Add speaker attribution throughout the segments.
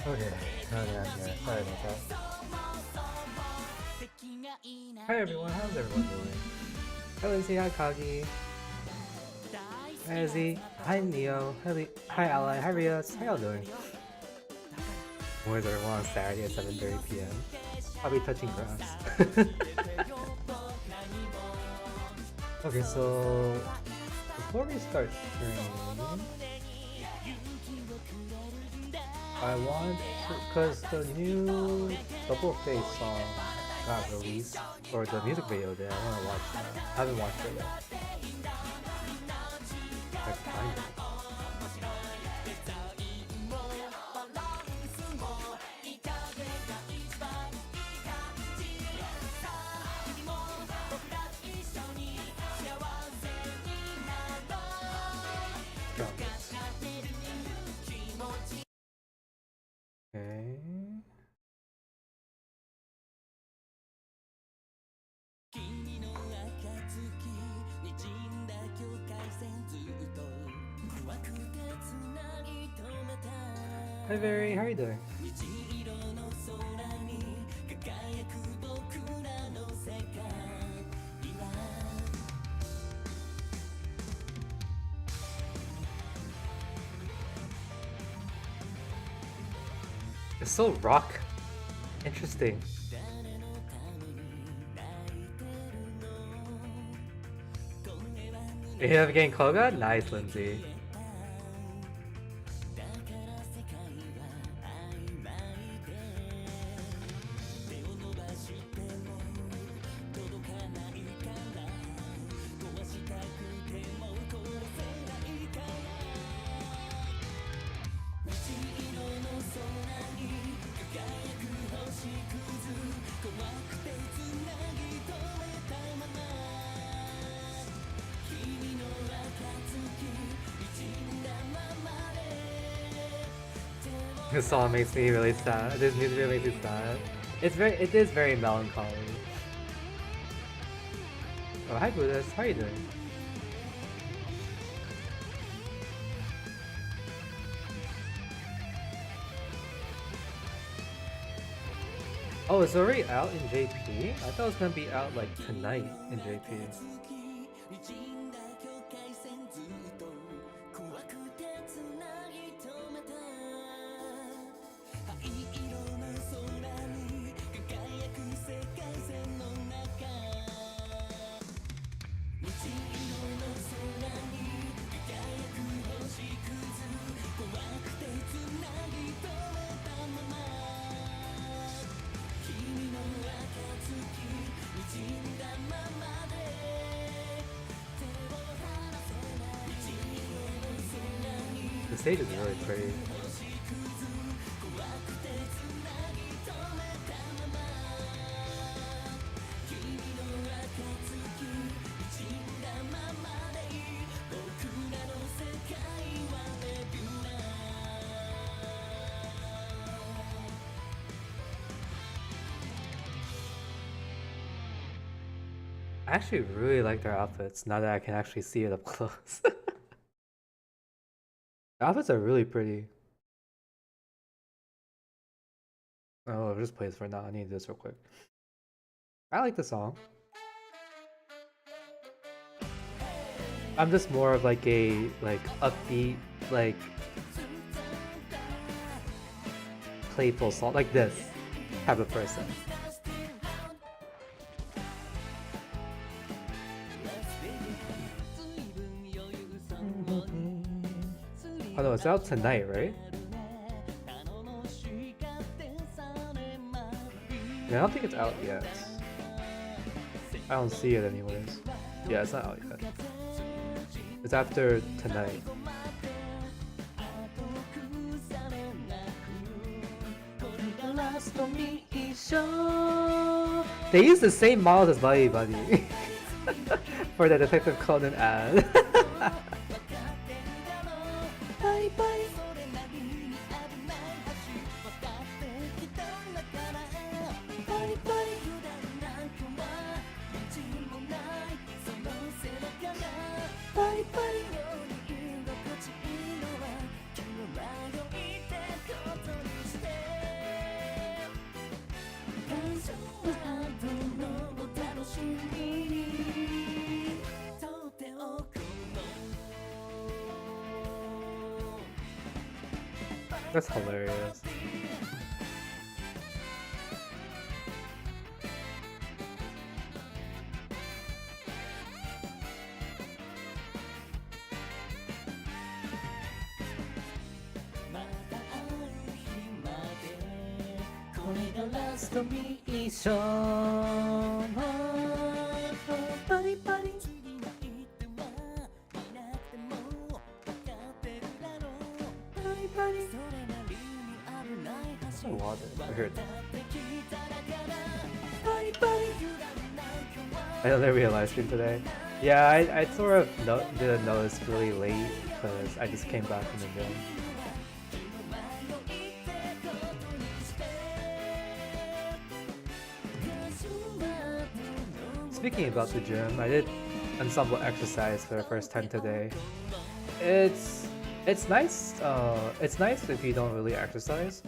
Speaker 1: Okay, sorry about that. Hi everyone, how's everyone doing? Hi Lindsay, hi Kagi, hi Izzy, hi Neo, hi Ally, hi Rios, how y'all doing? Where's everyone on Saturday at 7:30 p.m? I'll be touching grass. Okay, so before we start streaming, I want to, cause the new Double Face song got released, or the music video did. I want to watch that. I haven't watched it yet. If I can find it. Drop it. Okay. Hi Very, how are you doing? It's so rock. Interesting. You have getting Koga? Nice, Lindsay. This song makes me really sad. This music really makes me sad. It is very melancholy. Oh, hi Buddhist, how are you doing? Oh, it's already out in JP? I thought it was gonna be out like tonight in JP. The stage is really pretty. I actually really like their outfits now that I can actually see it up close. The outfits are really pretty. Oh, I'll just play this for now. I need this real quick. I like the song. I'm just more of like a upbeat, like playful song like this type of person. Oh no, it's out tonight, right? Yeah, I don't think it's out yet. I don't see it anyways. Yeah, it's not out yet. It's after tonight. They use the same models as Buddy Buddy for the Detective Conan ad. That's hilarious. Water. I heard that. I know there will be a live stream today. Yeah, I sort of didn't notice really late because I just came back from the gym. Speaking about the gym, I did ensemble exercise for the first time today. It's nice. It's nice if you don't really exercise.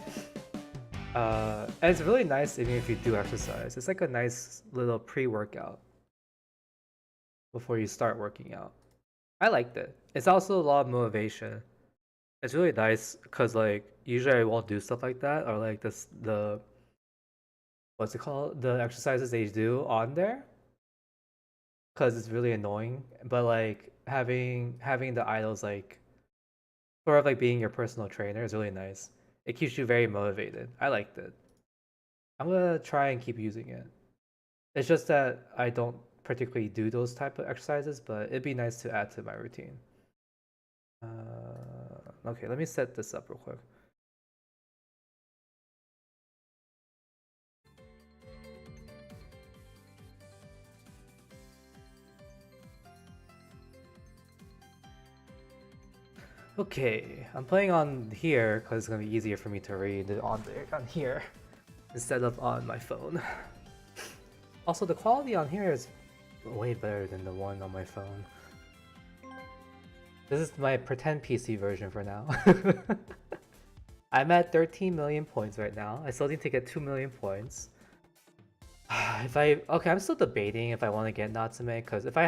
Speaker 1: And it's really nice even if you do exercise. It's like a nice little pre-workout before you start working out. I liked it. It's also a lot of motivation. It's really nice because like usually I won't do stuff like that or like the what's it called, the exercises they do on there because it's really annoying. But like having the idols like sort of like being your personal trainer is really nice. It keeps you very motivated. I liked it. I'm gonna try and keep using it. It's just that I don't particularly do those type of exercises, but it'd be nice to add to my routine. Okay, let me set this up real quick. Okay, I'm playing on here because it's gonna be easier for me to read it on here instead of on my phone. Also, the quality on here is way better than the one on my phone. This is my pretend PC version for now. I'm at 13 million points right now. I still need to get 2 million points. Okay, I'm still debating if I want to get Natsume because if I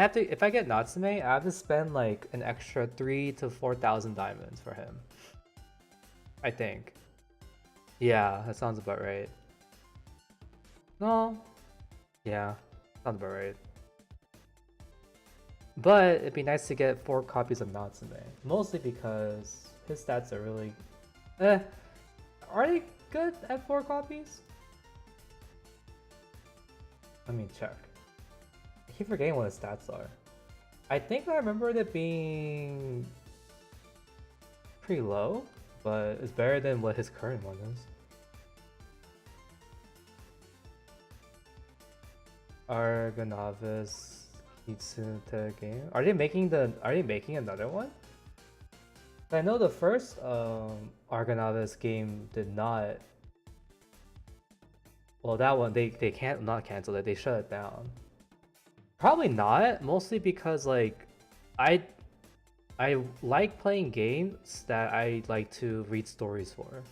Speaker 1: get Natsume, I have to spend like an extra 3,000 to 4,000 diamonds for him. I think. Yeah, that sounds about right. No. Yeah, sounds about right. But it'd be nice to get 4 copies of Natsume, mostly because his stats are really... Are they good at 4 copies? Let me check. I keep forgetting what his stats are. I think I remember it being pretty low, but it's better than what his current one is. Argonavis Kitsune game. Are they making another one? I know the first Argonavis game did not. Well, that one they can't not cancel it. They shut it down. Probably not. Mostly because like I like playing games that I like to read stories for.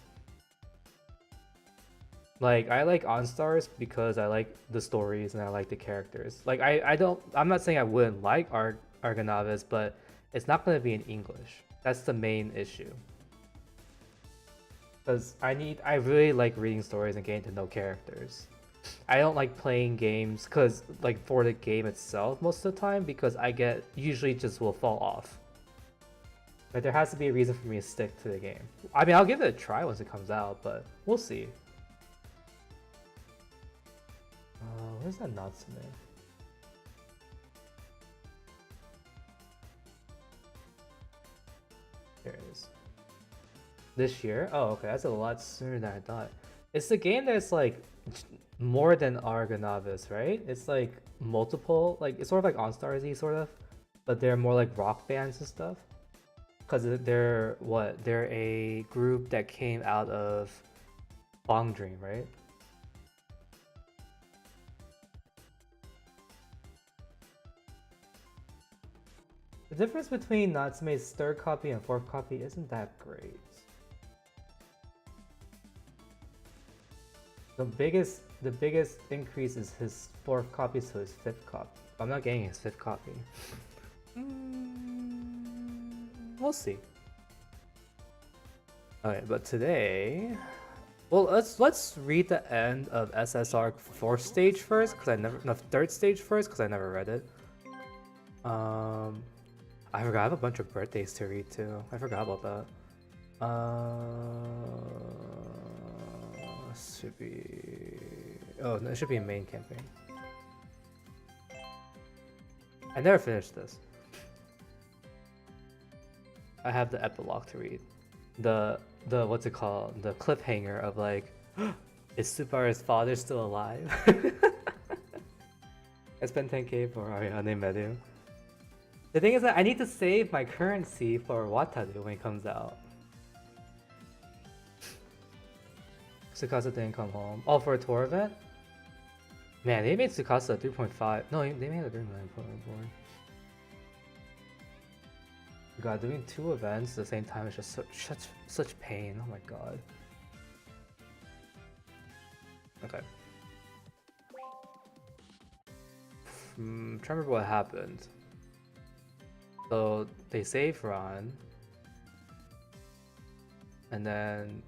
Speaker 1: Like I like Enstars because I like the stories and I like the characters. Like I'm not saying I wouldn't like Argonavis, but it's not going to be in English. That's the main issue. Because I really like reading stories and getting to know characters. I don't like playing games because like for the game itself most of the time because I usually just will fall off. Like there has to be a reason for me to stick to the game. I mean, I'll give it a try once it comes out, but we'll see. Where's that Natsume? There it is. This year? Oh, okay, that's a lot sooner than I thought. It's the game that's like more than Argonavis, right? It's like multiple, like it's sort of like OnStarsy sort of, but they're more like rock bands and stuff. Cause they're what? They're a group that came out of Bong Dream, right? The difference between Natsume's 3rd copy and 4th copy isn't that great. The biggest increase is his 4th copy to his 5th copy. I'm not getting his 5th copy. We'll see. Alright, but today, well, let's read the end of SSR 4th stage first, because I never, no, 3rd stage first, because I never read it. I forgot, I have a bunch of birthdays to read too. I forgot about that. Should be, oh, no, it should be a main campaign. I never finished this. I have the epilogue to read. The what's it called? The cliffhanger of like, is Subaru's father still alive? I spent 10k for Ariane Medu. The thing is that I need to save my currency for Wataru when it comes out. Tsukasa didn't come home. Oh, for a tour event? Man, they made Tsukasa 3.5. No, they made a 3.9. God, doing 2 events at the same time is just such pain. Oh my god. Okay. Trying to remember what happened. So they save Ron, and then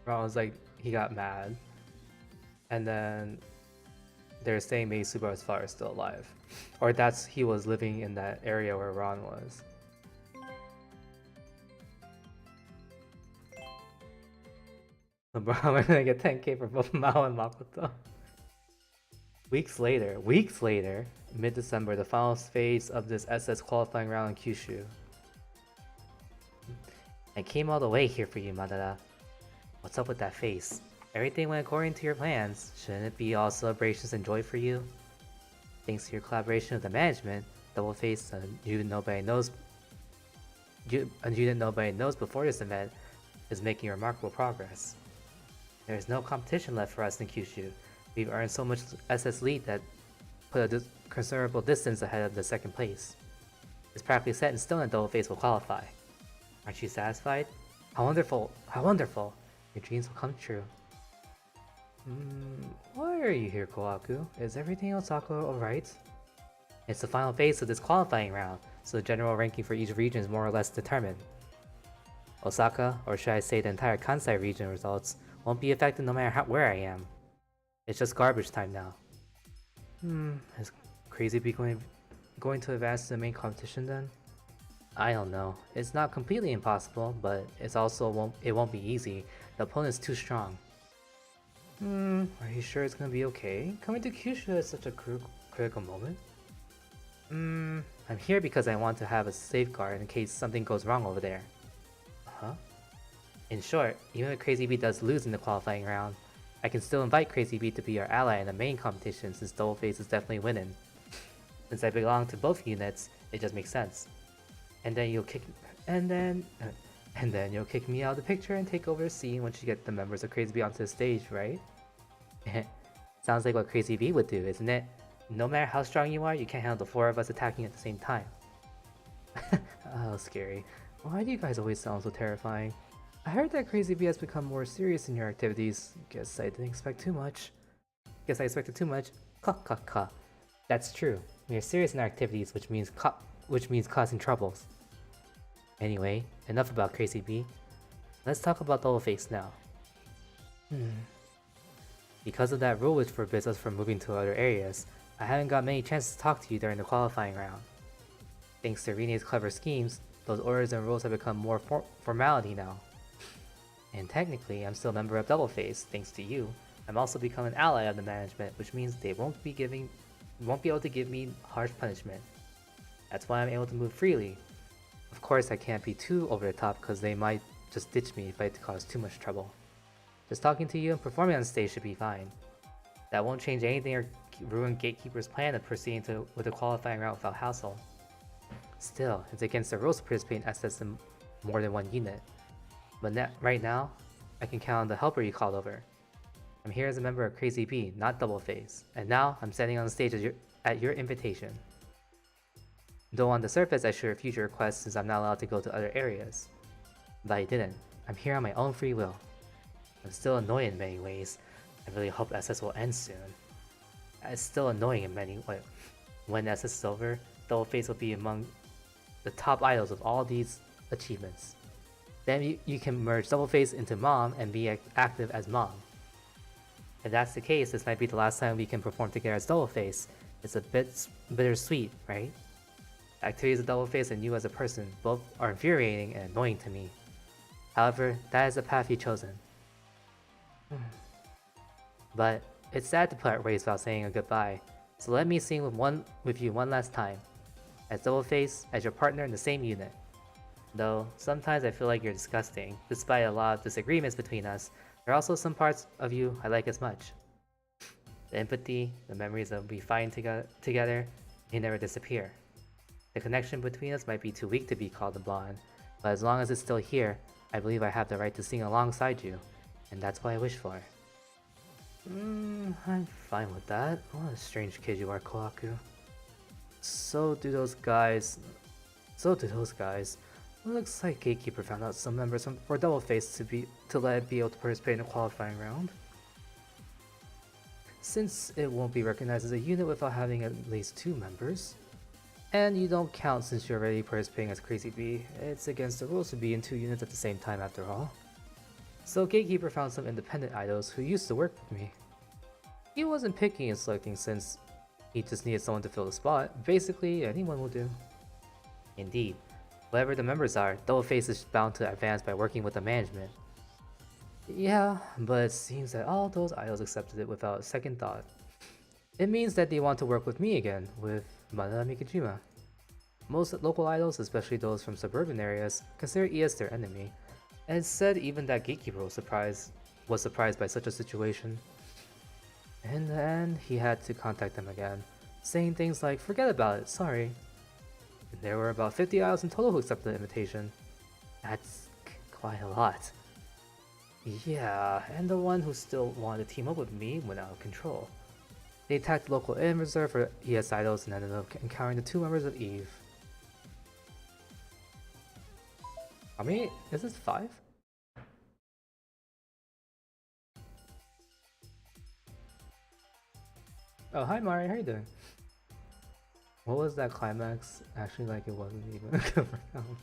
Speaker 1: Ron was like, he got mad, and then they're saying maybe Subaru's father is still alive, or that's he was living in that area where Ron was. Bro, I'm gonna get 10k for both Mao and Makoto. Weeks later, mid-December, the final phase of this SS qualifying round in Kyushu. I came all the way here for you, Madara. What's up with that face? Everything went according to your plans. Shouldn't it be all celebrations and joy for you? Thanks to your collaboration with the management, Double Face and you didn't nobody knows before this event is making remarkable progress. There is no competition left for us in Kyushu. We've earned so much SS lead that put a considerable distance ahead of the 2nd place. It's practically set in stone that Double Face will qualify. Aren't you satisfied? How wonderful! How wonderful! Your dreams will come true. Why are you here, Kohaku? Is everything in Osaka alright? It's the final phase of this qualifying round, so the general ranking for each region is more or less determined. Osaka, or should I say the entire Kansai region results, won't be affected no matter where I am. It's just garbage time now. Is Crazy Bee going to advance to the main competition then? I don't know. It's not completely impossible, but it won't be easy. The opponent's too strong. Are you sure it's gonna be okay? Coming to Kyushu is such a critical moment. I'm here because I want to have a safeguard in case something goes wrong over there. In short, even if Crazy Bee does lose in the qualifying round, I can still invite Crazy Bee to be our ally in the main competition since Double Face is definitely winning. Since I belong to both units, it just makes sense. And then you'll kick me out of the picture and take over the scene once you get the members of Crazy Bee onto the stage, right? Sounds like what Crazy Bee would do, isn't it? No matter how strong you are, you can't handle the 4 of us attacking at the same time. Oh, scary. Why do you guys always sound so terrifying? I heard that Crazy Bee has become more serious in your activities. Guess I didn't expect too much. Guess I expected too much. Ka. That's true. We are serious in our activities, which means causing troubles. Anyway, enough about Crazy Bee. Let's talk about Double Face now. Because of that rule which forbids us from moving to other areas, I haven't got many chances to talk to you during the qualifying round. Thanks to Rine's clever schemes, those orders and rules have become more formality now. And technically, I'm still a member of Double Face, thanks to you. I'm also become an ally of the management, which means they won't be able to give me harsh punishment. That's why I'm able to move freely. Of course, I can't be too over the top because they might just ditch me if I cause too much trouble. Just talking to you and performing on stage should be fine. That won't change anything or ruin Gatekeeper's plan of proceeding with the qualifying route without hassle. Still, it's against the rules to participate in SS in more than one unit. But right now, I can count on the helper you called over. I'm here as a member of Crazy Bee, not Double Face, and now I'm standing on the stage at your invitation. Though on the surface I should refuse your request since I'm not allowed to go to other areas. But I didn't. I'm here on my own free will. I'm still annoyed in many ways. I really hope SS will end soon. It's still annoying in many ways. When SS is over, Double Face will be among the top idols of all these achievements. Then you can merge Double Face into Mom and be active as Mom. If that's the case, this might be the last time we can perform together as Double Face. It's a bit bittersweet, right? Activities of Double Face and you as a person both are infuriating and annoying to me. However, that is the path you've chosen. But it's sad to part ways without saying a goodbye, so let me sing with you one last time. As Double Face, as your partner in the same unit. Though, sometimes I feel like you're disgusting. Despite a lot of disagreements between us, there are also some parts of you I like as much. The empathy, the memories of we find together, they never disappear. The connection between us might be too weak to be called a bond, but as long as it's still here, I believe I have the right to sing alongside you, and that's what I wish for. I'm fine with that. What a strange kid you are, Kohaku. So do those guys. Looks like Gatekeeper found out some members for Double Face to let it be able to participate in a qualifying round. Since it won't be recognized as a unit without having at least 2 members, and you don't count since you're already participating as Crazy Bee, it's against the rules to be in 2 units at the same time after all. So Gatekeeper found some independent idols who used to work with me. He wasn't picky in selecting since he just needed someone to fill the spot. Basically, anyone will do. Indeed, whatever the members are, Double Face is bound to advance by working with the management. Yeah, but it seems that all those idols accepted it without a second thought. It means that they want to work with me again, with Madara Mikijima. Most local idols, especially those from suburban areas, consider E as their enemy, and it's said even that Gatekeeper was surprised by such a situation. In the end, he had to contact them again, saying things like, "Forget about it, sorry." And there were about 50 idols in total who accepted the invitation. That's quite a lot. Yeah, and the one who still wanted to team up with me went out of control. They attacked the local inn reserve for ES idols and ended up encountering the 2 members of EVE. How many? Is this 5? Oh, hi Mari, how you doing? What was that climax actually like? It wasn't even a cover round.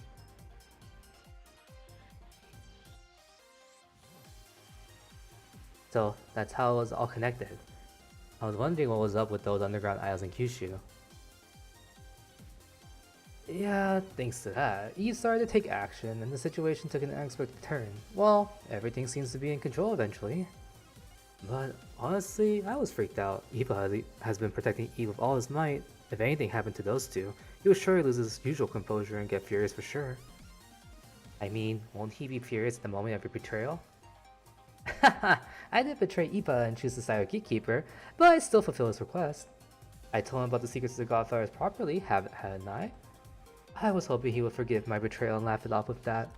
Speaker 1: So that's how it was all connected. I was wondering what was up with those underground idols in Kyushu. Yeah, thanks to that, Eve started to take action and the situation took an unexpected turn. Well, everything seems to be in control eventually. But honestly, I was freaked out. Iba has been protecting Eve with all his might. If anything happened to those two, he would surely lose his usual composure and get furious for sure. I mean, won't he be furious at the moment of your betrayal? I didn't betray Iba and choose to side with Gatekeeper, but I still fulfill his request. I told him about the secrets of the Godfathers properly, hadn't I? I was hoping he would forgive my betrayal and laugh it off with that.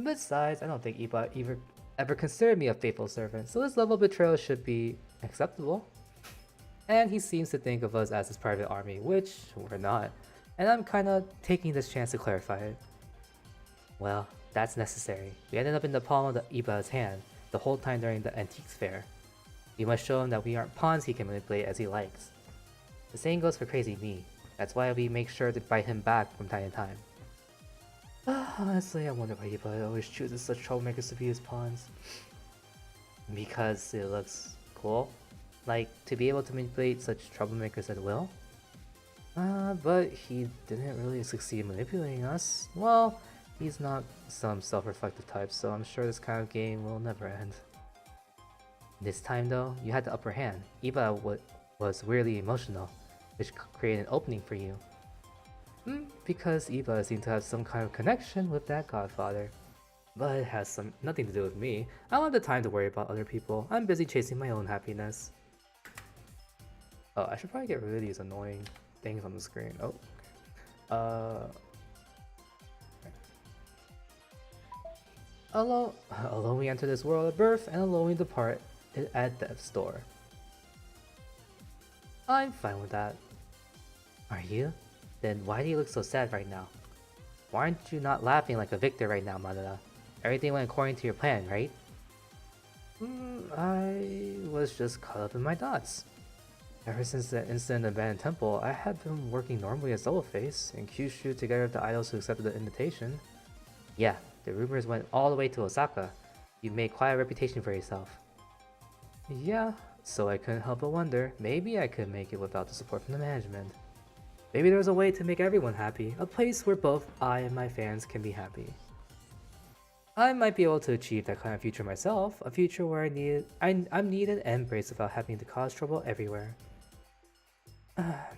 Speaker 1: Besides, I don't think Iba ever considered me a faithful servant, so this level of betrayal should be acceptable. And he seems to think of us as his private army, which we're not, and I'm kinda taking this chance to clarify it. Well, that's necessary. We ended up in the palm of Iba's hand the whole time during the Antiques Fair. We must show him that we aren't pawns he can manipulate as he likes. The same goes for Crazy Me. That's why we make sure to bite him back from time to time. Honestly, I wonder why Iba always chooses such troublemakers to be his pawns. Because it looks cool? Like, to be able to manipulate such troublemakers at will? But he didn't really succeed in manipulating us. Well, he's not some self-reflective type, so I'm sure this kind of game will never end. This time though, you had the upper hand. Iba was weirdly emotional, which created an opening for you. Because Iba seemed to have some kind of connection with that godfather. But it has nothing to do with me. I don't have the time to worry about other people. I'm busy chasing my own happiness. Oh, I should probably get rid of these annoying things on the screen. Oh. Alone we enter this world at birth, and alone we depart at death's door. I'm fine with that. Are you? Then why do you look so sad right now? Why aren't you not laughing like a victor right now, Madara? Everything went according to your plan, right? I was just caught up in my thoughts. Ever since the incident in the abandoned temple, I had been working normally as Double Face, and Kyushu together with the idols who accepted the invitation. Yeah, The rumors went all the way to Osaka. You made quite a reputation for yourself. Yeah, so I couldn't help but wonder, maybe I could make it without the support from the management. Maybe there's a way to make everyone happy, a place where both I and my fans can be happy. I might be able to achieve that kind of future myself, a future where I'm needed and embraced without having to cause trouble everywhere.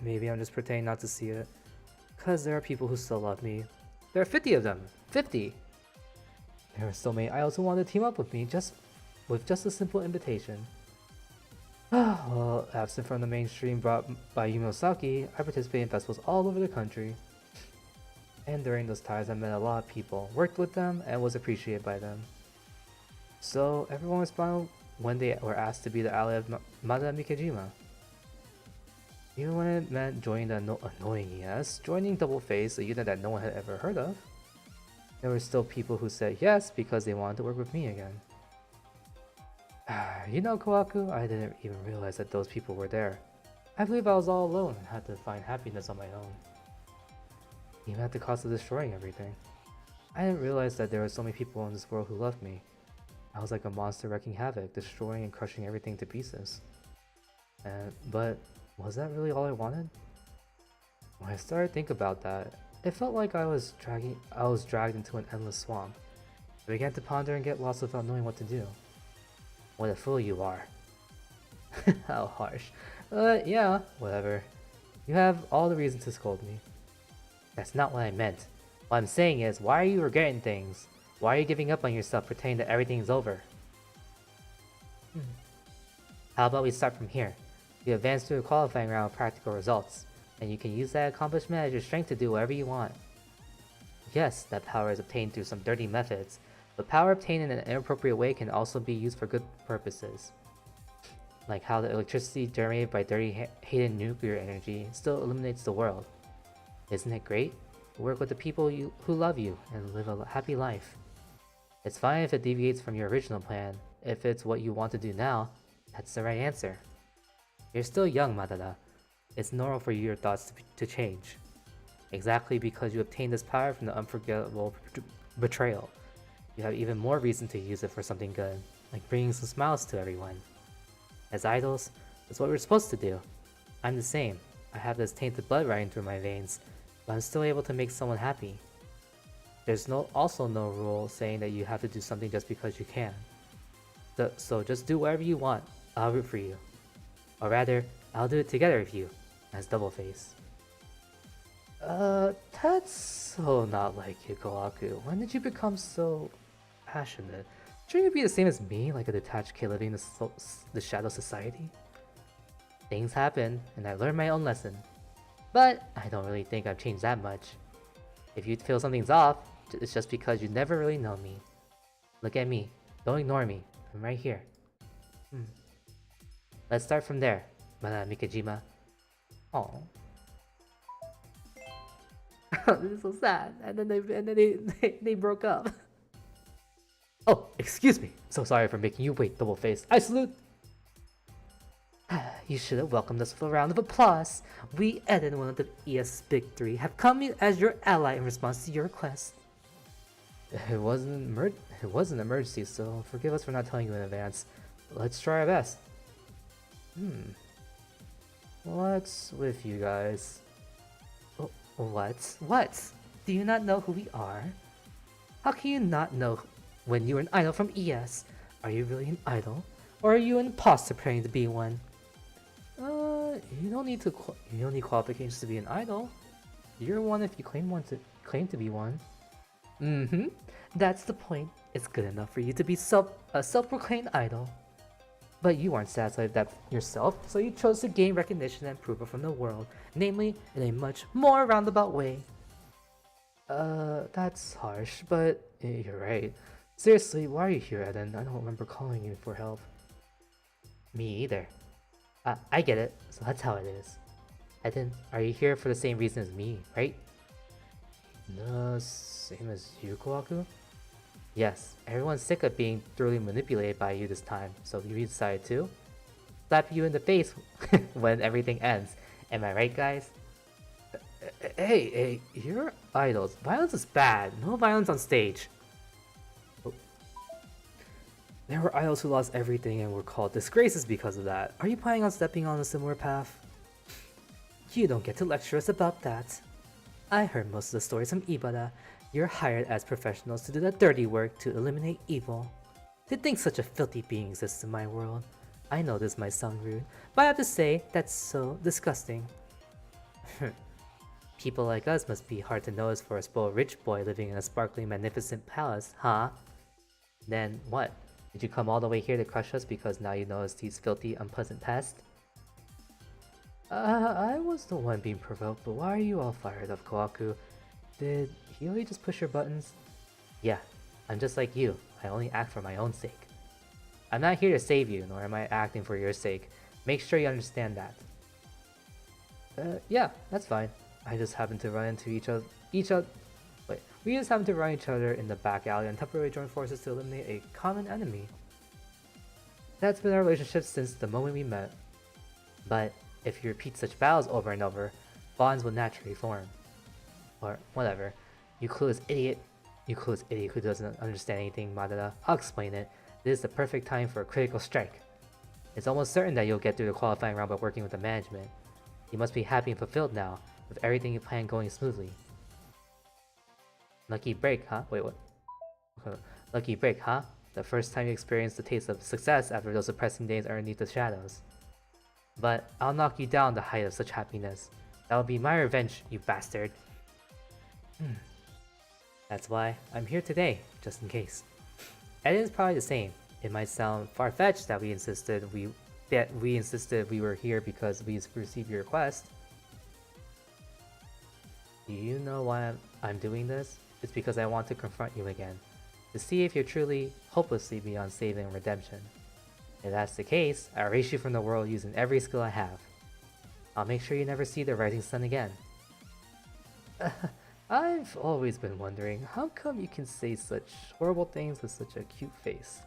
Speaker 1: Maybe I'm just pretending not to see it, cause there are people who still love me. There are 50 of them! 50! There are so many idols who want to team up with me with just a simple invitation. Well, absent from the mainstream brought by Yunosaki, I participate in festivals all over the country. And during those times I met a lot of people, worked with them, and was appreciated by them. So everyone responded when they were asked to be the ally of Madara Mikejima. Even when it meant joining the annoying ES, joining Double Face, a unit that no one had ever heard of, there were still people who said yes because they wanted to work with me again. You know, Kawaku, I didn't even realize that those people were there. I believe I was all alone and had to find happiness on my own. Even at the cost of destroying everything. I didn't realize that there were so many people in this world who loved me. I was like a monster wreaking havoc, destroying and crushing everything to pieces. But was that really all I wanted? When I started to think about that, it felt like I was dragged into an endless swamp. I began to ponder and get lost without knowing what to do. What a fool you are. How harsh. Yeah, whatever. You have all the reason to scold me. That's not what I meant. What I'm saying is, why are you regretting things? Why are you giving up on yourself pretending that everything's over? How about we start from here? You advance through the qualifying round with practical results, and you can use that accomplishment as your strength to do whatever you want. Yes, that power is obtained through some dirty methods, but power obtained in an inappropriate way can also be used for good purposes. Like how the electricity generated by dirty hidden nuclear energy still illuminates the world. Isn't it great? Work with the people who love you and live a happy life. It's fine if it deviates from your original plan. If it's what you want to do now, that's the right answer. You're still young, Madara. It's normal for your thoughts to change. Exactly because you obtained this power from the unforgettable betrayal. You have even more reason to use it for something good, like bringing some smiles to everyone. As idols, that's what we're supposed to do. I'm the same. I have this tainted blood running through my veins, but I'm still able to make someone happy. There's also no rule saying that you have to do something just because you can. So just do whatever you want. I'll root for you. Or rather, I'll do it together with you, as Double Face. That's so not like you, Kawaku. When did you become so passionate? Shouldn't you be the same as me, like a detached kid living in the Shadow Society? Things happen, and I learned my own lesson. But I don't really think I've changed that much. If you feel something's off, it's just because you never really know me. Look at me. Don't ignore me. I'm right here. Let's start from there, Madara Mikejima. Oh. This is so sad. And then they broke up. Oh, excuse me. So sorry for making you wait, Double Face. I salute. You should have welcomed us with a round of applause. We, Eden, one of the ES Big Three, have come as your ally in response to your request. It wasn't an emergency, so forgive us for not telling you in advance. Let's try our best. What's with you guys? Oh, what? Do you not know who we are? How can you not know when you're an idol from ES? Are you really an idol? Or are you an imposter praying to be one? You don't need qualifications to be an idol. You're one if you claim to be one. That's the point. It's good enough for you to be a self-proclaimed idol. But you aren't satisfied with that yourself, so you chose to gain recognition and approval from the world, namely in a much more roundabout way. That's harsh, but you're right. Seriously, why are you here, Eden? I don't remember calling you for help. Me either. I get it, so that's how it is. Eden, are you here for the same reason as me, right? The same as you, Kawaku? Yes, everyone's sick of being thoroughly manipulated by you this time, so you decided to slap you in the face when everything ends. Am I right, guys? Hey, you're idols. Violence is bad. No violence on stage. There were idols who lost everything and were called disgraces because of that. Are you planning on stepping on a similar path? You don't get to lecture us about that. I heard most of the stories from Ibara. You're hired as professionals to do the dirty work to eliminate evil. To think such a filthy being exists in my world. I know this might sound rude, but I have to say that's so disgusting. People like us must be hard to notice for a spoiled rich boy living in a sparkling magnificent palace, huh? Then what? Did you come all the way here to crush us because now you notice these filthy, unpleasant pests? I was the one being provoked, but why are you all fired up, Koaku? Did he really just push your buttons? Yeah, I'm just like you. I only act for my own sake. I'm not here to save you, nor am I acting for your sake. Make sure you understand that. Yeah, that's fine. I just happened to run into we just happened to run each other in the back alley and temporarily joined forces to eliminate a common enemy. That's been our relationship since the moment we met. But if you repeat such battles over and over, bonds will naturally form. Or whatever. You clueless idiot who doesn't understand anything, Madara. I'll explain it. This is the perfect time for a critical strike. It's almost certain that you'll get through the qualifying round by working with the management. You must be happy and fulfilled now, with everything you plan going smoothly. Lucky break, huh? Wait, what? Lucky break, huh? The first time you experience the taste of success after those depressing days underneath the shadows. But I'll knock you down the height of such happiness. That'll be my revenge, you bastard. That's why I'm here today, just in case. Eden's probably the same. It might sound far-fetched that we insisted we were here because we received your request. Do you know why I'm doing this? It's because I want to confront you again, to see if you're truly hopelessly beyond saving and redemption. If that's the case, I'll erase you from the world using every skill I have. I'll make sure you never see the rising sun again. I've always been wondering, how come you can say such horrible things with such a cute face?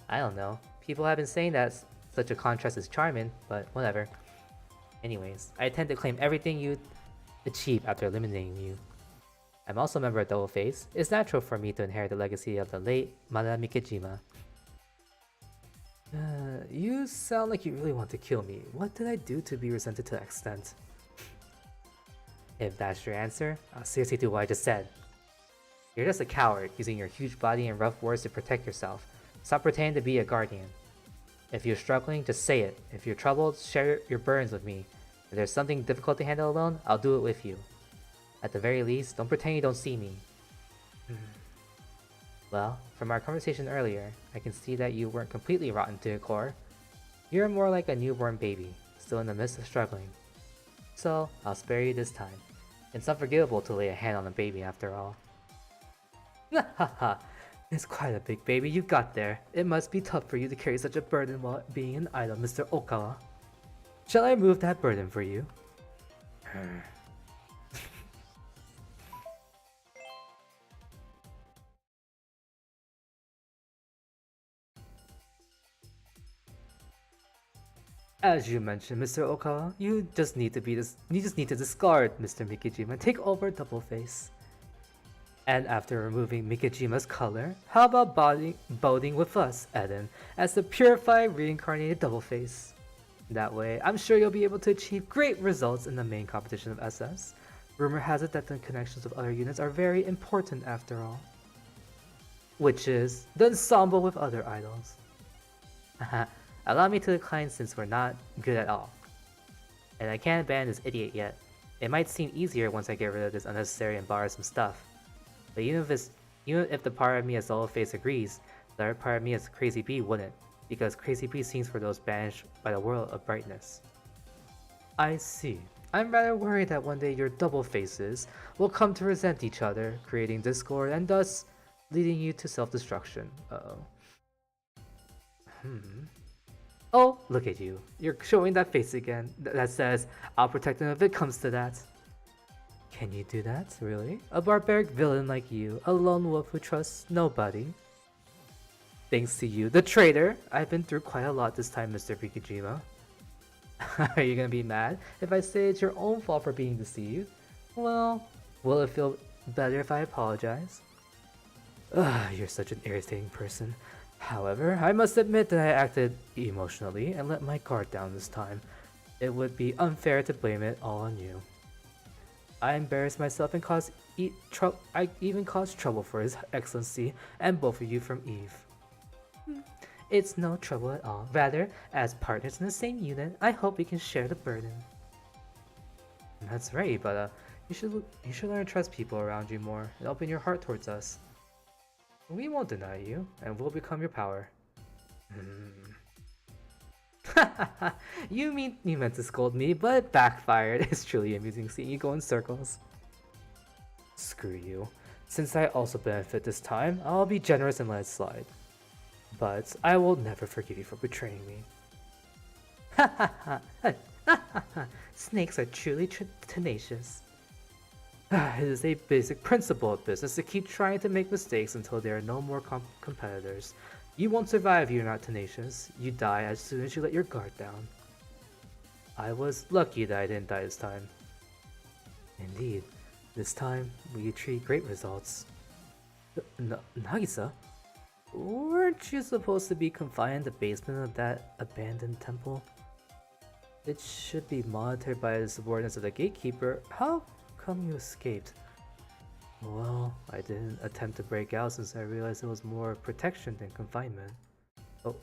Speaker 1: I don't know. People have been saying that such a contrast is charming, but whatever. Anyways, I tend to claim everything you achieve after eliminating you. I'm also a member of Double Face. It's natural for me to inherit the legacy of the late Madara Mikijima. You sound like you really want to kill me. What did I do to be resented to that extent? If that's your answer, I'll seriously do what I just said. You're just a coward, using your huge body and rough words to protect yourself. Stop pretending to be a guardian. If you're struggling, just say it. If you're troubled, share your burdens with me. If there's something difficult to handle alone, I'll do it with you. At the very least, don't pretend you don't see me. Well, from our conversation earlier, I can see that you weren't completely rotten to your core. You're more like a newborn baby, still in the midst of struggling. So, I'll spare you this time. It's unforgivable to lay a hand on a baby after all. Haha, it's quite a big baby you got there. It must be tough for you to carry such a burden while being an idol, Mr. Okawa. Shall I remove that burden for you? As you mentioned, Mr. Okawa, you just need to discard Mr. Mikijima and take over Double Face. And after removing Mikijima's color, how about boating with us, Eden, as the purified reincarnated Double Face? That way, I'm sure you'll be able to achieve great results in the main competition of SS. Rumor has it that the connections with other units are very important after all. Which is the ensemble with other idols. Allow me to decline since we're not good at all. And I can't ban this idiot yet. It might seem easier once I get rid of this unnecessary and borrow some stuff. But even if the part of me as Double Face agrees, the other part of me as Crazy Bee wouldn't, because Crazy Bee seems for those banished by the world of brightness. I see. I'm rather worried that one day your Double Faces will come to resent each other, creating discord and thus leading you to self-destruction. Oh, look at you. You're showing that face again that says, I'll protect him if it comes to that. Can you do that, really? A barbaric villain like you, a lone wolf who trusts nobody? Thanks to you, the traitor! I've been through quite a lot this time, Mr. Mikijima. Are you gonna be mad if I say it's your own fault for being deceived? Well, will it feel better if I apologize? Ugh, you're such an irritating person. However, I must admit that I acted emotionally and let my guard down this time. It would be unfair to blame it all on you. I embarrassed myself and I even caused trouble for His Excellency and both of you from Eve. It's no trouble at all. Rather, as partners in the same unit, I hope we can share the burden. That's right, but you should learn to trust people around you more and open your heart towards us. We won't deny you, and we'll become your power. You meant to scold me, but it backfired. It's truly amusing seeing you go in circles. Screw you. Since I also benefit this time, I'll be generous and let it slide. But I will never forgive you for betraying me. Snakes are truly tenacious. It is a basic principle of business to keep trying to make mistakes until there are no more competitors. You won't survive if you're not tenacious. You die as soon as you let your guard down. I was lucky that I didn't die this time. Indeed, this time we achieved great results. Nagisa? Weren't you supposed to be confined in the basement of that abandoned temple? It should be monitored by the subordinates of the gatekeeper. How come you escaped? Well, I didn't attempt to break out since I realized it was more protection than confinement. Oh,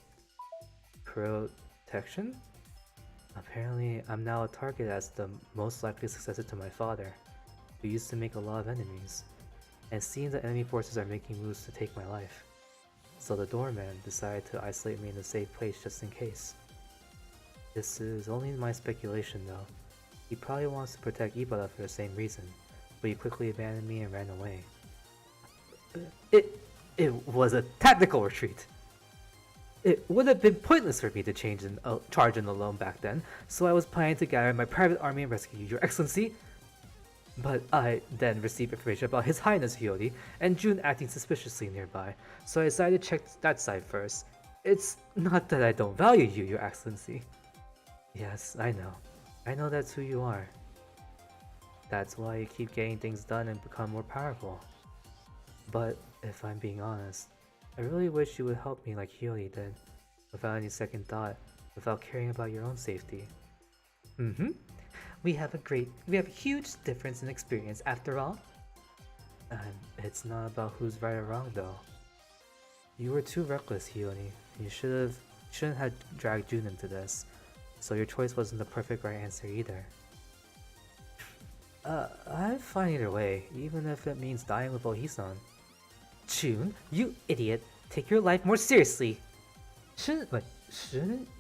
Speaker 1: protection? Apparently, I'm now a target as the most likely successor to my father, who used to make a lot of enemies. And it seems that enemy forces are making moves to take my life. So the doorman decided to isolate me in a safe place just in case. This is only my speculation though. He probably wants to protect Ibara for the same reason, but he quickly abandoned me and ran away. It was a tactical retreat! It would have been pointless for me to charge in alone back then, so I was planning to gather my private army and rescue you, Your Excellency. But I then received information about His Highness Hiyori and June acting suspiciously nearby, so I decided to check that side first. It's not that I don't value you, Your Excellency. Yes, I know. I know that's who you are. That's why you keep getting things done and become more powerful. But if I'm being honest, I really wish you would help me like Hiyori did, without any second thought, without caring about your own safety. We have a huge difference in experience after all. And it's not about who's right or wrong though. You were too reckless, Hiyori. You shouldn't have dragged June into this. So your choice wasn't the perfect right answer either. I'm fine either way, even if it means dying with Ohisan. June, you idiot! Take your life more seriously! Shouldn't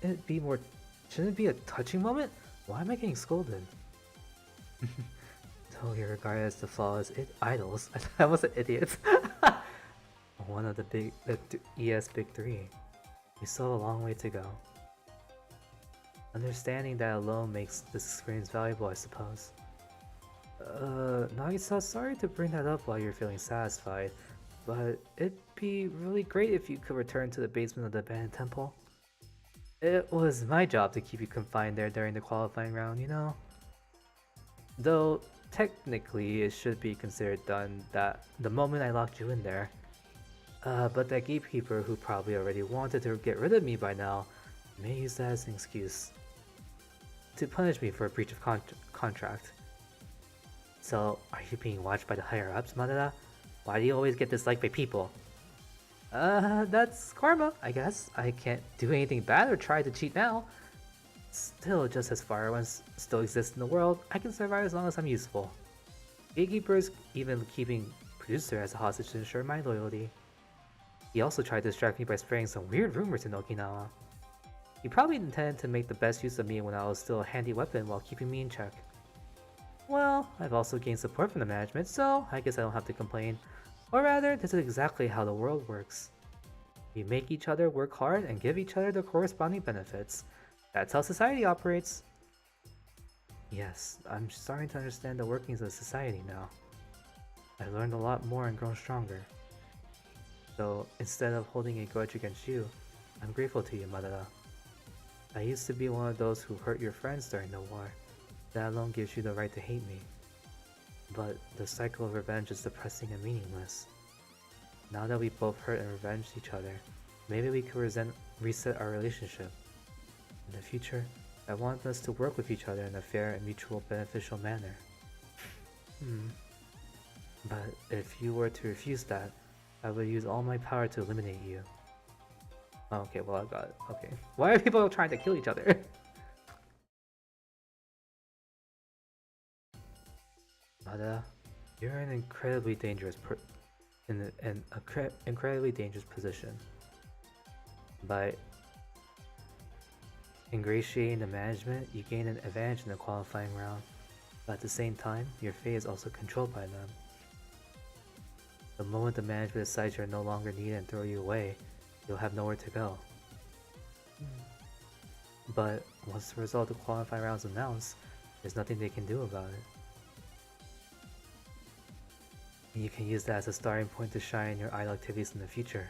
Speaker 1: it be a touching moment? Why am I getting scolded? Though you're regarded as the flawless idols, I was an idiot. One of the ES Big Three. You still have a long way to go. Understanding that alone makes this experience valuable, I suppose. Nagisa, sorry to bring that up while you're feeling satisfied, but it'd be really great if you could return to the basement of the abandoned temple. It was my job to keep you confined there during the qualifying round, you know? Though, technically, it should be considered done that the moment I locked you in there. But that gatekeeper who probably already wanted to get rid of me by now may use that as an excuse to punish me for a breach of contract. So, are you being watched by the higher-ups, Madara? Why do you always get disliked by people? That's karma, I guess. I can't do anything bad or try to cheat now. Still, just as far as still exists in the world, I can survive as long as I'm useful. Gatekeeper's even keeping producer as a hostage to ensure my loyalty. He also tried to distract me by spreading some weird rumors in Okinawa. He probably intended to make the best use of me when I was still a handy weapon while keeping me in check. Well, I've also gained support from the management, so I guess I don't have to complain. Or rather, this is exactly how the world works. We make each other work hard and give each other the corresponding benefits. That's how society operates. Yes, I'm starting to understand the workings of society now. I've learned a lot more and grown stronger. So, instead of holding a grudge against you, I'm grateful to you, Madara. I used to be one of those who hurt your friends during the war. That alone gives you the right to hate me. But the cycle of revenge is depressing and meaningless. Now that we both hurt and revenged each other, Maybe we could reset our relationship. In the future, I want us to work with each other in a fair and mutual beneficial manner. But if you were to refuse that, I would use all my power to eliminate you. Okay, well I got it. Okay. Why are people trying to kill each other? Mada, you're in an incredibly dangerous incredibly dangerous position. By ingratiating the management, you gain an advantage in the qualifying round, but at the same time, your fate is also controlled by them. The moment the management decides you're no longer needed and throw you away, you'll have nowhere to go. But once the result of the qualifying round is announced, there's nothing they can do about it. And you can use that as a starting point to shine your idol activities in the future.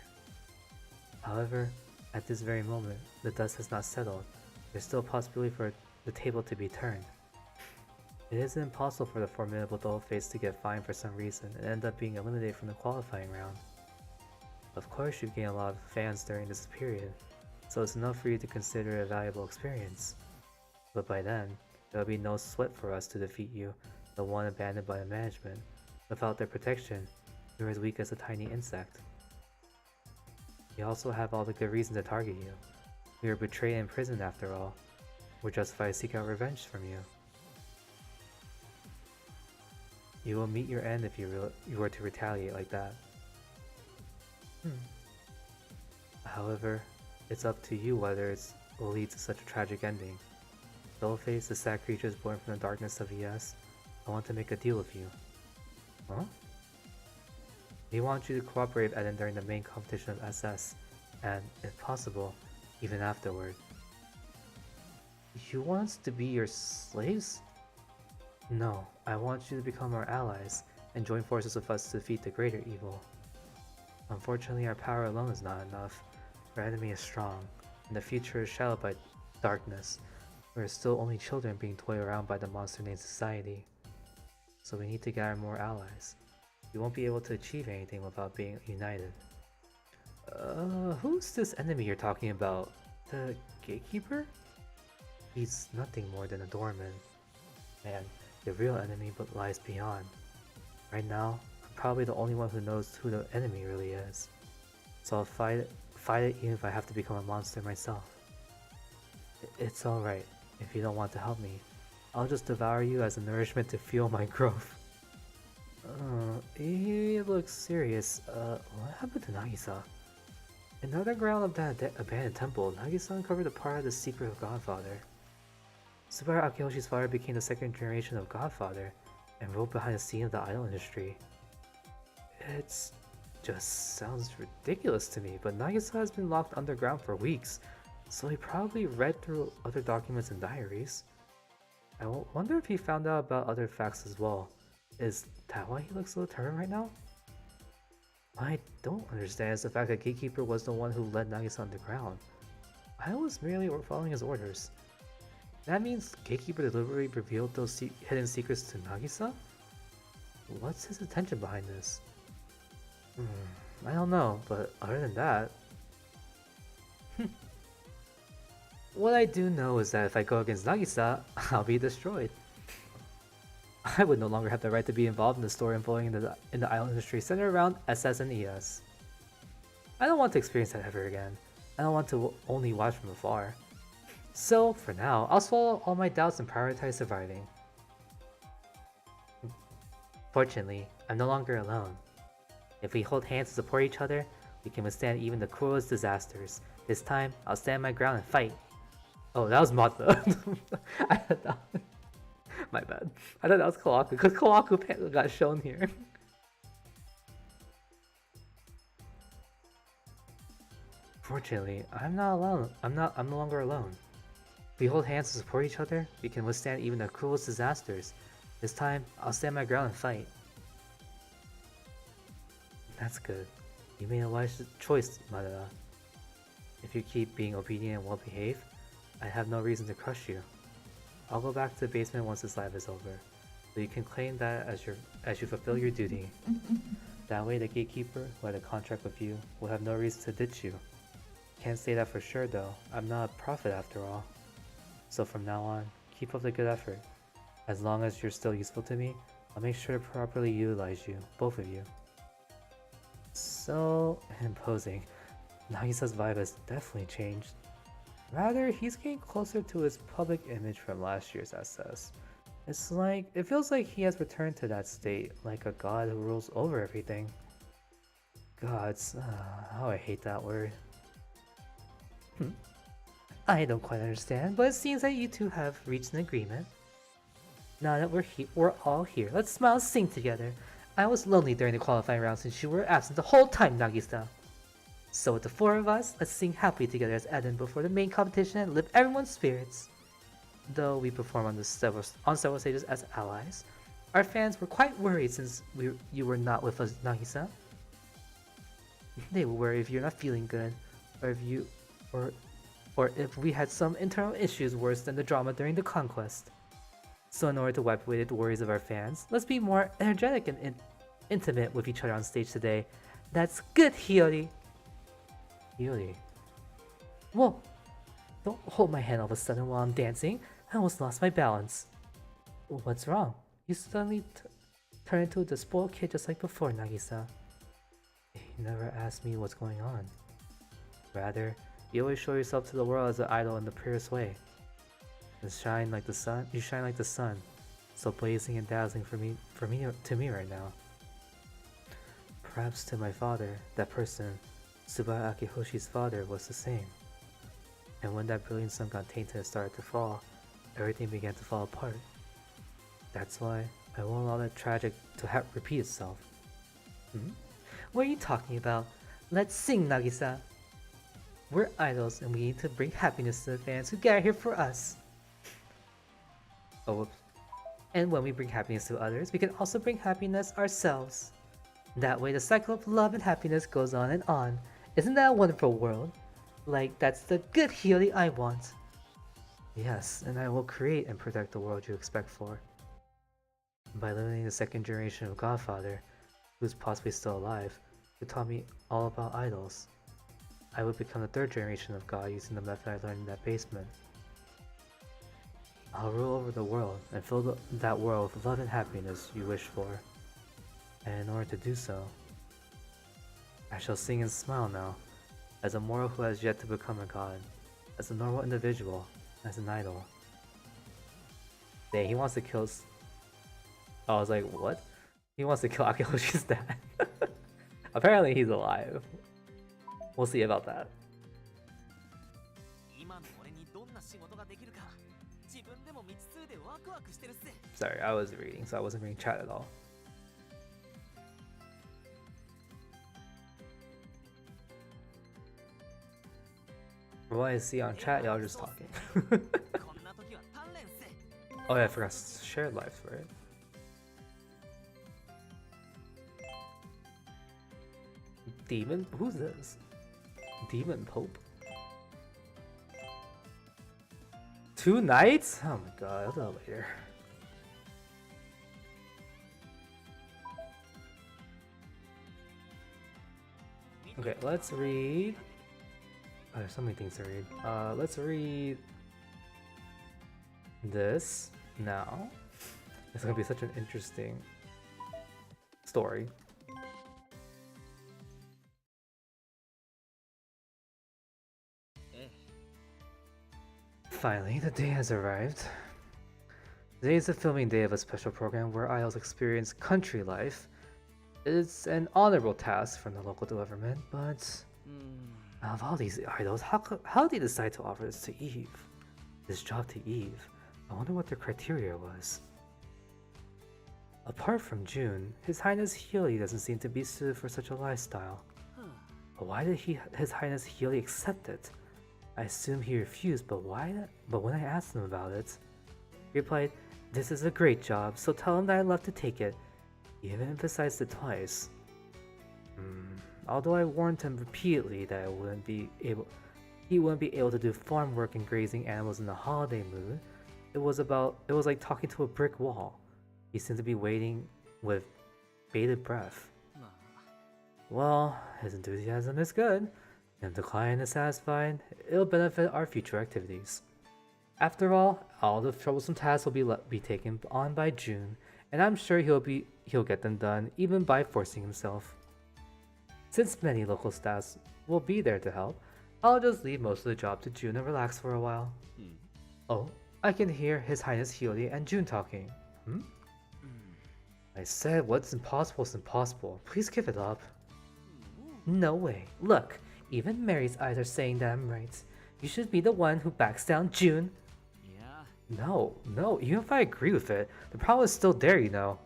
Speaker 1: However, at this very moment, the dust has not settled. There's still a possibility for the table to be turned. It isn't impossible for the formidable Dollface to get fined for some reason and end up being eliminated from the qualifying round. Of course you've gained a lot of fans during this period, so it's enough for you to consider it a valuable experience. But by then, there'll be no sweat for us to defeat you, the one abandoned by the management. Without their protection, you're as weak as a tiny insect. You also have all the good reason to target you. We were betrayed and imprisoned after all. We're justified to seek out revenge from you. You will meet your end if you were to retaliate like that. However, it's up to you whether it will lead to such a tragic ending. Dollface, the sad creatures born from the darkness of ES, I want to make a deal with you. Huh? We want you to cooperate with Eden during the main competition of SS, and, if possible, even afterward. You want us to be your slaves? No, I want you to become our allies, and join forces with us to defeat the greater evil. Unfortunately, our power alone is not enough. Our enemy is strong, and the future is shadowed by darkness. We are still only children being toyed around by the monster named society. So we need to gather more allies. We won't be able to achieve anything without being united. Who's this enemy you're talking about? The gatekeeper? He's nothing more than a doorman. Man, the real enemy but lies beyond. Right now, I'm probably the only one who knows who the enemy really is. So I'll fight it even if I have to become a monster myself. It's alright, if you don't want to help me. I'll just devour you as a nourishment to fuel my growth. He looks serious. What happened to Nagisa? In the underground of that abandoned temple, Nagisa uncovered a part of the secret of Godfather. Tsubara Akihoshi's father became the second generation of Godfather, and rode behind the scene of the idol industry. It's just sounds ridiculous to me, but Nagisa has been locked underground for weeks, so he probably read through other documents and diaries. I wonder if he found out about other facts as well. Is that why he looks so determined right now? What I don't understand is the fact that Gatekeeper was the one who led Nagisa underground. I was merely following his orders. That means Gatekeeper deliberately revealed those hidden secrets to Nagisa? What's his intention behind this? I don't know, but other than that... What I do know is that if I go against Nagisa, I'll be destroyed. I would no longer have the right to be involved in the story unfolding in the idol industry centered around SS and ES. I don't want to experience that ever again. I don't want to only watch from afar. So, for now, I'll swallow all my doubts and prioritize surviving. Fortunately, I'm no longer alone. If we hold hands to support each other, we can withstand even the cruelest disasters. This time, I'll stand my ground and fight. Oh, that was Mata. My bad. I thought that was Kawaku, because Kawaku got shown here. Fortunately, I'm not alone. I'm no longer alone. If we hold hands to support each other, we can withstand even the cruelest disasters. This time, I'll stand my ground and fight. That's good. You made a wise choice, Madara. If you keep being obedient and well-behaved, I have no reason to crush you. I'll go back to the basement once this life is over, so you can claim that as you fulfill your duty. That way the Gatekeeper, who had a contract with you, will have no reason to ditch you. Can't say that for sure though. I'm not a prophet after all. So from now on, keep up the good effort. As long as you're still useful to me, I'll make sure to properly utilize you, both of you. So imposing. Nagisa's vibe has definitely changed. Rather, he's getting closer to his public image from last year's SS. It feels like he has returned to that state, like a god who rules over everything. Gods, how I hate that word. I don't quite understand, but it seems that you two have reached an agreement. Now that we're all here, let's smile and sing together. I was lonely during the qualifying round since you were absent the whole time, Nagisa. So with the four of us, let's sing happily together as Eden before the main competition and lift everyone's spirits. Though we perform on several stages as allies, our fans were quite worried since you were not with us, Nagisa. They will worry if you're not feeling good, or if we had some internal issues worse than the drama during the conquest. So in order to wipe away the worries of our fans, let's be more energetic and intimate with each other on stage today. That's good, Hiyori! Hiyori? Whoa! Don't hold my hand all of a sudden while I'm dancing. I almost lost my balance. What's wrong? You suddenly turned into the spoiled kid just like before, Nagisa. You never asked me what's going on. Rather, you always show yourself to the world as an idol in the purest way. You shine like the sun, so blazing and dazzling to me right now. Perhaps to my father, that person, Tsubaya Akihoshi's father, was the same. And when that brilliant sun got tainted and started to fall, everything began to fall apart. That's why I won't allow that tragic to repeat itself. What are you talking about? Let's sing, Nagisa! We're idols and we need to bring happiness to the fans who gather here for us. Oh, whoops. And when we bring happiness to others, we can also bring happiness ourselves. That way the cycle of love and happiness goes on and on. Isn't that a wonderful world? Like, that's the good Hiyori I want. Yes, and I will create and protect the world you expect for. By limiting the second generation of Godfather, who's possibly still alive, who taught me all about idols, I would become the third generation of God using the method I learned in that basement. I'll rule over the world and fill that world with love and happiness you wish for. And in order to do so, I shall sing and smile now, as a mortal who has yet to become a god, as a normal individual, as an idol. Dang, he wants to kill I was like, what? He wants to kill Akihoshi's dad. Apparently he's alive. We'll see about that. Sorry, I was reading, so I wasn't reading chat at all. From what I see on chat, y'all just talking. Oh yeah, I forgot shared lives, right? Demon? Who's this? Demon Pope? 2 nights? Oh my god, I'll do that later. Okay, let's read. Oh, there's so many things to read. Let's read this now. It's gonna be such an interesting story. Finally, the day has arrived. Today is the filming day of a special program where idols experience country life. It's an honorable task from the local government, but of all these idols, how did they decide to offer this to Eve? This job to Eve? I wonder what their criteria was. Apart from June, His Highness Hiyori doesn't seem to be suited for such a lifestyle. But why did His Highness Hiyori accept it? I assume he refused, but why? But when I asked him about it, he replied, "This is a great job, so tell him that I'd love to take it." He even emphasized it twice. Although I warned him repeatedly that he wouldn't be able to do farm work and grazing animals in the holiday mood, it was like talking to a brick wall. He seemed to be waiting with bated breath. Well, his enthusiasm is good. If the client is satisfied, it'll benefit our future activities. After all the troublesome tasks will be taken on by June, and I'm sure he'll get them done even by forcing himself. Since many local staffs will be there to help, I'll just leave most of the job to June and relax for a while. Oh, I can hear His Highness Hiyori and June talking. I said what's impossible is impossible. Please give it up. No way. Look, even Mary's eyes are saying that I'm right. You should be the one who backs down June. No, even if I agree with it, the problem is still there, you know.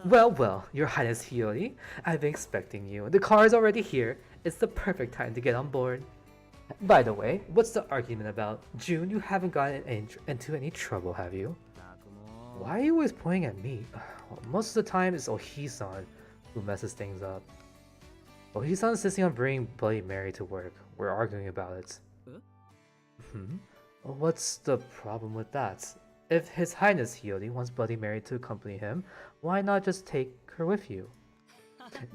Speaker 1: Well, Your Highness Hiyori, I've been expecting you. The car is already here. It's the perfect time to get on board. By the way, what's the argument about? June, you haven't gotten into any trouble, have you? Why are you always pointing at me? Most of the time, it's Ohi-san who messes things up. Ohi-san insisting on bringing Bloody Mary to work. We're arguing about it. What's the problem with that? If His Highness Hiyori wants Bloody Mary to accompany him, why not just take her with you?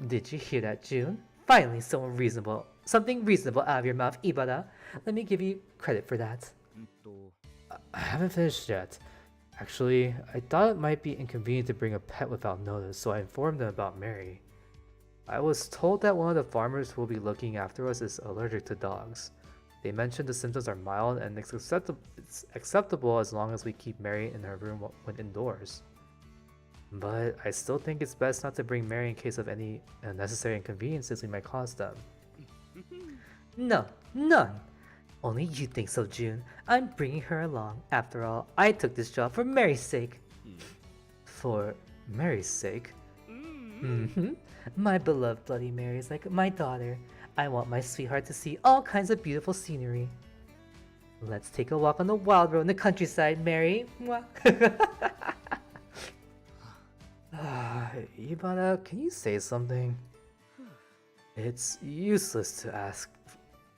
Speaker 1: Did you hear that, June? Finally, something reasonable out of your mouth, Ibara. Let me give you credit for that. I haven't finished yet. Actually, I thought it might be inconvenient to bring a pet without notice, so I informed them about Mary. I was told that one of the farmers who will be looking after us is allergic to dogs. They mentioned the symptoms are mild and it's acceptable as long as we keep Mary in her room when indoors. But I still think it's best not to bring Mary in case of any unnecessary inconveniences we might cause them. No, none. Only you think so, June. I'm bringing her along. After all, I took this job for Mary's sake. For Mary's sake? My beloved Bloody Mary is like my daughter. I want my sweetheart to see all kinds of beautiful scenery. Let's take a walk on the wild road in the countryside, Mary. Ibara, can you say something? It's useless to ask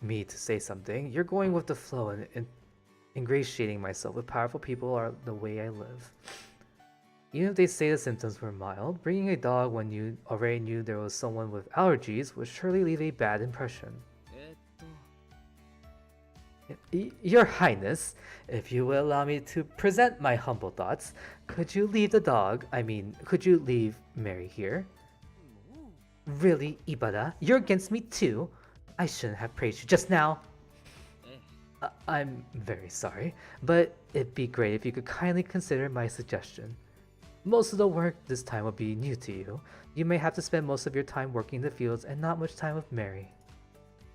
Speaker 1: me to say something. You're going with the flow and ingratiating myself with powerful people are the way I live. Even if they say the symptoms were mild, bringing a dog when you already knew there was someone with allergies would surely leave a bad impression. Your Highness, if you will allow me to present my humble thoughts, could you leave could you leave Mary here? Really, Ibara? You're against me too? I shouldn't have praised you just now. I'm very sorry, but it'd be great if you could kindly consider my suggestion. Most of the work this time will be new to you. You may have to spend most of your time working in the fields and not much time with Mary.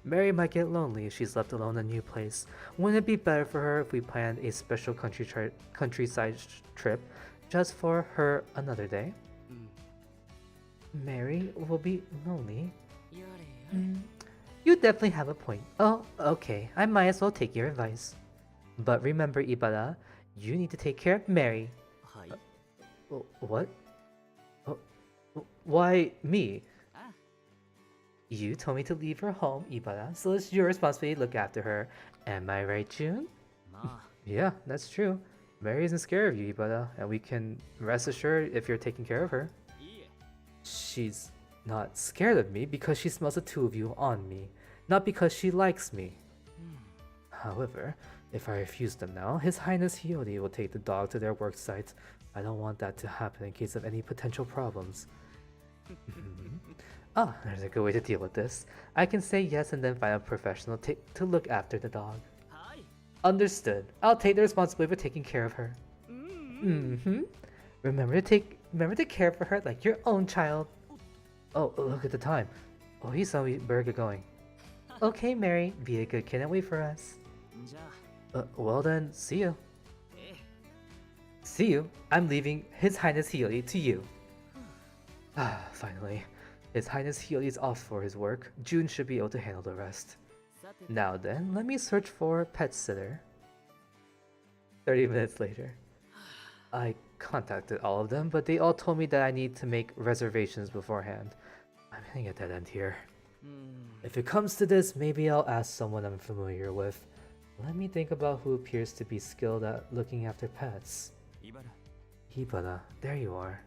Speaker 1: Mary might get lonely if she's left alone in a new place. Wouldn't it be better for her if we planned a special countryside trip just for her another day? Mary will be lonely. You definitely have a point. Oh, okay. I might as well take your advice. But remember, Ibara, you need to take care of Mary. What? Why me? You told me to leave her home, Ibara, so it's your responsibility to look after her. Am I right, June? Yeah, that's true. Mary isn't scared of you, Ibara, and we can rest assured if you're taking care of her. She's not scared of me because she smells the two of you on me, not because she likes me. However, if I refuse them now, His Highness Hiyori will take the dog to their work site. I don't want that to happen in case of any potential problems. There's a good way to deal with this. I can say yes and then find a professional to look after the dog. Understood. I'll take the responsibility for taking care of her. Remember to care for her like your own child. Oh, look at the time. Oh, we better get going. Okay, Mary, be a good kid and wait for us. Well then, see you. See you. I'm leaving His Highness Hiyori to you. Finally. His Highness Hiyori is off for his work. June should be able to handle the rest. Now then, let me search for a pet sitter. 30 minutes later. I contacted all of them, but they all told me that I need to make reservations beforehand. I'm hitting a dead end here. If it comes to this, maybe I'll ask someone I'm familiar with. Let me think about who appears to be skilled at looking after pets. Ibara, there you are.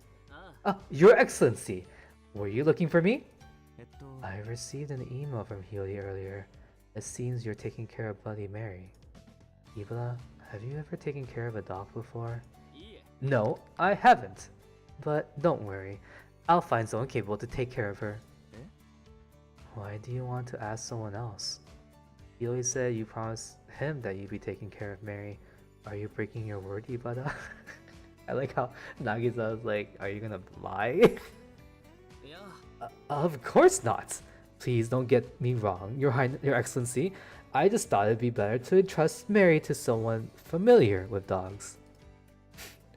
Speaker 1: Your Excellency! Were you looking for me? I received an email from Hiyori earlier. It seems you're taking care of Bloody Mary. Ibla, have you ever taken care of a dog before? No, I haven't. But don't worry, I'll find someone capable to take care of her. Why do you want to ask someone else? He always said you promised him that you'd be taking care of Mary. Are you breaking your word, Ibada? I like how Nagisa was like, are you gonna lie? Of course not! Please don't get me wrong, Your Excellency. I just thought it'd be better to entrust Mary to someone familiar with dogs.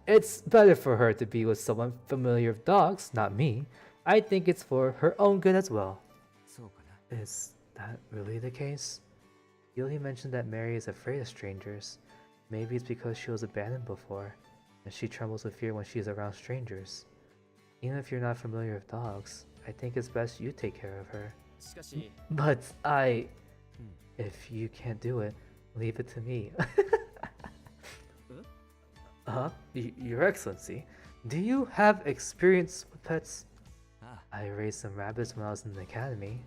Speaker 1: It's better for her to be with someone familiar with dogs, not me. I think it's for her own good as well. Is that really the case? You only mentioned that Mary is afraid of strangers. Maybe it's because she was abandoned before, and she trembles with fear when she's around strangers. Even if you're not familiar with dogs, I think it's best you take care of her. But if you can't do it, leave it to me. Your Excellency, do you have experience with pets? I raised some rabbits when I was in the academy.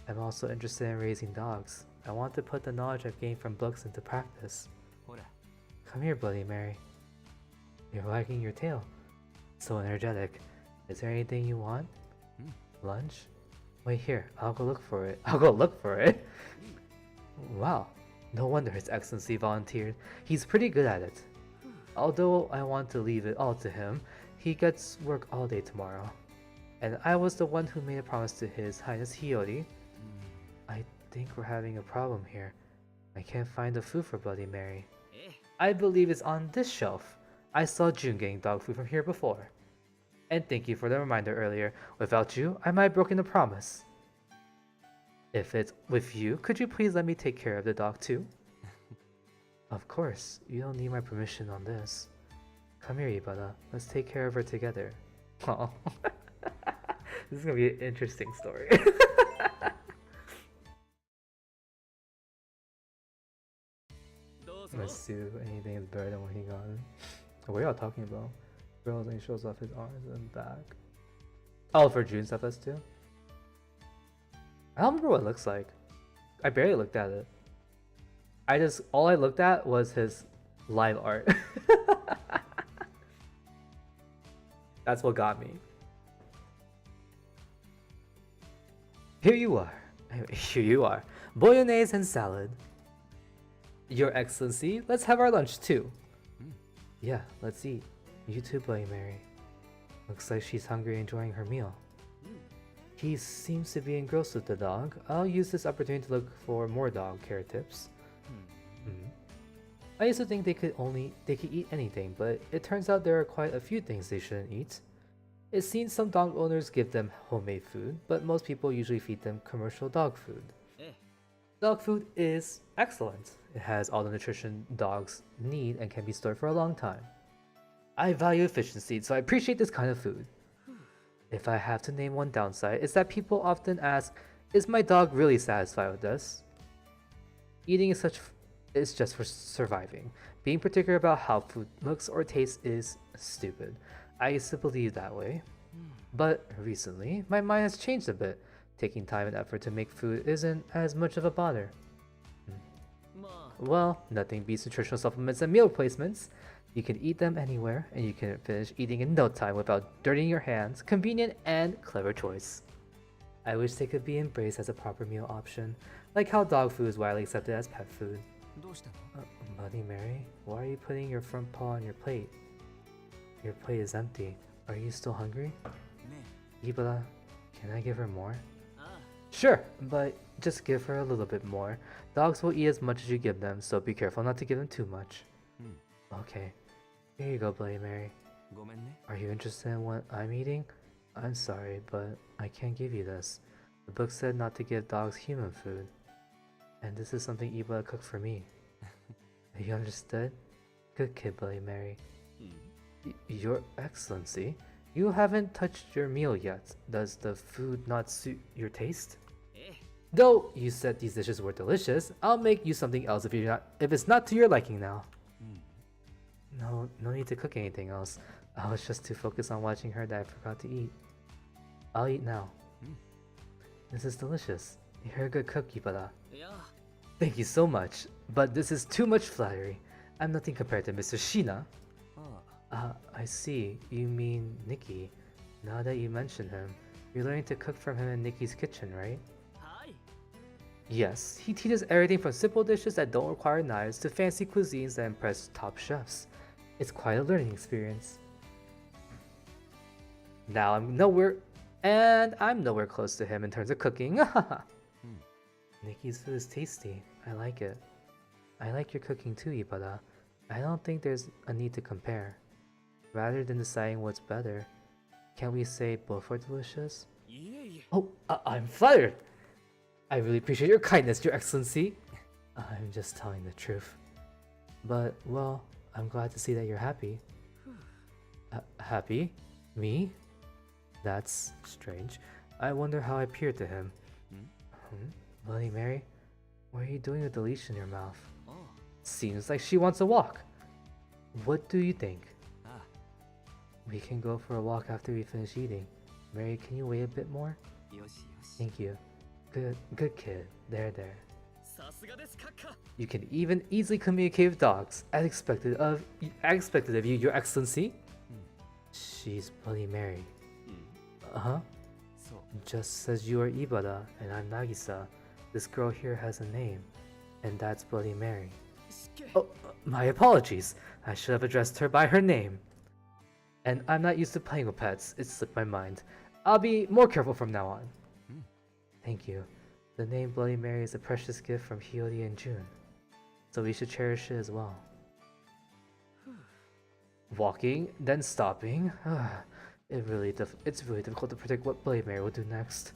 Speaker 1: I'm also interested in raising dogs. I want to put the knowledge I've gained from books into practice. Come here, Bloody Mary. You're wagging your tail. So energetic. Is there anything you want? Lunch? Wait here, I'll go look for it. Wow, no wonder His Excellency volunteered. He's pretty good at it. Although I want to leave it all to him, he gets work all day tomorrow. And I was the one who made a promise to His Highness Hiyori. I think we're having a problem here. I can't find the food for Bloody Mary. I believe it's on this shelf. I saw June getting dog food from here before. And thank you for the reminder earlier. Without you, I might have broken the promise. If it's with you, could you please let me take care of the dog too? Of course, you don't need my permission on this. Come here, Ibada. Let's take care of her together. Oh. This is gonna be an interesting story. Let's see if anything is better than what he got. What are y'all talking about? Girls and he shows off his arms and back. Oh, for June's FS2? I don't remember what it looks like. I barely looked at it. All I looked at was his live art. That's what got me. Here you are. Here you are. Bolognese and salad. Your Excellency, let's have our lunch too. Yeah, let's eat. You too, Bloody Mary. Looks like she's hungry and enjoying her meal. He seems to be engrossed with the dog. I'll use this opportunity to look for more dog care tips. I used to think they could eat anything, but it turns out there are quite a few things they shouldn't eat. It seems some dog owners give them homemade food, but most people usually feed them commercial dog food. Dog food is excellent. It has all the nutrition dogs need and can be stored for a long time. I value efficiency, so I appreciate this kind of food. If I have to name one downside, it's that people often ask, is my dog really satisfied with this? Eating is just for surviving. Being particular about how food looks or tastes is stupid. I used to believe that way. But recently, my mind has changed a bit. Taking time and effort to make food isn't as much of a bother. Well, nothing beats nutritional supplements and meal replacements. You can eat them anywhere, and you can finish eating in no time without dirtying your hands. Convenient and clever choice. I wish they could be embraced as a proper meal option, like how dog food is widely accepted as pet food. Bloody Mary, why are you putting your front paw on your plate? Your plate is empty. Are you still hungry? Ibala, can I give her more? Sure, but just give her a little bit more. Dogs will eat as much as you give them, so be careful not to give them too much. Okay, here you go, Bloody Mary. Are you interested in what I'm eating? I'm sorry, but I can't give you this. The book said not to give dogs human food. And this is something Iba cooked for me. You understood? Good kid, Bloody Mary. Your Excellency, you haven't touched your meal yet. Does the food not suit your taste? Though you said these dishes were delicious, I'll make you something else if it's not to your liking now. No need to cook anything else. I was just too focused on watching her that I forgot to eat. I'll eat now. This is delicious. You're a good cook, Ibara.
Speaker 2: Yeah.
Speaker 1: Thank you so much, but this is too much flattery. I'm nothing compared to Mr. Shina. I see. You mean Nikki. Now that you mention him, you're learning to cook from him in Nikki's kitchen, right?
Speaker 2: Hi.
Speaker 1: Yes, he teaches everything from simple dishes that don't require knives to fancy cuisines that impress top chefs. It's quite a learning experience. Now I'm nowhere close to him in terms of cooking. Nikki's food is tasty. I like it. I like your cooking too, Ibara. I don't think there's a need to compare. Rather than deciding what's better, can't we say both are delicious?
Speaker 2: Yeah.
Speaker 1: Oh, I'm flattered! I really appreciate your kindness, Your Excellency. I'm just telling the truth. But, well, I'm glad to see that you're happy. Happy? Me? That's strange. I wonder how I appeared to him. Bloody Mary, what are you doing with the leash in your mouth? Seems like she wants a walk. What do you think? We can go for a walk after we finish eating. Mary, can you wait a bit more? Thank you. Good kid. There. You can even easily communicate with dogs, as expected of you, Your Excellency. She's Bloody Mary. Just as you are Ibara and I'm Nagisa, this girl here has a name, and that's Bloody Mary. Oh, my apologies. I should have addressed her by her name. And I'm not used to playing with pets. It slipped my mind. I'll be more careful from now on. Thank you. The name Bloody Mary is a precious gift from Hiyori and June, so we should cherish it as well. Walking, then stopping. It's really difficult to predict what Bloody Mary will do next.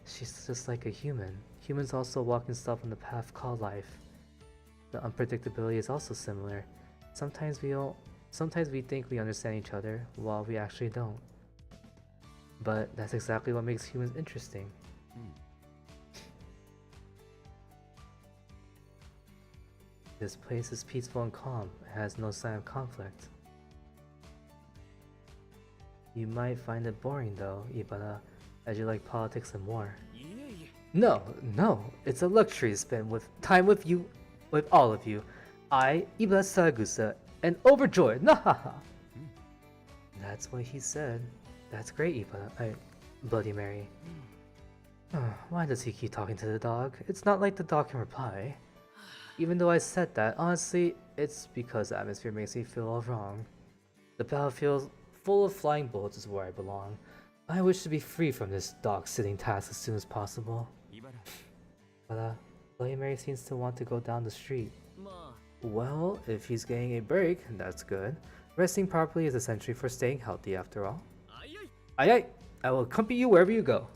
Speaker 1: She's just like a human. Humans also walk and stop on the path called life. The unpredictability is also similar. Sometimes we think we understand each other, while we actually don't. But that's exactly what makes humans interesting. This place is peaceful and calm. It has no sign of conflict. You might find it boring though, Ibara, as you like politics and war. No, it's a luxury to spend time with all of you. I, Ibara Saragusa, and overjoyed. Nahaha. That's what he said. That's great, Ibara. Bloody Mary. Why does he keep talking to the dog? It's not like the dog can reply. Even though I said that, honestly, it's because the atmosphere makes me feel all wrong. The battlefield full of flying bullets is where I belong. I wish to be free from this dog-sitting task as soon as possible. But Bloody Mary seems to want to go down the street. Well, if he's getting a break, that's good. Resting properly is essential for staying healthy after all. Aye, I will accompany you wherever you go.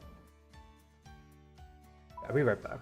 Speaker 1: I'll be right back.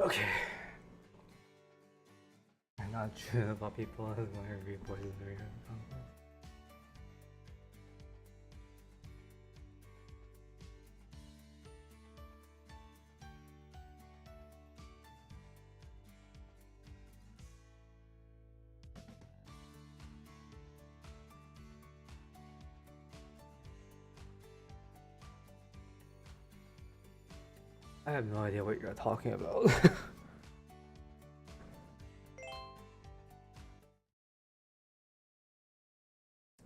Speaker 1: Okay. I'm not sure about people who want to read voices very hard. I have no idea what you're talking about.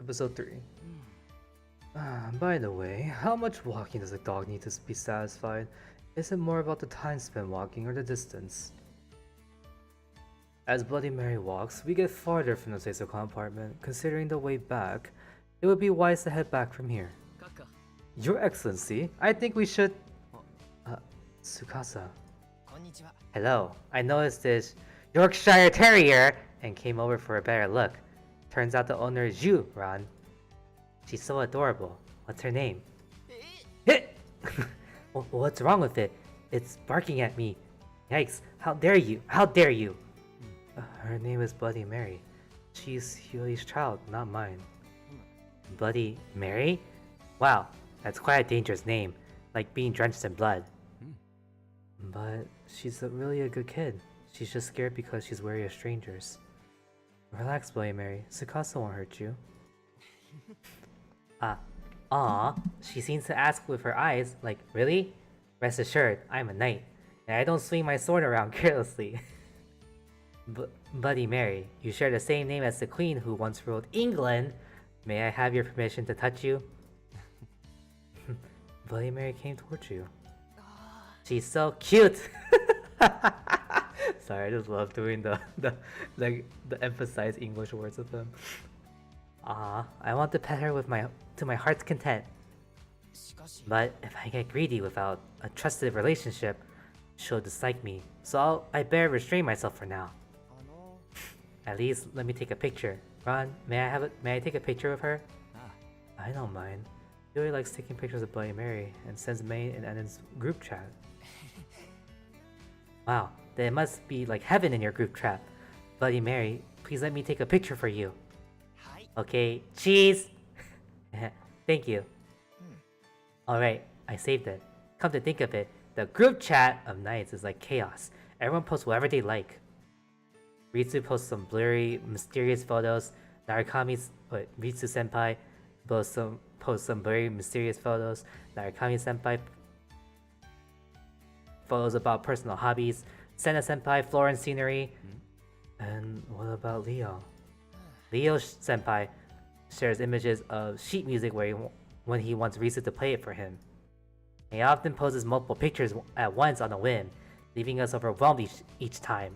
Speaker 1: Episode 3. By the way, how much walking does a dog need to be satisfied? Is it more about the time spent walking or the distance? As Bloody Mary walks, we get farther from the Seiso compartment. Considering the way back, it would be wise to head back from here. Your Excellency, I think we should... Tsukasa. Hello, I noticed this Yorkshire Terrier and came over for a better look. Turns out the owner is you, Ron. She's so adorable. What's her name? What's wrong with it? It's barking at me. Yikes, how dare you? How dare you? Her name is Bloody Mary. She's Huey's child, not mine. Bloody Mary? Wow, that's quite a dangerous name. Like being drenched in blood. But she's really a good kid. She's just scared because she's wary of strangers. Relax, Bloody Mary. Tsukasa won't hurt you. She seems to ask with her eyes, like, really? Rest assured, I'm a knight, and I don't swing my sword around carelessly. Bloody Mary, you share the same name as the queen who once ruled England. May I have your permission to touch you? Bloody Mary came towards you. She's so cute! Sorry, I just love doing the emphasized English words with them. I want to pet her to my heart's content. But if I get greedy without a trusted relationship, she'll dislike me. So I better restrain myself for now. At least let me take a picture. Ron, may I take a picture of her? I don't mind. He really likes taking pictures of Bloody Mary and sends May and Annen's group chat. Wow, then it must be like heaven in your group chat. Bloody Mary, please let me take a picture for you. Okay, cheese! Thank you. Alright, I saved it. Come to think of it, the group chat of knights is like chaos. Everyone posts whatever they like. Ritsu posts some blurry, mysterious photos. Ritsu senpai posts some very mysterious photos. Narukami senpai photos about personal hobbies. Senna senpai, Florence scenery. And what about Leo? Leo senpai shares images of sheet music when he wants Ritsu to play it for him. He often poses multiple pictures at once on a whim, leaving us overwhelmed each time.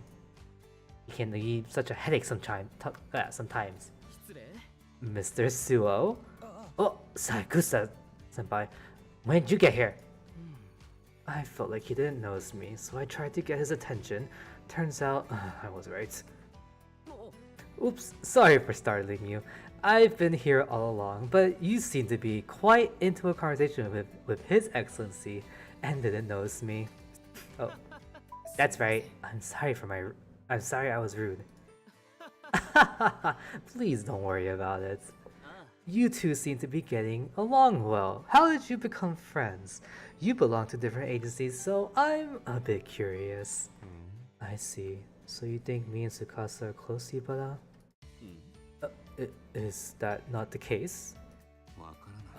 Speaker 1: He can leave such a headache sometimes. Mr. Suo? Oh, Sakusa senpai, when did you get here? I felt like he didn't notice me, so I tried to get his attention. Turns out, I was right. Oops, sorry for startling you. I've been here all along, but you seem to be quite into a conversation with His Excellency and didn't notice me. Oh, that's right. I'm sorry I was rude. Please don't worry about it. You two seem to be getting along well. How did you become friends? You belong to different agencies, so I'm a bit curious. I see. So you think me and Tsukasa are close, Ibara? Is that not the case?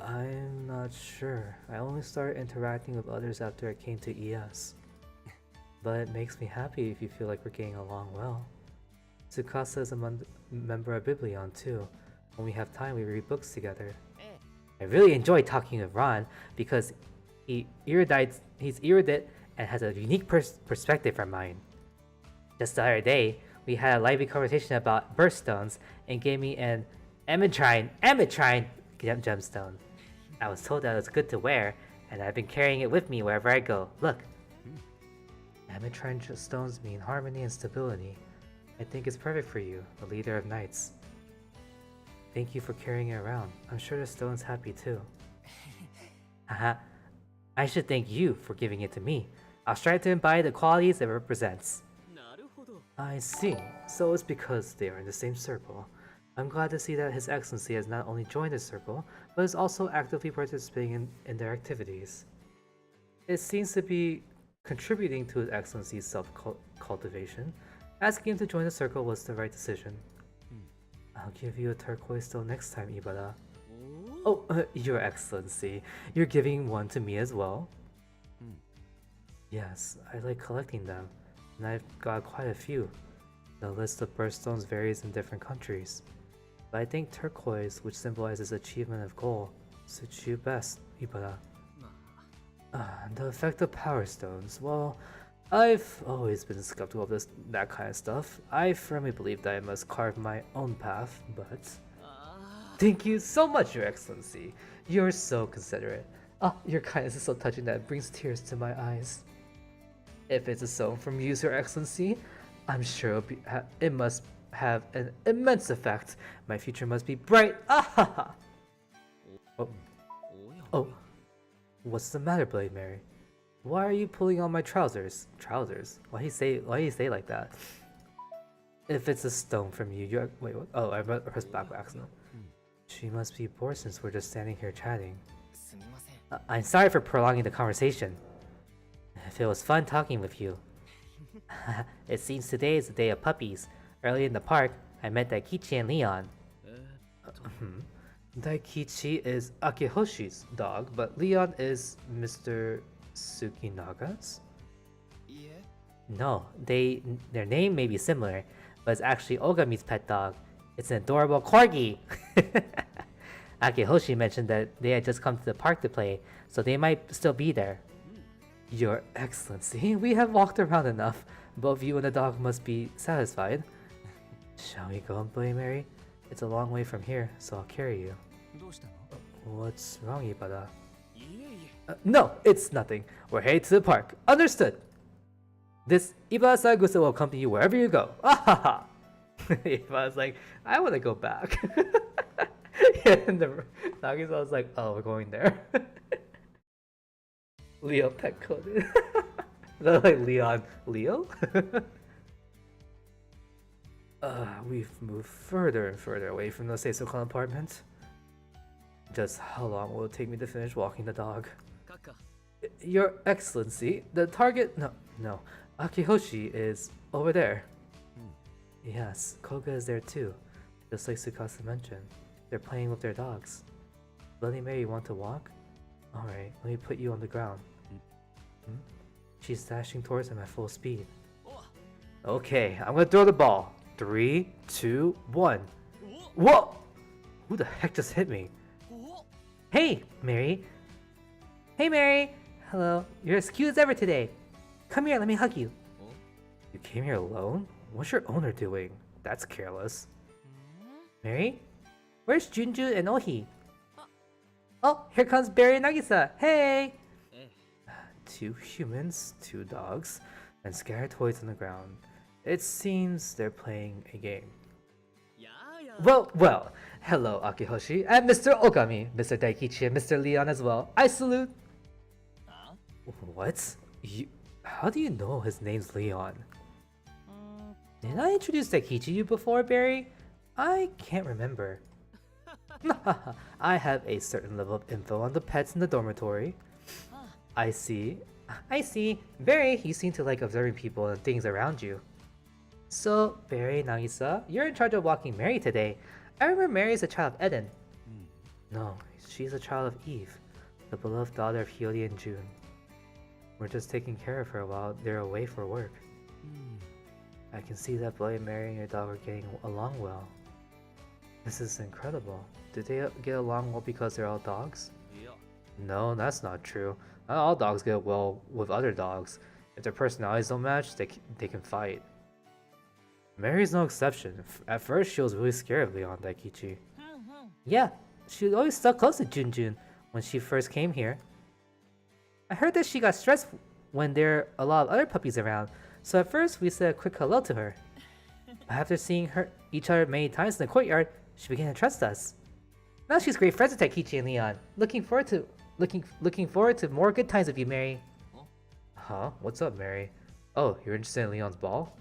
Speaker 1: I'm not sure. I only started interacting with others after I came to ES. But it makes me happy if you feel like we're getting along well. Tsukasa is a member of Biblion too. When we have time, we read books together. I really enjoy talking with Ron because he's erudite and has a unique perspective from mine. Just the other day, we had a lively conversation about birthstones and gave me an ametrine gemstone. I was told that it was good to wear, and I've been carrying it with me wherever I go. Look. Ametrine stones mean harmony and stability. I think it's perfect for you, the leader of knights. Thank you for carrying it around. I'm sure the stone's happy too. Haha. I should thank you for giving it to me. I'll strive to embody the qualities it represents. I see. So it's because they are in the same circle. I'm glad to see that His Excellency has not only joined the circle, but is also actively participating in their activities. It seems to be contributing to His Excellency's self-cultivation. Asking him to join the circle was the right decision. I'll give you a turquoise stone next time, Ibara. Oh, Your Excellency, you're giving one to me as well? Yes, I like collecting them, and I've got quite a few. The list of birthstones varies in different countries, but I think turquoise, which symbolizes achievement of goal, suits you best, Ibara. The effect of power stones, well, I've always been skeptical of that kind of stuff. I firmly believe that I must carve my own path, but... Thank you so much, Your Excellency. You're so considerate. Your kindness is so touching that it brings tears to my eyes. If it's a stone from you, Your Excellency, I'm sure it must have an immense effect. My future must be bright. Oh. What's the matter, Blade Mary? Why are you pulling on my trousers? Trousers? Why do you say like that? If it's a stone from you, you're... Wait, what? Oh, I pressed back by accident. She must be bored since we're just standing here chatting. I'm sorry for prolonging the conversation. If it was fun talking with you. It seems today is the day of puppies. Early in the park, I met Daikichi and Leon. Daikichi is Akihoshi's dog, but Leon is Mr. Tsukinaga's? No, their name may be similar, but it's actually Ogami's pet dog. It's an adorable corgi! Akihoshi mentioned that they had just come to the park to play, so they might still be there. Your Excellency, we have walked around enough. Both you and the dog must be satisfied. Shall we go and play, Mary? It's a long way from here, so I'll carry you. What's wrong, Ibara? No, it's nothing. We're headed to the park. Understood! This Ibara-san-gusa will accompany you wherever you go. Ahaha! Ibara's like, I want to go back. And the Nagisa was like, oh, we're going there. Leo pet coded. They're like Leon. Leo? We've moved further and further away from the Seisokan apartment. Just how long will it take me to finish walking the dog? Your Excellency, the target... No. Akihoshi is over there. Yes, Koga is there too. Just like Tsukasa mentioned. They're playing with their dogs. Bloody Mary, want to walk? Alright, let me put you on the ground. She's dashing towards him at full speed. Okay, I'm gonna throw the ball. 3, 2, 1. Whoa! Who the heck just hit me? Hey, Mary. Hey, Mary. Hello. You're as cute as ever today. Come here, let me hug you. You came here alone? What's your owner doing? That's careless. Mary? Where's Junju and Ohi? Oh, here comes Barry and Nagisa. Hey! 2 humans, 2 dogs, and scattered toys on the ground. It seems they're playing a game. Well, hello Akihoshi, and Mr. Ogami, Mr. Daikichi, and Mr. Leon as well. I salute! What? How do you know his name's Leon? Did I introduce Daikichi to you before, Barry? I can't remember. I have a certain level of info on the pets in the dormitory. I see. Barry, you seem to like observing people and things around you. So, Barry, Nagisa, you're in charge of walking Mary today. I remember Mary is a child of Eden. No, she's a child of Eve, the beloved daughter of Hiyori and June. We're just taking care of her while they're away for work. I can see that Bloody Mary and your dog are getting along well. This is incredible. Did they get along well because they're all dogs? No, that's not true. Not all dogs get well with other dogs. If their personalities don't match, they can fight. Mary's no exception. At first, she was really scared of Leon Daikichi. Yeah, she always stuck close to Junjun when she first came here. I heard that she got stressed when there are a lot of other puppies around, so at first we said a quick hello to her. But after seeing each other many times in the courtyard, she began to trust us. Now she's great friends with Daikichi and Leon. Looking forward to more good times with you, Mary. Huh? What's up, Mary? Oh, you're interested in Leon's ball?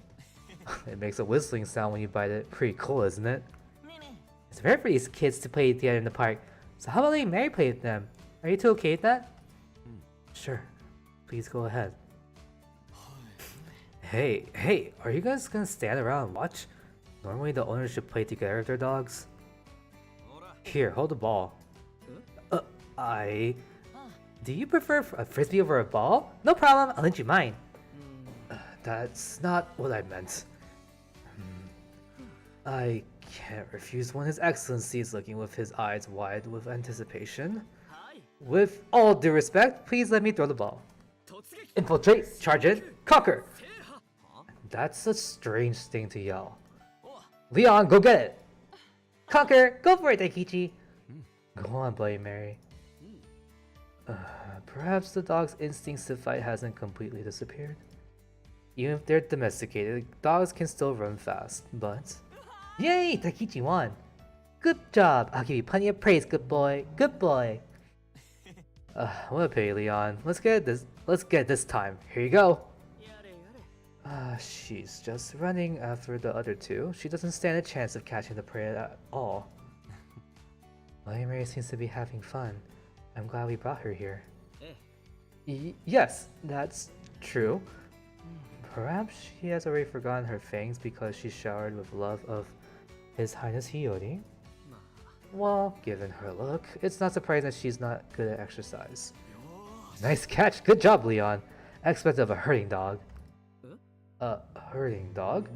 Speaker 1: It makes a whistling sound when you bite it. Pretty cool, isn't it? It's rare for these kids to play together in the park. So how about letting Mary play with them? Are you two okay with that? Sure. Please go ahead. Hey, are you guys gonna stand around and watch? Normally the owners should play together with their dogs. Here, hold the ball. Do you prefer a frisbee over a ball? No problem, I'll lend you mine. That's not what I meant. I can't refuse when His Excellency is looking with his eyes wide with anticipation. With all due respect, please let me throw the ball. Infiltrate, charge it, conquer! That's a strange thing to yell. Leon, go get it! Conquer! Go for it, Daikichi! Go on, Bloody Mary. Perhaps the dog's instincts to fight hasn't completely disappeared. Even if they're domesticated, dogs can still run fast, but... Yay! Daikichi won! Good job! I'll give you plenty of praise, good boy! Good boy! What a pity, Leon. Let's get this time. Here you go! She's just running after the other two. She doesn't stand a chance of catching the prey at all. Bloody Mary seems to be having fun. I'm glad we brought her here. Yes, that's true. Perhaps she has already forgotten her fangs because she's showered with love of His Highness Hiyori. Well, given her look, it's not surprising that she's not good at exercise. Nice catch, good job, Leon. I expected of a herding dog. A herding dog?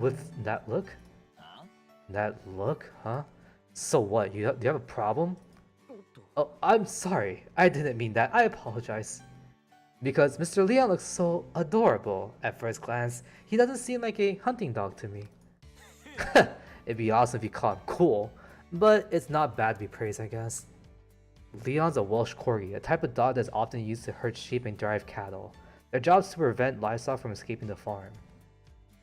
Speaker 1: With that look? That look, huh? So what, do you have a problem? Oh, I'm sorry. I didn't mean that. I apologize. Because Mr. Leon looks so adorable. At first glance, he doesn't seem like a hunting dog to me. It'd be awesome if you called him cool, but it's not bad to be praised, I guess. Leon's a Welsh Corgi, a type of dog that's often used to herd sheep and drive cattle. Their job is to prevent livestock from escaping the farm.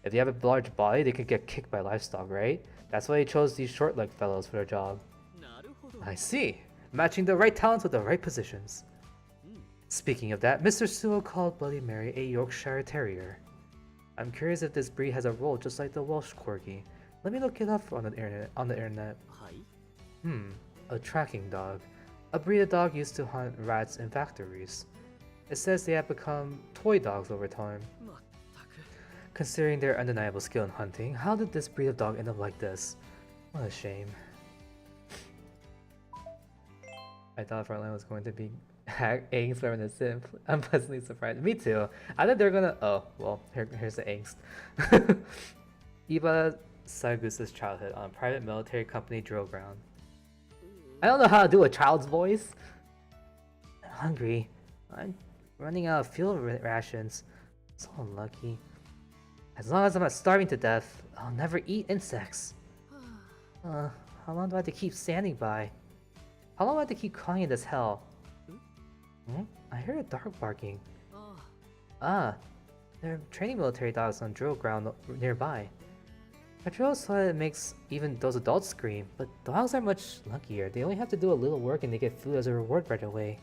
Speaker 1: If they have a large body, they could get kicked by livestock, right? That's why they chose these short-legged fellows for their job. I see. Matching the right talents with the right positions. Speaking of that, Mr. Suo called Bloody Mary a Yorkshire Terrier. I'm curious if this breed has a role just like the Welsh Corgi. Let me look it up on the internet. A tracking dog. A breed of dog used to hunt rats in factories. It says they have become toy dogs over time. Considering their undeniable skill in hunting, how did this breed of dog end up like this? What a shame. I thought Frontline was going to be angst reminiscent. I'm pleasantly surprised. Me too. I thought they were gonna. Oh, well, here's the angst. Iba Saragusa's childhood on a private military company drill ground. I don't know how to do a child's voice. I'm hungry. I'm running out of fuel rations. So unlucky. As long as I'm not starving to death, I'll never eat insects. How long do I have to keep standing by? How long do I have to keep crying in this hell? I hear a dog barking. They're training military dogs on drill ground nearby. A drill is so that it makes even those adults scream, but dogs are much luckier. They only have to do a little work and they get food as a reward right away.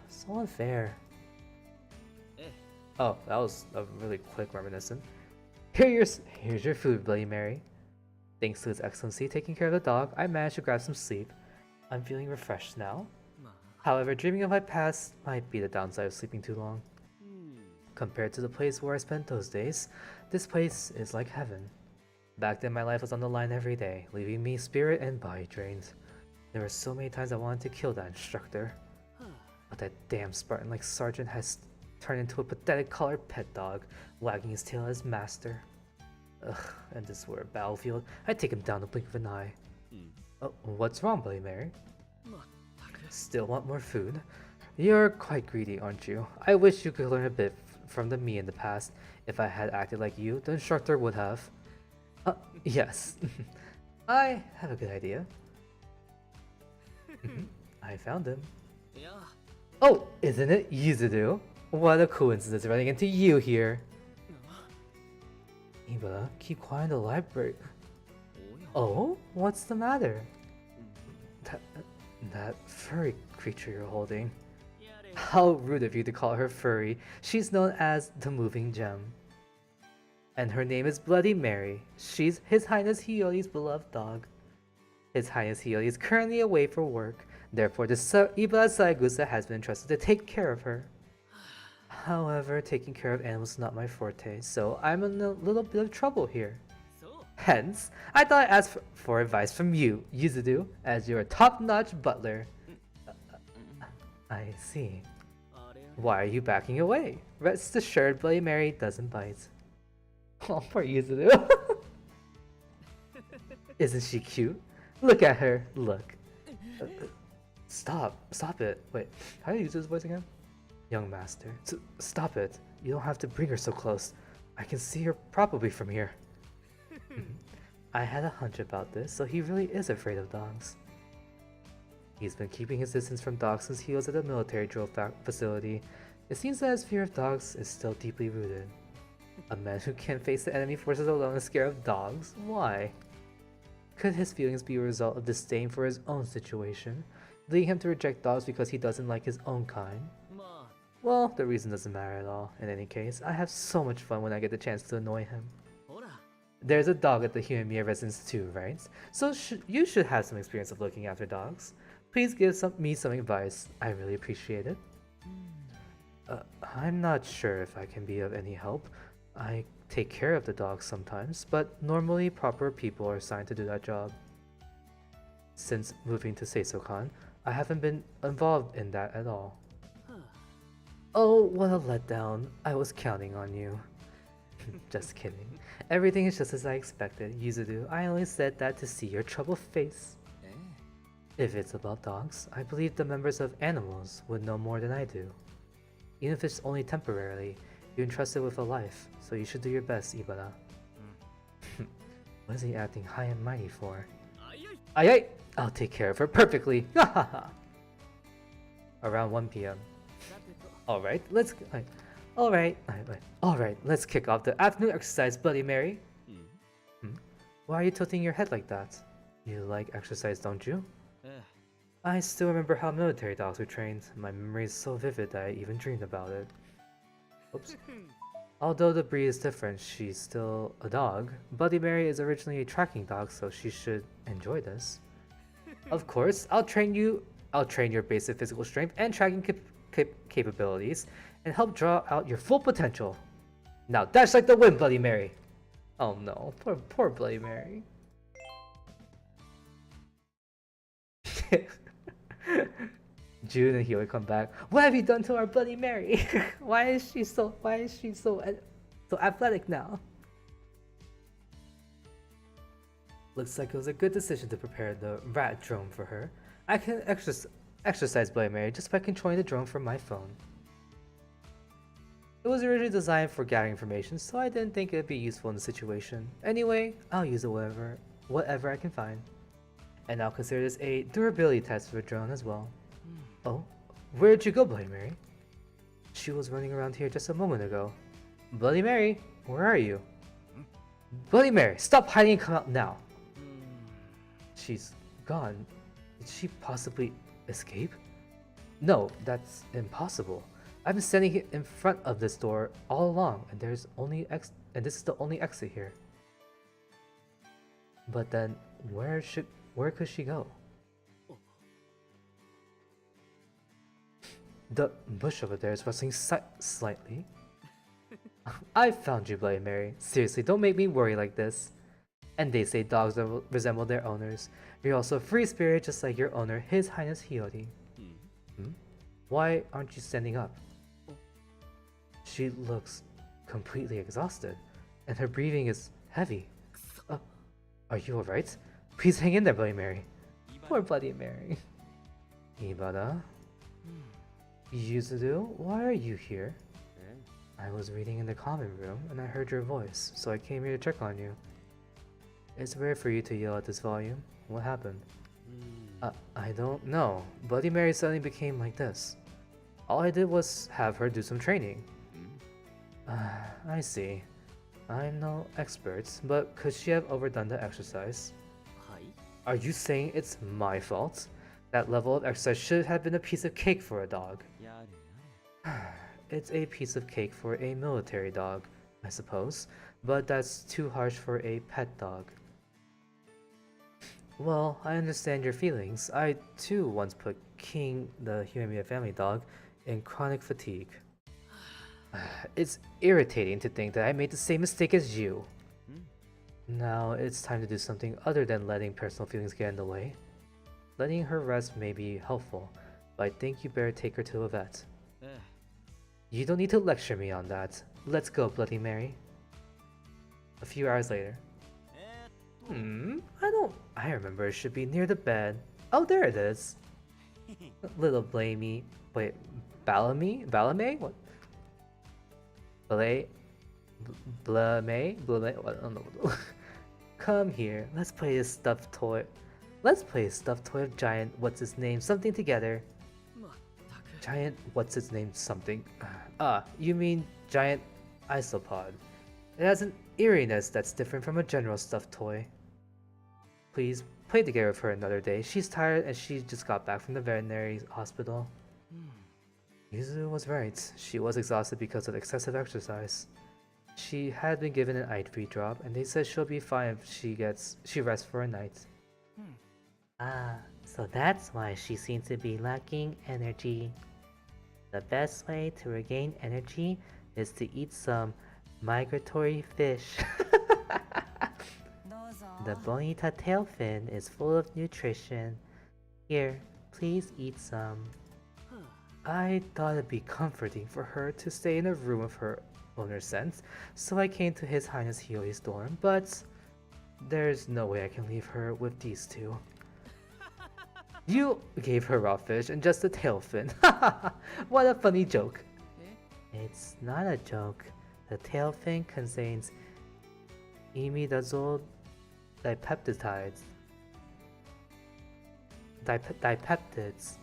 Speaker 1: So unfair. Oh, that was a really quick reminiscent. Here's your food, Bloody Mary. Thanks to His Excellency taking care of the dog, I managed to grab some sleep. I'm feeling refreshed now. However, dreaming of my past might be the downside of sleeping too long. Compared to the place where I spent those days, this place is like heaven. Back then my life was on the line every day, leaving me spirit and body drained. There were so many times I wanted to kill that instructor. But that damn Spartan-like sergeant has turned into a pathetic colored pet dog, wagging his tail at his master. Ugh, and this were a battlefield, I'd take him down the blink of an eye. Oh, what's wrong, Bloody Mary? Still want more food? You're quite greedy, aren't you? I wish you could learn a bit from the me in the past. If I had acted like you, the instructor would have. Yes. I have a good idea. I found him. Oh, isn't it Yuzudu? What a coincidence running into you here. Iba, keep quiet in the library. Oh, what's the matter? That furry creature you're holding. How rude of you to call her furry. She's known as the moving gem. And her name is Bloody Mary. She's His Highness Hiyori's beloved dog. His Highness Hiyori is currently away for work. Therefore, the Ibara Saigusa has been entrusted to take care of her. However, taking care of animals is not my forte, so I'm in a little bit of trouble here. Hence, I thought I'd ask for advice from you, Yuzudu, as your top-notch butler. I see. Why are you backing away? Rest assured, Bloody Mary doesn't bite. Oh, poor Yuzudu. Isn't she cute? Look at her, look. Stop it. Wait, how do you use his voice again? Young master, stop it. You don't have to bring her so close. I can see her probably from here. I had a hunch about this, so he really is afraid of dogs. He's been keeping his distance from dogs since he was at a military drill facility. It seems that his fear of dogs is still deeply rooted. A man who can't face the enemy forces alone is scared of dogs? Why? Could his feelings be a result of disdain for his own situation, leading him to reject dogs because he doesn't like his own kind? Well, the reason doesn't matter at all. In any case, I have so much fun when I get the chance to annoy him. There's a dog at the Hiramiya residence too, right? So you should have some experience of looking after dogs. Please give me some advice. I really appreciate it. I'm not sure if I can be of any help. I take care of the dogs sometimes, but normally proper people are assigned to do that job. Since moving to Seisokan, I haven't been involved in that at all. Oh, what a letdown. I was counting on you. Just kidding. Everything is just as I expected, Yuzudu. I only said that to see your troubled face. If it's about dogs, I believe the members of animals would know more than I do. Even if it's only temporarily, you're entrusted with a life, so you should do your best, Ibara. What is he acting high and mighty for? Aye! I'll take care of her perfectly! Around 1 p.m. Alright, let's kick off the afternoon exercise, Bloody Mary. Why are you tilting your head like that? You like exercise, don't you? I still remember how military dogs were trained. My memory is so vivid that I even dreamed about it. Oops. Although the breed is different, she's still a dog. Bloody Mary is originally a tracking dog, so she should enjoy this. Of course, I'll train your basic physical strength and tracking capabilities, and help draw out your full potential. Now dash like the wind, Bloody Mary! Oh no, poor Bloody Mary. June and Hiyori come back. What have you done to our Bloody Mary? Why is she so athletic now? Looks like it was a good decision to prepare the rat drone for her. I can exercise Bloody Mary just by controlling the drone from my phone. It was originally designed for gathering information, so I didn't think it'd be useful in the situation. Anyway, I'll use it whatever I can find. And I'll consider this a durability test for the drone as well. Oh, where'd you go, Bloody Mary? She was running around here just a moment ago. Bloody Mary, where are you? Bloody Mary, stop hiding and come out now! She's gone. Did she possibly escape? No, that's impossible. I've been standing in front of this door all along, and this is the only exit here. But then, where could she go? The bush over there is rustling slightly. I found you, Bloody Mary. Seriously, don't make me worry like this. And they say dogs resemble their owners. You're also a free spirit just like your owner, His Highness Hiyori. Why aren't you standing up? She looks completely exhausted, and her breathing is heavy. Are you alright? Please hang in there, Bloody Mary. Poor Bloody Mary. Ibara? Yuzudu, why are you here? I was reading in the common room, and I heard your voice, so I came here to check on you. It's rare for you to yell at this volume. What happened? I don't know. Bloody Mary suddenly became like this. All I did was have her do some training. I see. I'm no expert, but could she have overdone the exercise? Are you saying it's my fault? That level of exercise should have been a piece of cake for a dog. It's a piece of cake for a military dog, I suppose, but that's too harsh for a pet dog. Well, I understand your feelings. I too once put King, the Human family dog, in chronic fatigue. It's irritating to think that I made the same mistake as you. Now it's time to do something other than letting personal feelings get in the way. Letting her rest may be helpful, but I think you better take her to a vet. You don't need to lecture me on that. Let's go, Bloody Mary. A few hours later. I remember it should be near the bed. Oh, there it is. Little Blamey. Wait, Bellamy? Bellamy? What? Blame? What? I don't know. Come here. Let's play a stuffed toy. Let's play a stuffed toy of giant what's-his-name something together. Giant what's-its-name something. You mean giant isopod. It has an eeriness that's different from a general stuffed toy. Please, play together with her another day. She's tired and she just got back from the veterinary hospital. Yuzu was right. She was exhausted because of excessive exercise. She had been given an IV drop and they said she'll be fine if she rests for a night. So that's why she seems to be lacking energy. The best way to regain energy is to eat some migratory fish. The bonita tailfin is full of nutrition. Here, please eat some. I thought it'd be comforting for her to stay in a room of her owner's sense, so I came to His Highness Hyoi's dorm, but there's no way I can leave her with these two. You gave her raw fish and just a tailfin. What a funny joke. It's not a joke. The tailfin contains imidazole dipeptides. Dipeptids.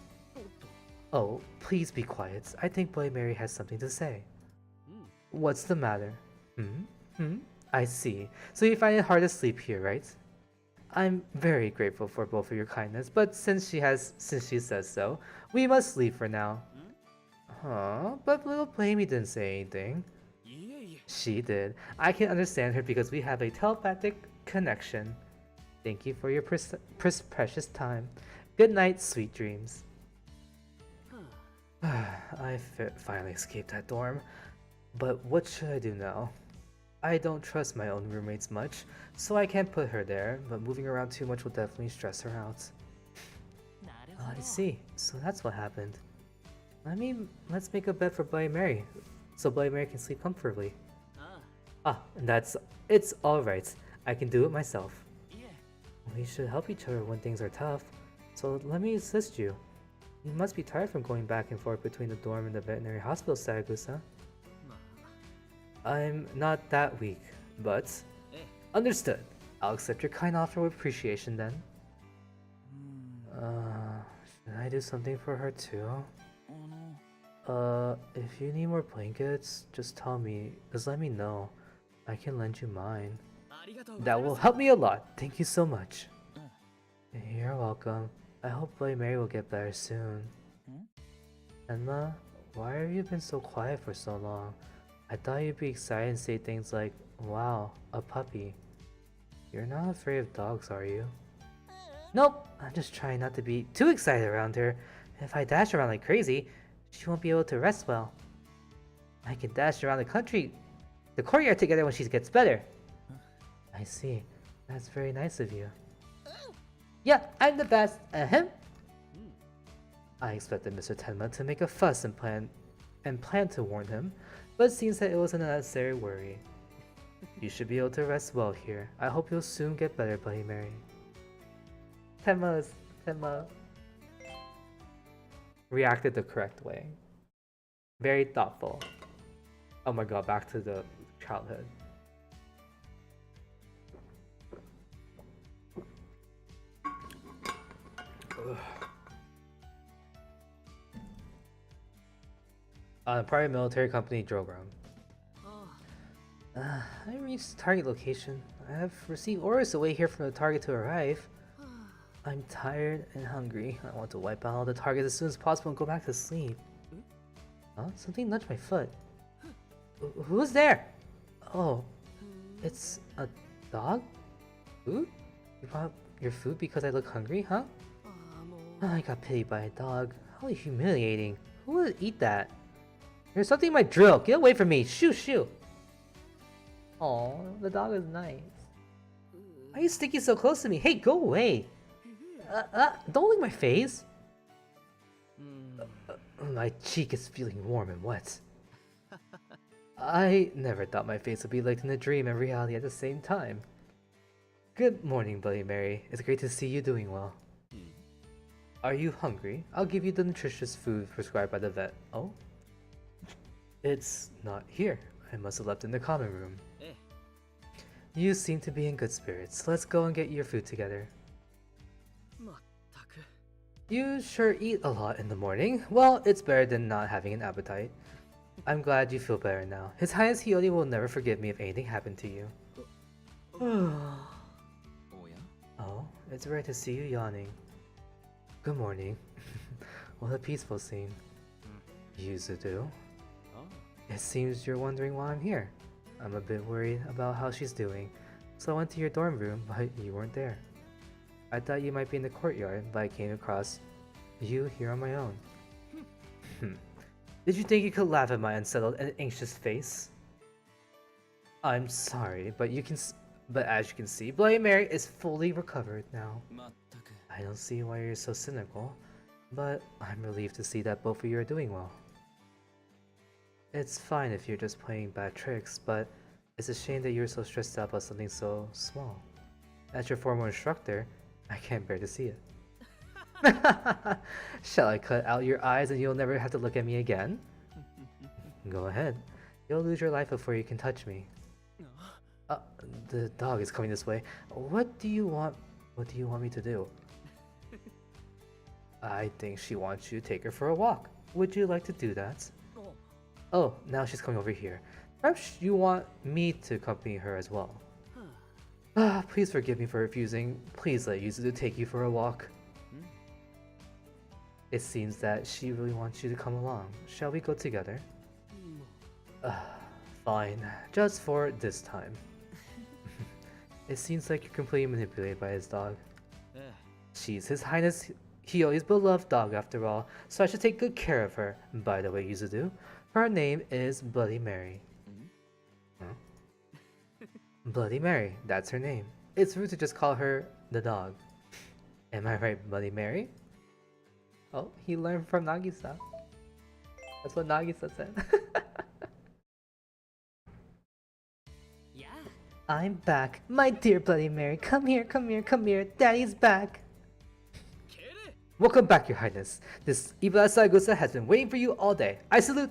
Speaker 1: Oh, please be quiet. I think Bloody Mary has something to say. What's the matter? I see. So you find it hard to sleep here, right? I'm very grateful for both of your kindness, but since she says so, we must leave for now. But little Blamey didn't say anything. She did. I can understand her because we have a telepathic connection. Thank you for your precious time. Good night, sweet dreams. I finally escaped that dorm, but what should I do now? I don't trust my own roommates much, so I can't put her there, but moving around too much will definitely stress her out. I see, so that's what happened. Let's make a bed for Bloody Mary, so Bloody Mary can sleep comfortably. And it's alright, I can do it myself. We should help each other when things are tough, so let me assist you. You must be tired from going back and forth between the dorm and the veterinary hospital, Saragusa. I'm not that weak, but... Understood. I'll accept your kind offer with appreciation then. Should I do something for her too? If you need more blankets, just tell me. Just let me know. I can lend you mine. That will help me a lot. Thank you so much. You're welcome. I hope Bloody Mary will get better soon. Enma, why have you been so quiet for so long? I thought you'd be excited and say things like, wow, a puppy. You're not afraid of dogs, are you? Nope, I'm just trying not to be too excited around her. If I dash around like crazy, she won't be able to rest well. I can dash around the courtyard together when she gets better. I see. That's very nice of you. Yeah, I'm the best. I expected Mr. Tenma to make a fuss and plan to warn him, but it seems that it was an unnecessary worry. You should be able to rest well here. I hope you'll soon get better, Bloody Mary. Tenma reacted the correct way. Very thoughtful. Oh my god, back to the childhood. Private military company Drogram. I reached the target location. I have received orders to wait here for the target to arrive. I'm tired and hungry. I want to wipe out all the targets as soon as possible and go back to sleep. Huh? Something nudged my foot. Who's there? Oh, it's a dog? Food? You brought your food because I look hungry, huh? Oh, I got pitied by a dog. How humiliating. Who would eat that? There's something in my drill. Get away from me. Shoo, shoo. Oh, the dog is nice. Why are you sticking so close to me? Hey, go away. Don't lick my face. My cheek is feeling warm and wet. I never thought my face would be licked in a dream and reality at the same time. Good morning, Bloody Mary. It's great to see you doing well. Are you hungry? I'll give you the nutritious food prescribed by the vet. Oh? It's not here. I must have left in the common room. You seem to be in good spirits. Let's go and get your food together. You sure eat a lot in the morning. Well, it's better than not having an appetite. I'm glad you feel better now. His Highness Hiyori will never forgive me if anything happened to you. Oh, it's rare to see you yawning. Good morning. What a peaceful scene. Yuzudu. It seems you're wondering why I'm here. I'm a bit worried about how she's doing, so I went to your dorm room, but you weren't there. I thought you might be in the courtyard, but I came across you here on my own. Did you think you could laugh at my unsettled and anxious face? I'm sorry, but as you can see, Bloody Mary is fully recovered now. I don't see why you're so cynical, but I'm relieved to see that both of you are doing well. It's fine if you're just playing bad tricks, but it's a shame that you're so stressed out about something so small. As your former instructor, I can't bear to see it. Shall I cut out your eyes and you'll never have to look at me again? Go ahead. You'll lose your life before you can touch me. The dog is coming this way. What do you want me to do? I think she wants you to take her for a walk. Would you like to do that? Oh, now she's coming over here. Perhaps you want me to accompany her as well. Please forgive me for refusing. Please let Yuzudu take you for a walk. It seems that she really wants you to come along. Shall we go together? Fine. Just for this time. It seems like you're completely manipulated by his dog. She's His Highness Hiyori's beloved dog after all, so I should take good care of her. By the way, Yuzudu, her name is Bloody Mary. Bloody Mary, that's her name. It's rude to just call her the dog. Am I right, Bloody Mary? Oh, he learned from Nagisa. That's what Nagisa said. I'm back. My dear Bloody Mary, come here, come here, come here. Daddy's back. Welcome back, Your Highness. This evil Saragosa has been waiting for you all day. I salute.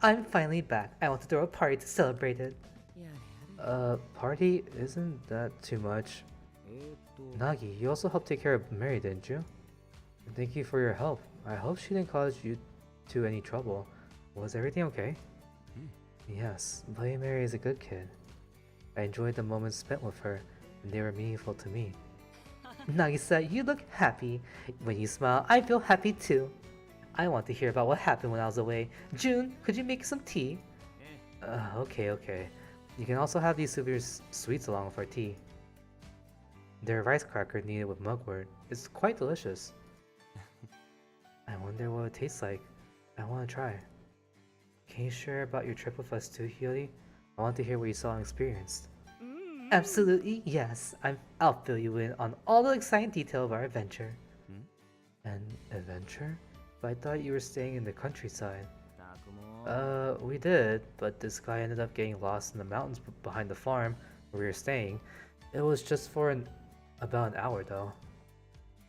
Speaker 1: I'm finally back. I want to throw a party to celebrate it. Party? Isn't that too much? Nagi, you also helped take care of Mary, didn't you? Thank you for your help. I hope she didn't cause you to any trouble. Was everything okay? Yes, Bloody Mary is a good kid. I enjoyed the moments spent with her, and they were meaningful to me. Nagisa, you look happy. When you smile, I feel happy too. I want to hear about what happened when I was away. June, could you make some tea? Okay. You can also have these souvenir sweets along with our tea. They're rice cracker kneaded with mugwort. It's quite delicious. I wonder what it tastes like. I want to try. Can you share about your trip with us too, Hiyori? I want to hear what you saw and experienced. Absolutely, yes. I'll fill you in on all the exciting detail of our adventure. An adventure? But I thought you were staying in the countryside. We did, but this guy ended up getting lost in the mountains behind the farm where we were staying. It was just for about an hour though.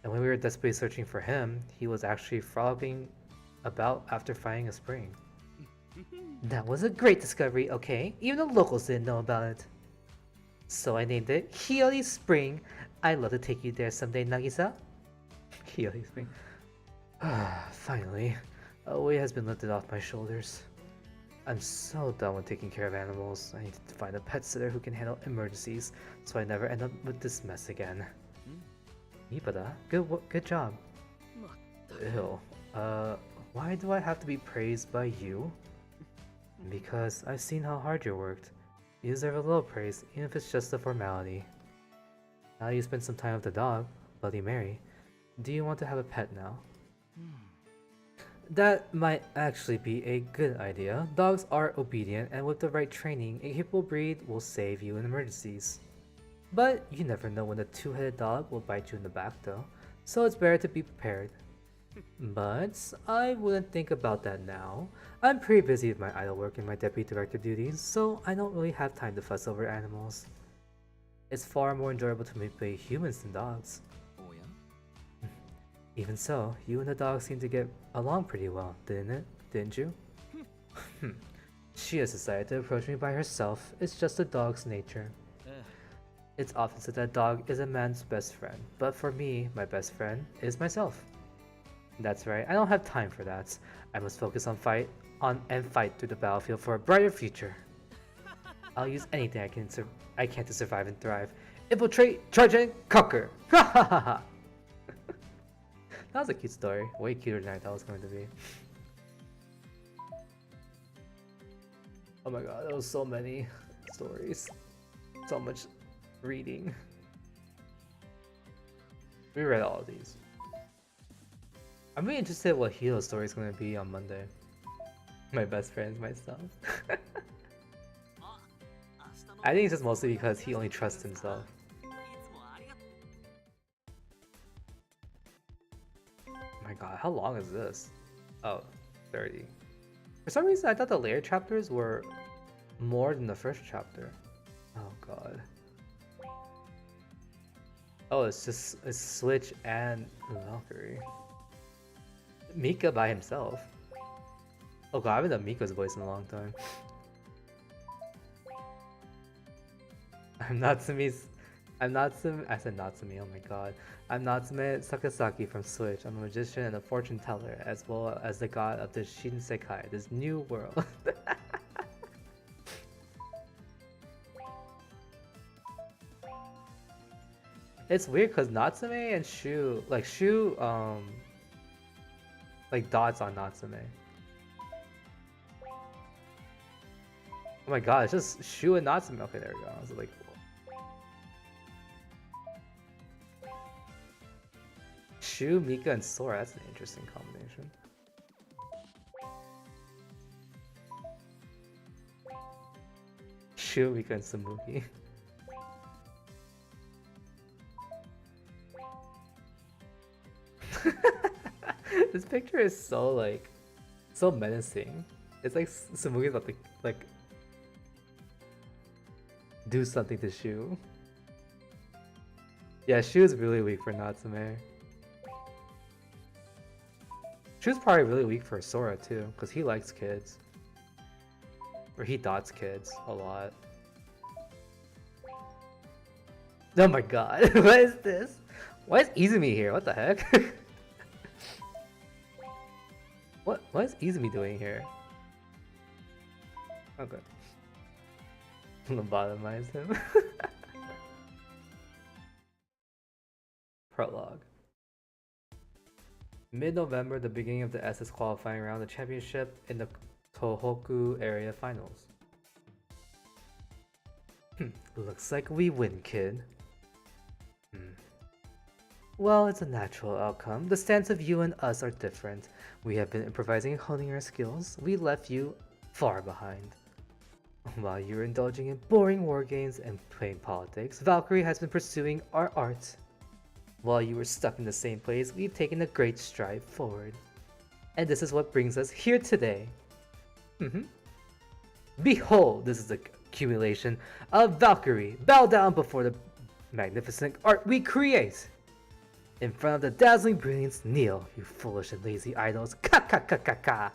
Speaker 1: And when we were desperately searching for him, he was actually frolicking about after finding a spring. That was a great discovery, okay? Even the locals didn't know about it. So I named it Hiyori Spring. I'd love to take you there someday, Nagisa. Hiyori Spring. Finally, a weight has been lifted off my shoulders. I'm so done with taking care of animals. I need to find a pet sitter who can handle emergencies, so I never end up with this mess again. Ipada, good job. Ew. Why do I have to be praised by you? Because I've seen how hard you worked. You deserve a little praise, even if it's just a formality. Now you spend some time with the dog, Bloody Mary. Do you want to have a pet now? That might actually be a good idea. Dogs are obedient, and with the right training, a capable breed will save you in emergencies. But you never know when the two-headed dog will bite you in the back though, so it's better to be prepared. But I wouldn't think about that now. I'm pretty busy with my idol work and my deputy director duties, so I don't really have time to fuss over animals. It's far more enjoyable to play humans than dogs. Even so, you and the dog seem to get along pretty well, didn't you? She has decided to approach me by herself. It's just a dog's nature. It's often said that a dog is a man's best friend, but for me, my best friend is myself. That's right, I don't have time for that. I must focus on fight through the battlefield for a brighter future. I'll use anything I can to survive and thrive. Infiltrate, charge, and conquer! Ha ha ha ha! That was a cute story. Way cuter than I thought it was going to be. Oh my god, there was so many stories. So much reading. We read all of these. I'm really interested in what Hilo's story is going to be on Monday. My best friend is myself. I think it's just mostly because he only trusts himself. Oh my god, how long is this? Oh, 30. For some reason, I thought the later chapters were more than the first chapter. Oh god. Oh, it's Switch and Valkyrie. Mika by himself. Oh god, I haven't done Mika's voice in a long time. I said Natsumi, oh my god. I'm Natsume Sakasaki from Switch. I'm a magician and a fortune teller, as well as the god of the Shinsekai, this new world. It's weird because Natsume and Shu, like dots on Natsume. Oh my god, it's just Shu and Natsume. Okay, there we go. I was like, Shu, Mika, and Sora. That's an interesting combination. Shu, Mika, and Samuki. This picture is so menacing. It's like Samuki's about to do something to Shu. Yeah, Shu's really weak for Natsume. Shu's probably really weak for Sora too, because he likes kids. Or he dots kids a lot. Oh my god, what is this? Why is Izumi here? What the heck? What is Izumi doing here? Okay. Lobotomize him. Prologue. Mid-November, the beginning of the SS qualifying round, the championship in the Tohoku area finals. Looks like we win, kid. Well, it's a natural outcome. The stance of you and us are different. We have been improvising and honing our skills. We left you far behind. While you were indulging in boring war games and playing politics, Valkyrie has been pursuing our art. While you were stuck in the same place, we've taken a great stride forward. And this is what brings us here today. Behold, this is the accumulation of Valkyrie. Bow down before the magnificent art we create. In front of the dazzling brilliance, kneel, you foolish and lazy idols. Ka ka ka ka ka.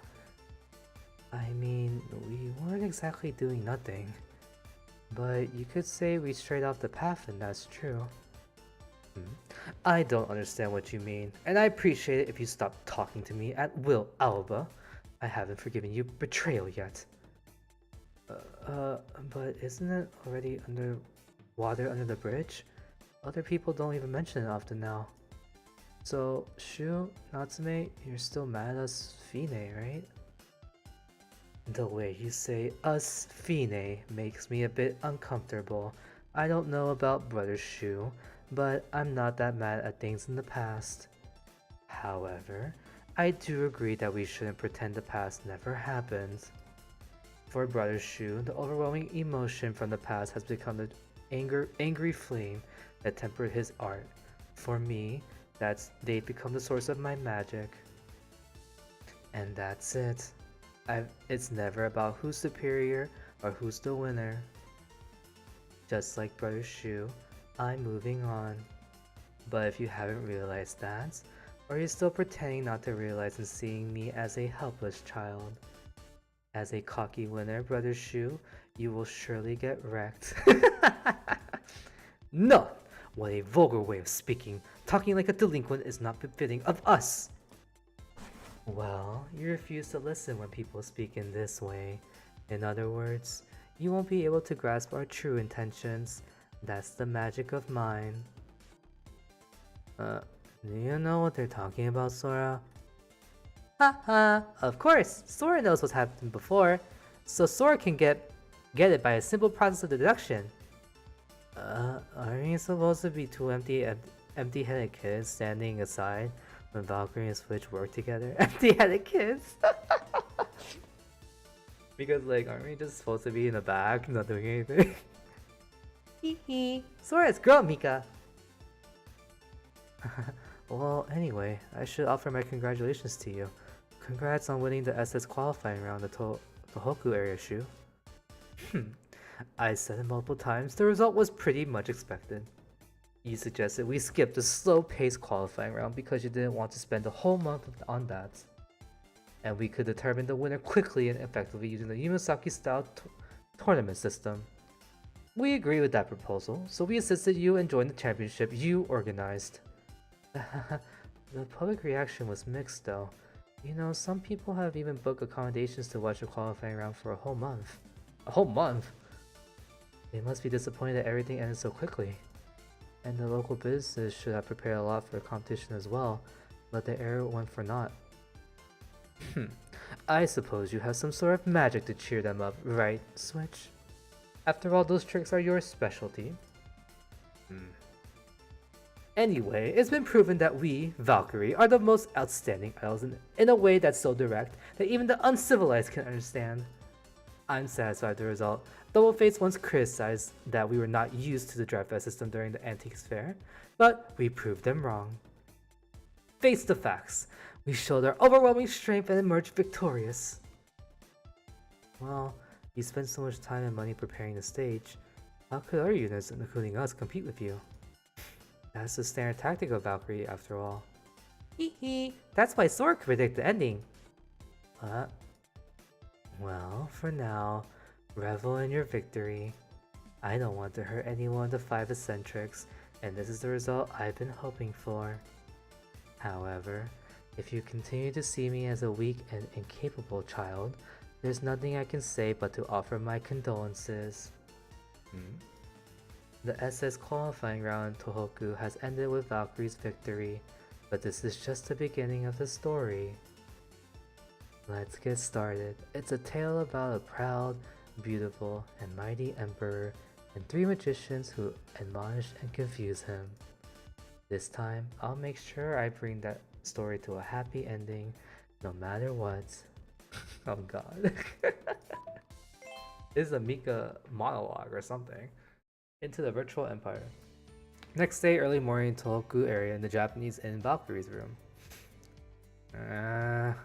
Speaker 1: I mean, we weren't exactly doing nothing. But you could say we strayed off the path, and that's true. I don't understand what you mean, and I appreciate it if you stop talking to me at will, Alba. I haven't forgiven you betrayal yet. But isn't it already under water under the bridge? Other people don't even mention it often now. So, Shu, Natsume, you're still mad at us Fine, right? The way you say us Fine makes me a bit uncomfortable. I don't know about Brother Shu, but I'm not that mad at things in the past. However, I do agree that we shouldn't pretend the past never happened. For Brother Shu, the overwhelming emotion from the past has become the angry flame that tempered his art. For me, they've become the source of my magic. And that's it. It's never about who's superior or who's the winner. Just like Brother Shu, I'm moving on. But if you haven't realized that, or you're still pretending not to realize and seeing me as a helpless child, as a cocky winner, Brother Shu, you will surely get wrecked. No! What a vulgar way of speaking. Talking like a delinquent is not befitting of us! Well, you refuse to listen when people speak in this way. In other words, you won't be able to grasp our true intentions. That's the magic of mine. Do you know what they're talking about, Sora? Haha, of course! Sora knows what's happened before, so Sora can get it by a simple process of deduction. Are you supposed to be two empty-headed kids standing aside when Valkyrie and Switch work together? Empty-headed kids? Because, like, aren't we just supposed to be in the back, not doing anything? Hee. Sora's girl, Mika! Well, anyway, I should offer my congratulations to you. Congrats on winning the SS qualifying round the Tohoku area, Shu. I said it multiple times, the result was pretty much expected. You suggested we skip the slow-paced qualifying round because you didn't want to spend a whole month on that. And we could determine the winner quickly and effectively using the Yumasaki-style tournament system. We agreed with that proposal, so we assisted you and joined the championship you organized. The public reaction was mixed though. You know, some people have even booked accommodations to watch the qualifying round for a whole month. A whole month? They must be disappointed that everything ended so quickly. And the local businesses should have prepared a lot for the competition as well, but the error went for naught. I suppose you have some sort of magic to cheer them up, right, Switch? After all, those tricks are your specialty. Anyway, it's been proven that we, Valkyrie, are the most outstanding idols in a way that's so direct that even the uncivilized can understand. I'm satisfied with the result. Double Fates once criticized that we were not used to the Drive Fest system during the Antiques Fair, but we proved them wrong. Face the facts. We showed our overwhelming strength and emerged victorious. Well, you spent so much time and money preparing the stage. How could our units, including us, compete with you? That's the standard tactic of Valkyrie, after all. Hee. That's why Sora could predict the ending. Well, for now, revel in your victory. I don't want to hurt any one of the 5 eccentrics, and this is the result I've been hoping for. However, if you continue to see me as a weak and incapable child, there's nothing I can say but to offer my condolences. The SS qualifying round in Tohoku has ended with Valkyrie's victory, but this is just the beginning of the story. Let's get started. It's a tale about a proud, beautiful, and mighty emperor and 3 magicians who admonish and confuse him. This time, I'll make sure I bring that story to a happy ending, no matter what. Oh god. This is a Mika monologue or something. Into the virtual empire. Next day, early morning in Tohoku area in the Japanese inn Valkyrie's room. I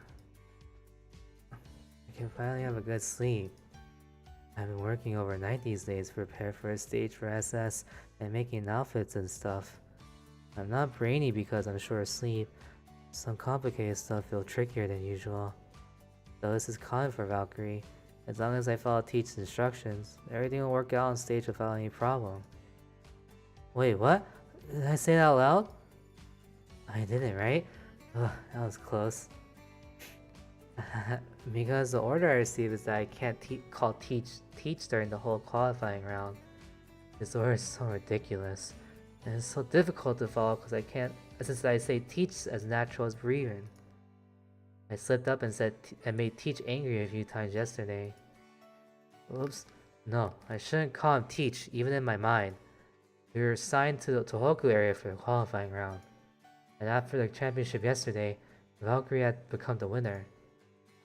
Speaker 1: can finally have a good sleep. I've been working overnight these days to prepare for a stage for SS and making outfits and stuff. I'm not brainy because I'm short of sleep. Some complicated stuff feels trickier than usual. Though this is common for Valkyrie, as long as I follow Teach's instructions, everything will work out on stage without any problem. Wait, what? Did I say that out loud? I didn't, right? Ugh, that was close. Because the order I received is that I can't call Teach during the whole qualifying round. This order is so ridiculous, and it's so difficult to follow because I can't since I say teach as natural as breathing. I slipped up and said and made Teach angry a few times yesterday. Oops. No, I shouldn't call him Teach, even in my mind. We were assigned to the Tohoku area for the qualifying round. And after the championship yesterday, Valkyrie had become the winner.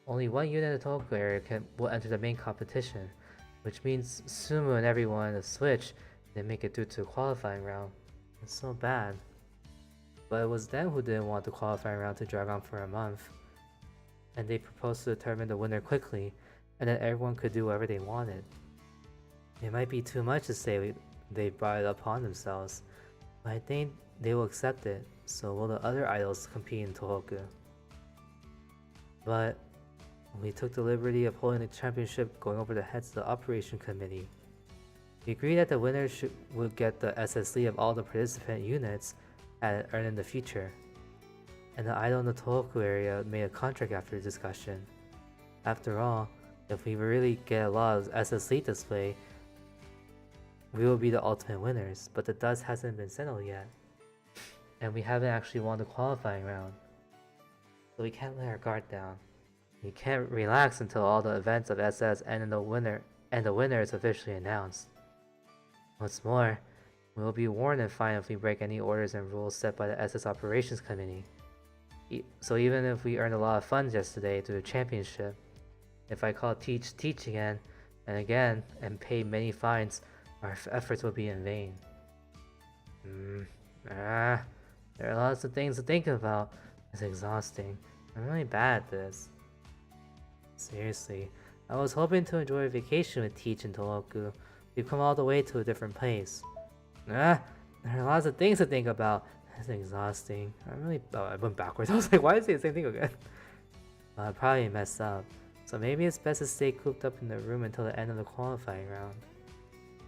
Speaker 1: Only one unit in the Tohoku area will enter the main competition, which means Sumu and everyone in the Switch didn't make it through to the qualifying round. It's so bad. But it was them who didn't want the qualifying round to drag on for a month. And they proposed to determine the winner quickly, and then everyone could do whatever they wanted. It might be too much to say they brought it upon themselves, but I think they will accept it, so will the other idols compete in Tohoku. But we took the liberty of holding the championship going over the heads of the operation committee. We agreed that the winner would get the SSD of all the participant units and earn in the future. And the idol in the Tohoku area made a contract after the discussion. After all, if we really get a lot of SSD display, we will be the ultimate winners, but the dust hasn't been settled yet. And we haven't actually won the qualifying round. So we can't let our guard down. We can't relax until all the events of SS and the winner is officially announced. What's more, we will be warned and fined if we break any orders and rules set by the SS Operations Committee. So even if we earned a lot of funds yesterday through the championship, if I call Teach again and again and pay many fines, our efforts will be in vain. There are lots of things to think about. It's exhausting. I'm really bad at this. Seriously, I was hoping to enjoy a vacation with Teach and Tohoku. We've come all the way to a different place. There are lots of things to think about. It's exhausting. I went backwards. I was like, why is it the same thing again? I probably messed up. So maybe it's best to stay cooped up in the room until the end of the qualifying round.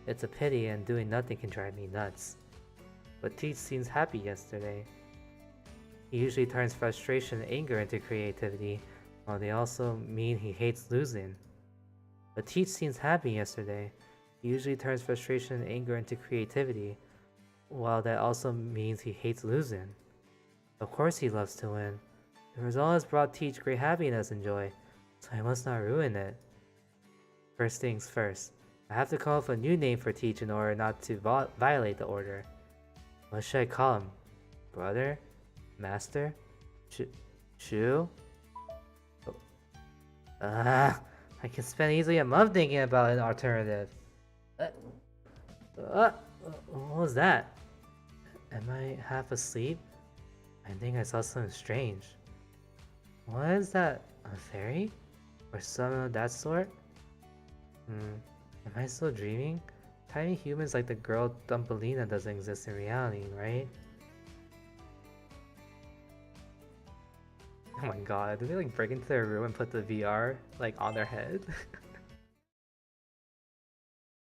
Speaker 1: It's a pity and doing nothing can drive me nuts. But Teach seems happy yesterday. He usually turns frustration and anger into creativity, while they also mean he hates losing. But Teach seems happy yesterday. He usually turns frustration and anger into creativity, while that also means he hates losing. Of course he loves to win. The result has brought Teach great happiness and joy, so I must not ruin it. First things first, I have to come up with a new name for Teach in order not to violate the order. What should I call him? Brother? Master? Shu? I can spend easily a month thinking about an alternative. What was that? Am I half asleep? I think I saw something strange. What is that? A fairy? Or something of that sort? Am I still dreaming? Tiny humans like the girl Dumpelina doesn't exist in reality, right? Oh my god, did they like break into their room and put the VR like on their head?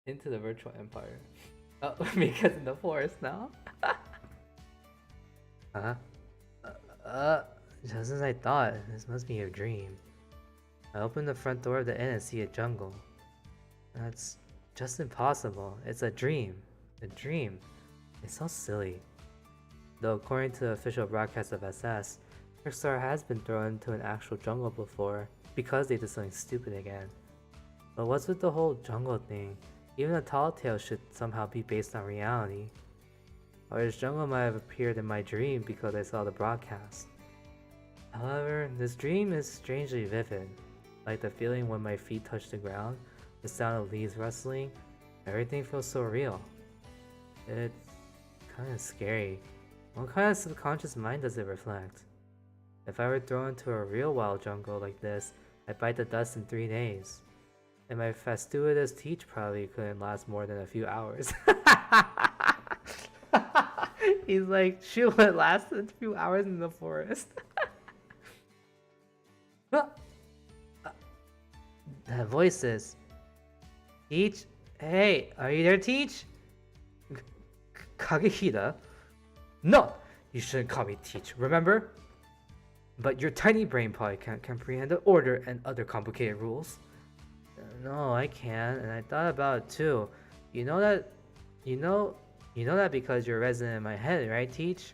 Speaker 1: Into the virtual empire. Oh, because in the forest now? Just as I thought, this must be a dream. I open the front door of the inn and see a jungle. That's just impossible. It's a dream. A dream. It's so silly. Though according to the official broadcast of SS, Enstars has been thrown into an actual jungle before because they did something stupid again. But what's with the whole jungle thing? Even a tall tale should somehow be based on reality. Or this jungle might have appeared in my dream because I saw the broadcast. However, this dream is strangely vivid. Like the feeling when my feet touch the ground, the sound of leaves rustling, everything feels so real. It's kinda scary. What kind of subconscious mind does it reflect? If I were thrown into a real wild jungle like this, I'd bite the dust in 3 days. And my fastuous Teach probably couldn't last more than a few hours. He's like, she would last a few hours in the forest. That voice is... Teach? Hey, are you there, Teach? Kagehida? No! You shouldn't call me Teach, remember? But your tiny brain probably can't comprehend the order and other complicated rules. No, I can, and I thought about it too. You know that because you're resident in my head, right, Teach?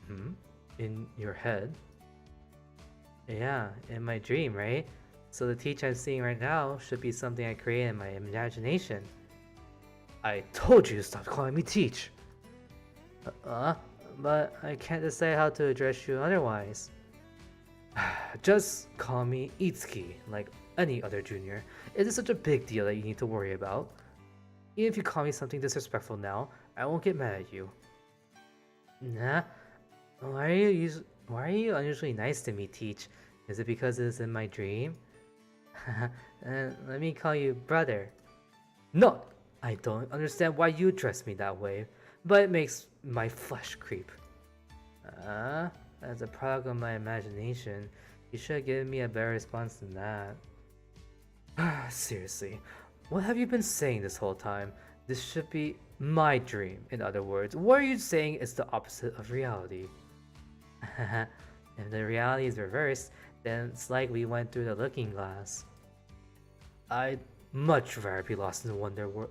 Speaker 1: Hmm? In your head? Yeah, in my dream, right? So the teach I'm seeing right now should be something I create in my imagination. I told you to stop calling me Teach! Uh, but I can't decide how to address you otherwise. Just call me Itsuki, like any other junior. It is such a big deal that you need to worry about. Even if you call me something disrespectful now, I won't get mad at you. Nah, why are you unusually nice to me, Teach? Is it because it's in my dream? Let me call you brother. No, I don't understand why you address me that way, but it makes my flesh creep. Uh, as a product of my imagination, you should have given me a better response than that. Seriously, what have you been saying this whole time? This should be my dream, in other words. What are you saying is the opposite of reality? If the reality is reversed, then it's like we went through the looking glass. I'd much rather be lost in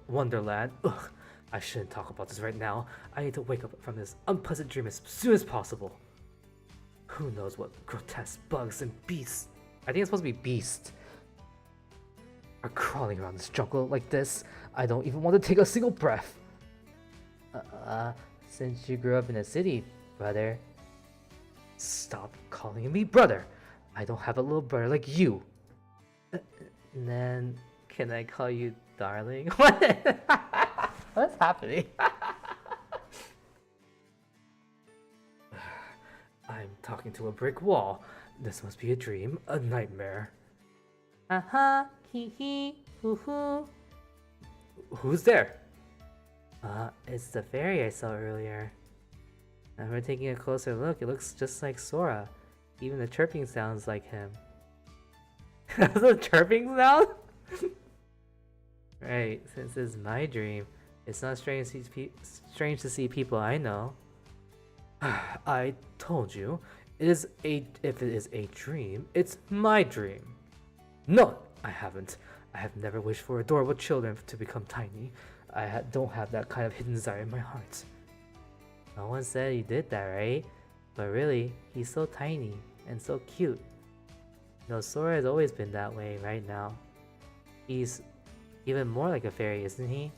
Speaker 1: Wonderland. Ugh, I shouldn't talk about this right now. I need to wake up from this unpleasant dream as soon as possible. Who knows what grotesque bugs and beasts, I think it's supposed to be beasts, are crawling around this jungle like this. I don't even want to take a single breath. Since you grew up in a city, brother. Stop calling me brother. I don't have a little brother like you. Then, can I call you darling? What's happening? I'm talking to a brick wall. This must be a dream, a nightmare. Hee hee, hoo hoo. Who's there? It's the fairy I saw earlier. After taking a closer look, it looks just like Sora. Even the chirping sounds like him. The chirping sound? Right, since it's my dream, it's not strange to see people I know. I told you, if it is a dream, it's my dream. No, I haven't. I have never wished for adorable children to become tiny. Don't have that kind of hidden desire in my heart. No one said he did that, right? But really, he's so tiny and so cute. No, Sora has always been that way right now. He's even more like a fairy, isn't he?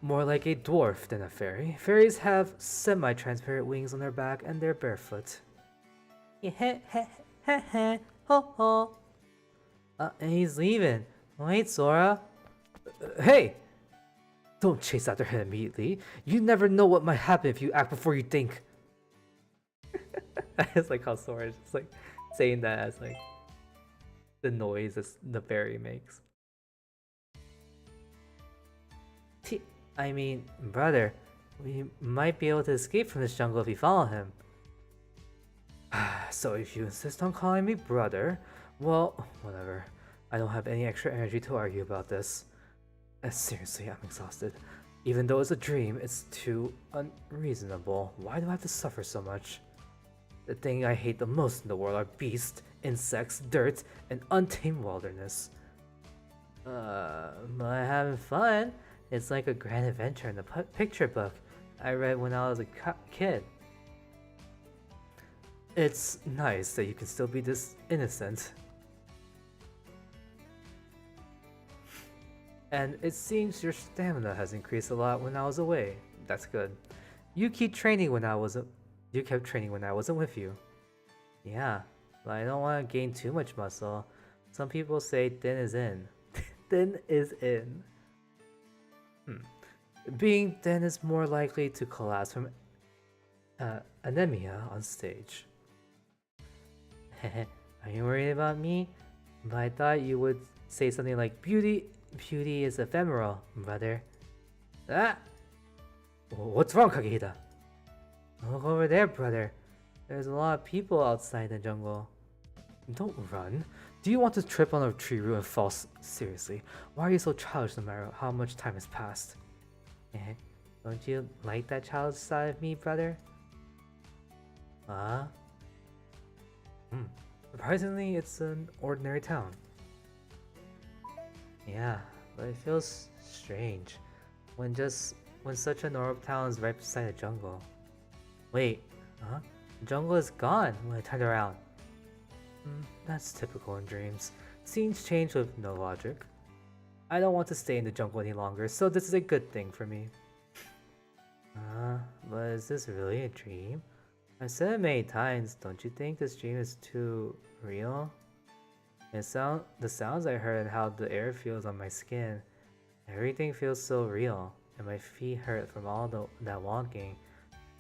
Speaker 1: More like a dwarf than a fairy. Fairies have semi-transparent wings on their back and they're barefoot. Ho ho. And he's leaving. Wait, Sora. Hey! Don't chase after him immediately. You never know what might happen if you act before you think. I just like how Sora is just like saying that as like the noise the fairy makes. I mean, brother, we might be able to escape from this jungle if we follow him. So if you insist on calling me brother, well, whatever. I don't have any extra energy to argue about this. Seriously, I'm exhausted. Even though it's a dream, it's too unreasonable. Why do I have to suffer so much? The thing I hate the most in the world are beasts, insects, dirt, and untamed wilderness. But I'm having fun. It's like a grand adventure in the picture book I read when I was a kid. It's nice that you can still be this innocent. And it seems your stamina has increased a lot when I was away. That's good. You kept training when I wasn't with you. Yeah, but I don't want to gain too much muscle. Some people say thin is in. Thin is in. Being thin is more likely to collapse from anemia on stage. Are you worried about me? But I thought you would say something like beauty is ephemeral, brother. Ah! What's wrong, Kagehida? Look over there, brother. There's a lot of people outside the jungle. Don't run. Do you want to trip on a tree root and fall? Seriously, why are you so childish no matter how much time has passed? Don't you like that childish side of me, brother? Surprisingly, it's an ordinary town. Yeah, but it feels strange when such a normal town is right beside a jungle. Wait, huh? The jungle is gone when I turned around. That's typical in dreams. Scenes change with no logic. I don't want to stay in the jungle any longer, so this is a good thing for me. But is this really a dream? I've said it many times, don't you think this dream is too real? The sounds I heard and how the air feels on my skin, everything feels so real, and my feet hurt from all that walking.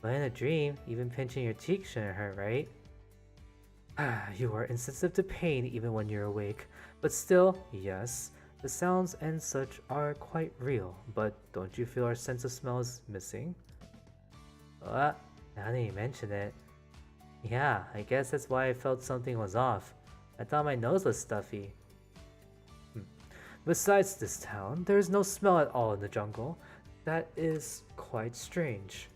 Speaker 1: But in a dream, even pinching your cheek shouldn't hurt, right? You are insensitive to pain even when you're awake. But still, yes, the sounds and such are quite real, but don't you feel our sense of smell is missing? Now that you mention it, yeah, I guess that's why I felt something was off. I thought my nose was stuffy. Besides this town, there is no smell at all in the jungle. That is quite strange.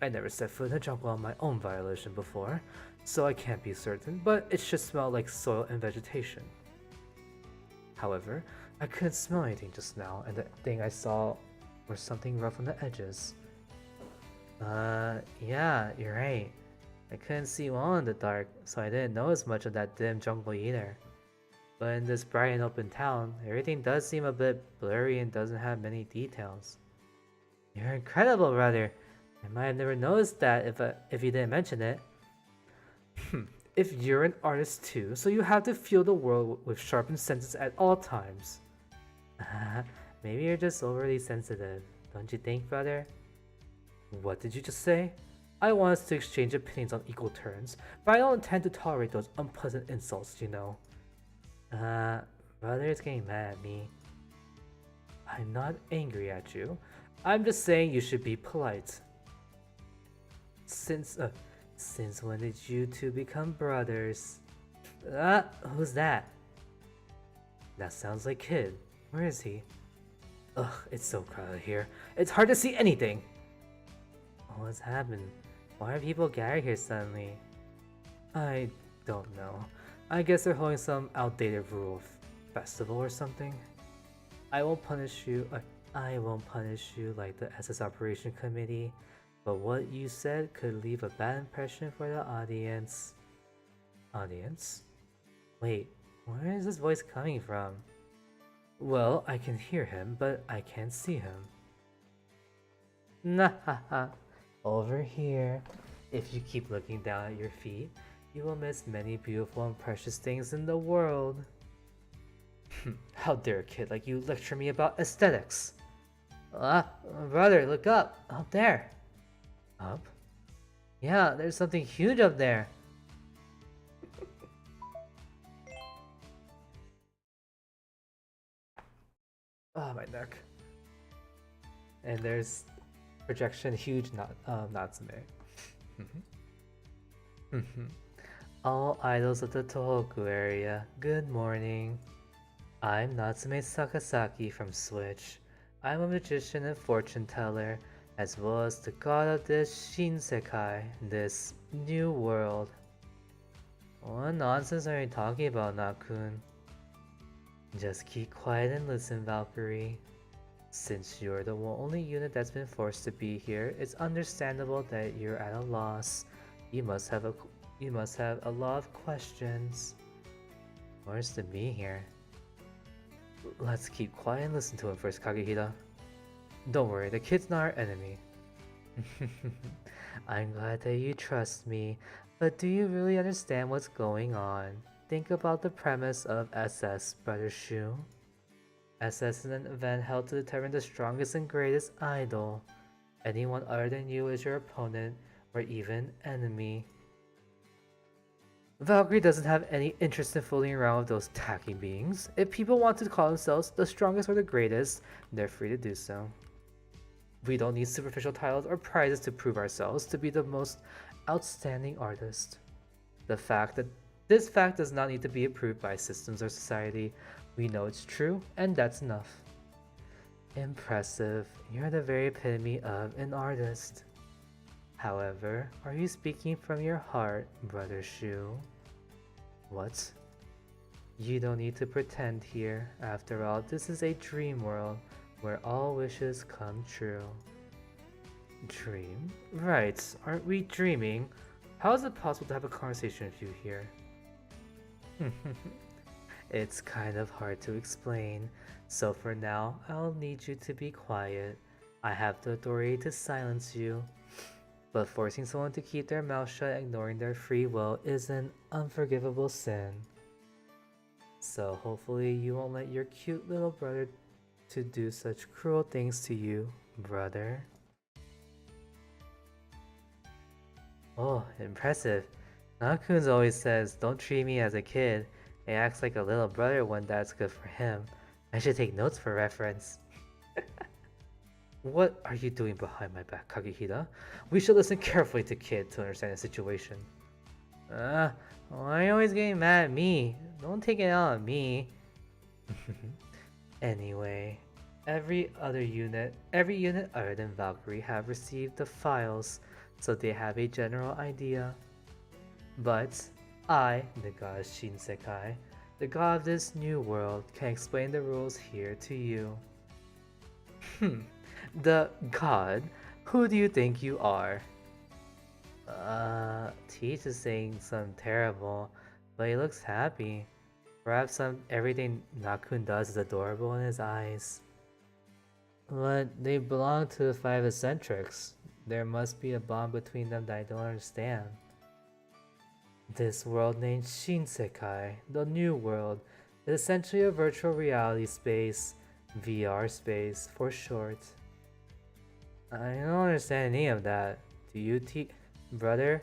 Speaker 1: I never set foot in the jungle on my own violation before, so I can't be certain, but it should smell like soil and vegetation. However, I couldn't smell anything just now, and the thing I saw was something rough on the edges. Yeah, you're right. I couldn't see well in the dark, so I didn't notice much of that dim jungle either. But in this bright and open town, everything does seem a bit blurry and doesn't have many details. You're incredible, brother. I might have never noticed that if you didn't mention it. If you're an artist too, so you have to feel the world with sharpened senses at all times. Maybe you're just overly sensitive, don't you think, brother? What did you just say? I want us to exchange opinions on equal terms, but I don't intend to tolerate those unpleasant insults, you know. Brother is getting mad at me. I'm not angry at you. I'm just saying you should be polite. Since when did you two become brothers? Who's that? That sounds like Kid. Where is he? Ugh, it's so crowded here. It's hard to see anything. What's happened? Why are people gathered here suddenly? I don't know. I guess they're holding some outdated rule festival or something. I won't punish you like the SS Operation Committee, but what you said could leave a bad impression for the audience. Audience? Wait, where is this voice coming from? Well, I can hear him, but I can't see him. Nahaha. Over here. If you keep looking down at your feet, you will miss many beautiful and precious things in the world. How dare a kid like you lecture me about aesthetics? Brother, look up there. Up? Yeah, there's something huge up there. Oh, my neck. And there's projection huge Natsume. All idols of the Tohoku area, good morning. I'm Natsume Sakasaki from Switch. I'm a magician and fortune teller, as well as the god of this Shinsekai, this new world. What nonsense are you talking about, Nakun? Just keep quiet and listen, Valkyrie. Since you're the only unit that's been forced to be here, it's understandable that you're at a loss. You must have a lot of questions. Where's the me here? Let's keep quiet and listen to him first, Kagehida. Don't worry, the kid's not our enemy. I'm glad that you trust me, but do you really understand what's going on? Think about the premise of SS, Brother Shu. SS is an event held to determine the strongest and greatest idol. Anyone other than you is your opponent, or even enemy. Valkyrie doesn't have any interest in fooling around with those tacky beings. If people want to call themselves the strongest or the greatest, they're free to do so. We don't need superficial titles or prizes to prove ourselves to be the most outstanding artist. This fact does not need to be approved by systems or society. We know it's true, and that's enough. Impressive. You're the very epitome of an artist. However, are you speaking from your heart, Brother Shu? What? You don't need to pretend here. After all, this is a dream world where all wishes come true. Dream? Right, aren't we dreaming? How is it possible to have a conversation with you here? It's kind of hard to explain, so for now, I'll need you to be quiet. I have the authority to silence you, but forcing someone to keep their mouth shut, ignoring their free will, is an unforgivable sin. So hopefully you won't let your cute little brother to do such cruel things to you, brother. Oh, impressive. Nakun's always says, don't treat me as a kid. He acts like a little brother when that's good for him. I should take notes for reference. What are you doing behind my back, Kagehida? We should listen carefully to Kid to understand the situation. Why are you always getting mad at me? Don't take it out on me. Anyway, every unit other than Valkyrie have received the files, so they have a general idea. But I, the god Shinsekai, the god of this new world, can explain the rules here to you. The god? Who do you think you are? Teach is saying something terrible, but he looks happy. Perhaps everything Nakun does is adorable in his eyes. But they belong to the five eccentrics. There must be a bond between them that I don't understand. This world named Shinsekai, the new world, is essentially a virtual reality space, VR space for short. I don't understand any of that. Do you, brother?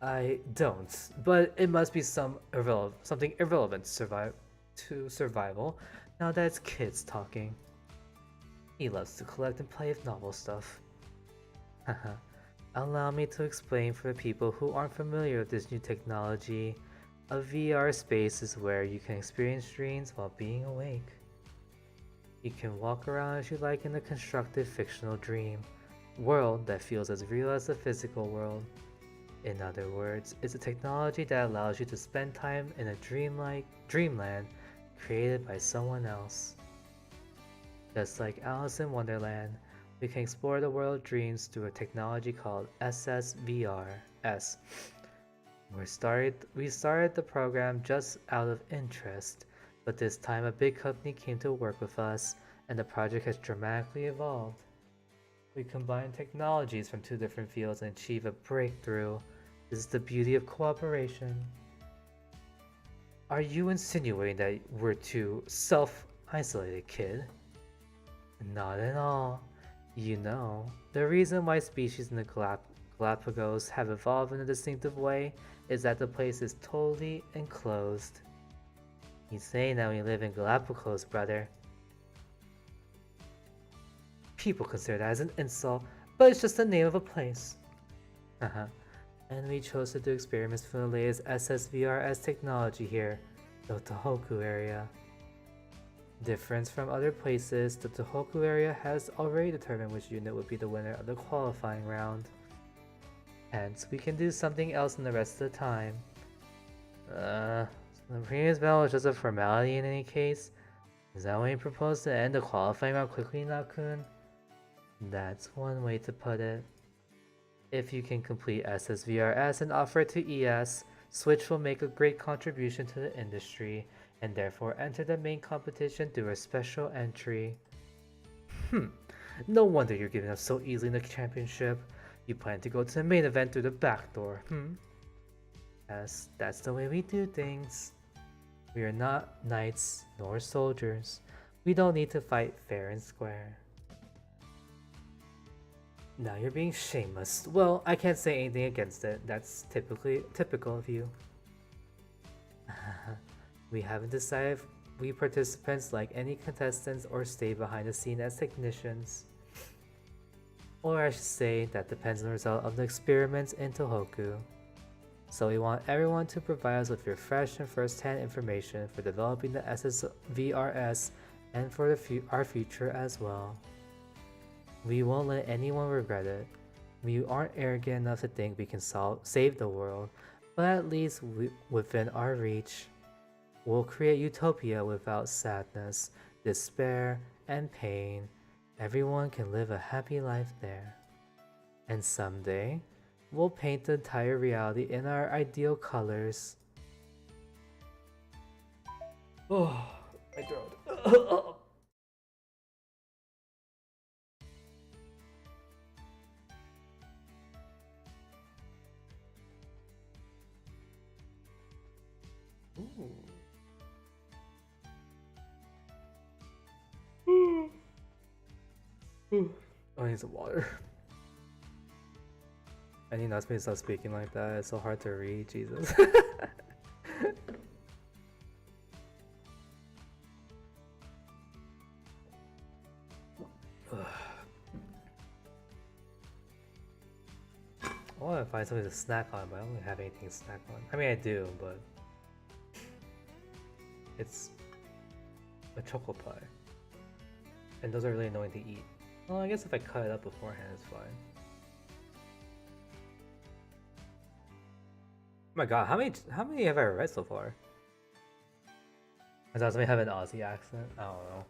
Speaker 1: I don't, but it must be something irrelevant to survival now that it's kids talking. He loves to collect and play with novel stuff. Haha. Allow me to explain for the people who aren't familiar with this new technology. A VR space is where you can experience dreams while being awake. You can walk around as you like in a constructed fictional dream world that feels as real as the physical world. In other words, it's a technology that allows you to spend time in a dreamland created by someone else. Just like Alice in Wonderland, we can explore the world of dreams through a technology called SSVR-S. We started the program just out of interest, but this time a big company came to work with us, and the project has dramatically evolved. We combine technologies from two different fields and achieve a breakthrough. This is the beauty of cooperation. Are you insinuating that we're too self-isolated, kid? Not at all. You know, the reason why species in the Galapagos have evolved in a distinctive way is that the place is totally enclosed. He's saying that we live in Galapagos, brother. People consider that as an insult, but it's just the name of a place. And we chose to do experiments from the latest SSVRS technology here, the Tohoku area. Difference from other places, the Tohoku area has already determined which unit would be the winner of the qualifying round. Hence, we can do something else in the rest of the time. So the previous battle was just a formality in any case? Is that why you propose to end the qualifying round quickly, Nakun? That's one way to put it. If you can complete SSVRS and offer it to ES, Switch will make a great contribution to the industry, and therefore enter the main competition through a special entry. No wonder you're giving up so easily in the championship. You plan to go to the main event through the back door, Yes, that's the way we do things. We are not knights nor soldiers. We don't need to fight fair and square. Now you're being shameless. Well, I can't say anything against it. That's typical of you. We haven't decided if we participants like any contestants or stay behind the scene as technicians. Or I should say, that depends on the result of the experiments in Tohoku. So we want everyone to provide us with your fresh and first-hand information for developing the SSVRS and for our future as well. We won't let anyone regret it. We aren't arrogant enough to think we can save the world, but at least within our reach. We'll create utopia without sadness, despair, and pain. Everyone can live a happy life there. And someday, we'll paint the entire reality in our ideal colors. Oh, my throat. I need some water. I need not to stop speaking like that. It's so hard to read. Jesus. I want to find something to snack on, but I don't really have anything to snack on. I mean, I do, but it's a chocolate pie, and those are really annoying to eat. Well, I guess if I cut it up beforehand, it's fine. Oh my god, how many have I read so far? Does somebody have an Aussie accent? I don't know.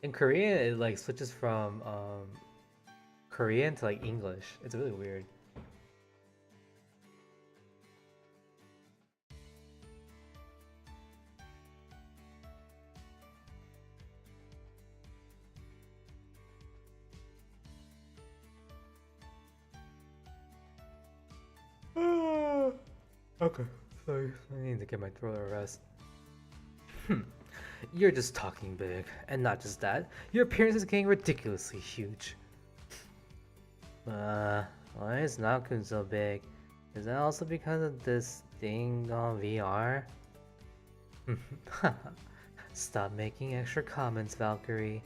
Speaker 1: In Korean, it like switches from Korean to like English. It's really weird. Okay, sorry. I need to get my throat a rest. You're just talking big, and not just that. Your appearance is getting ridiculously huge. Why is Nakun so big? Is that also because of this thing on VR? Stop making extra comments, Valkyrie.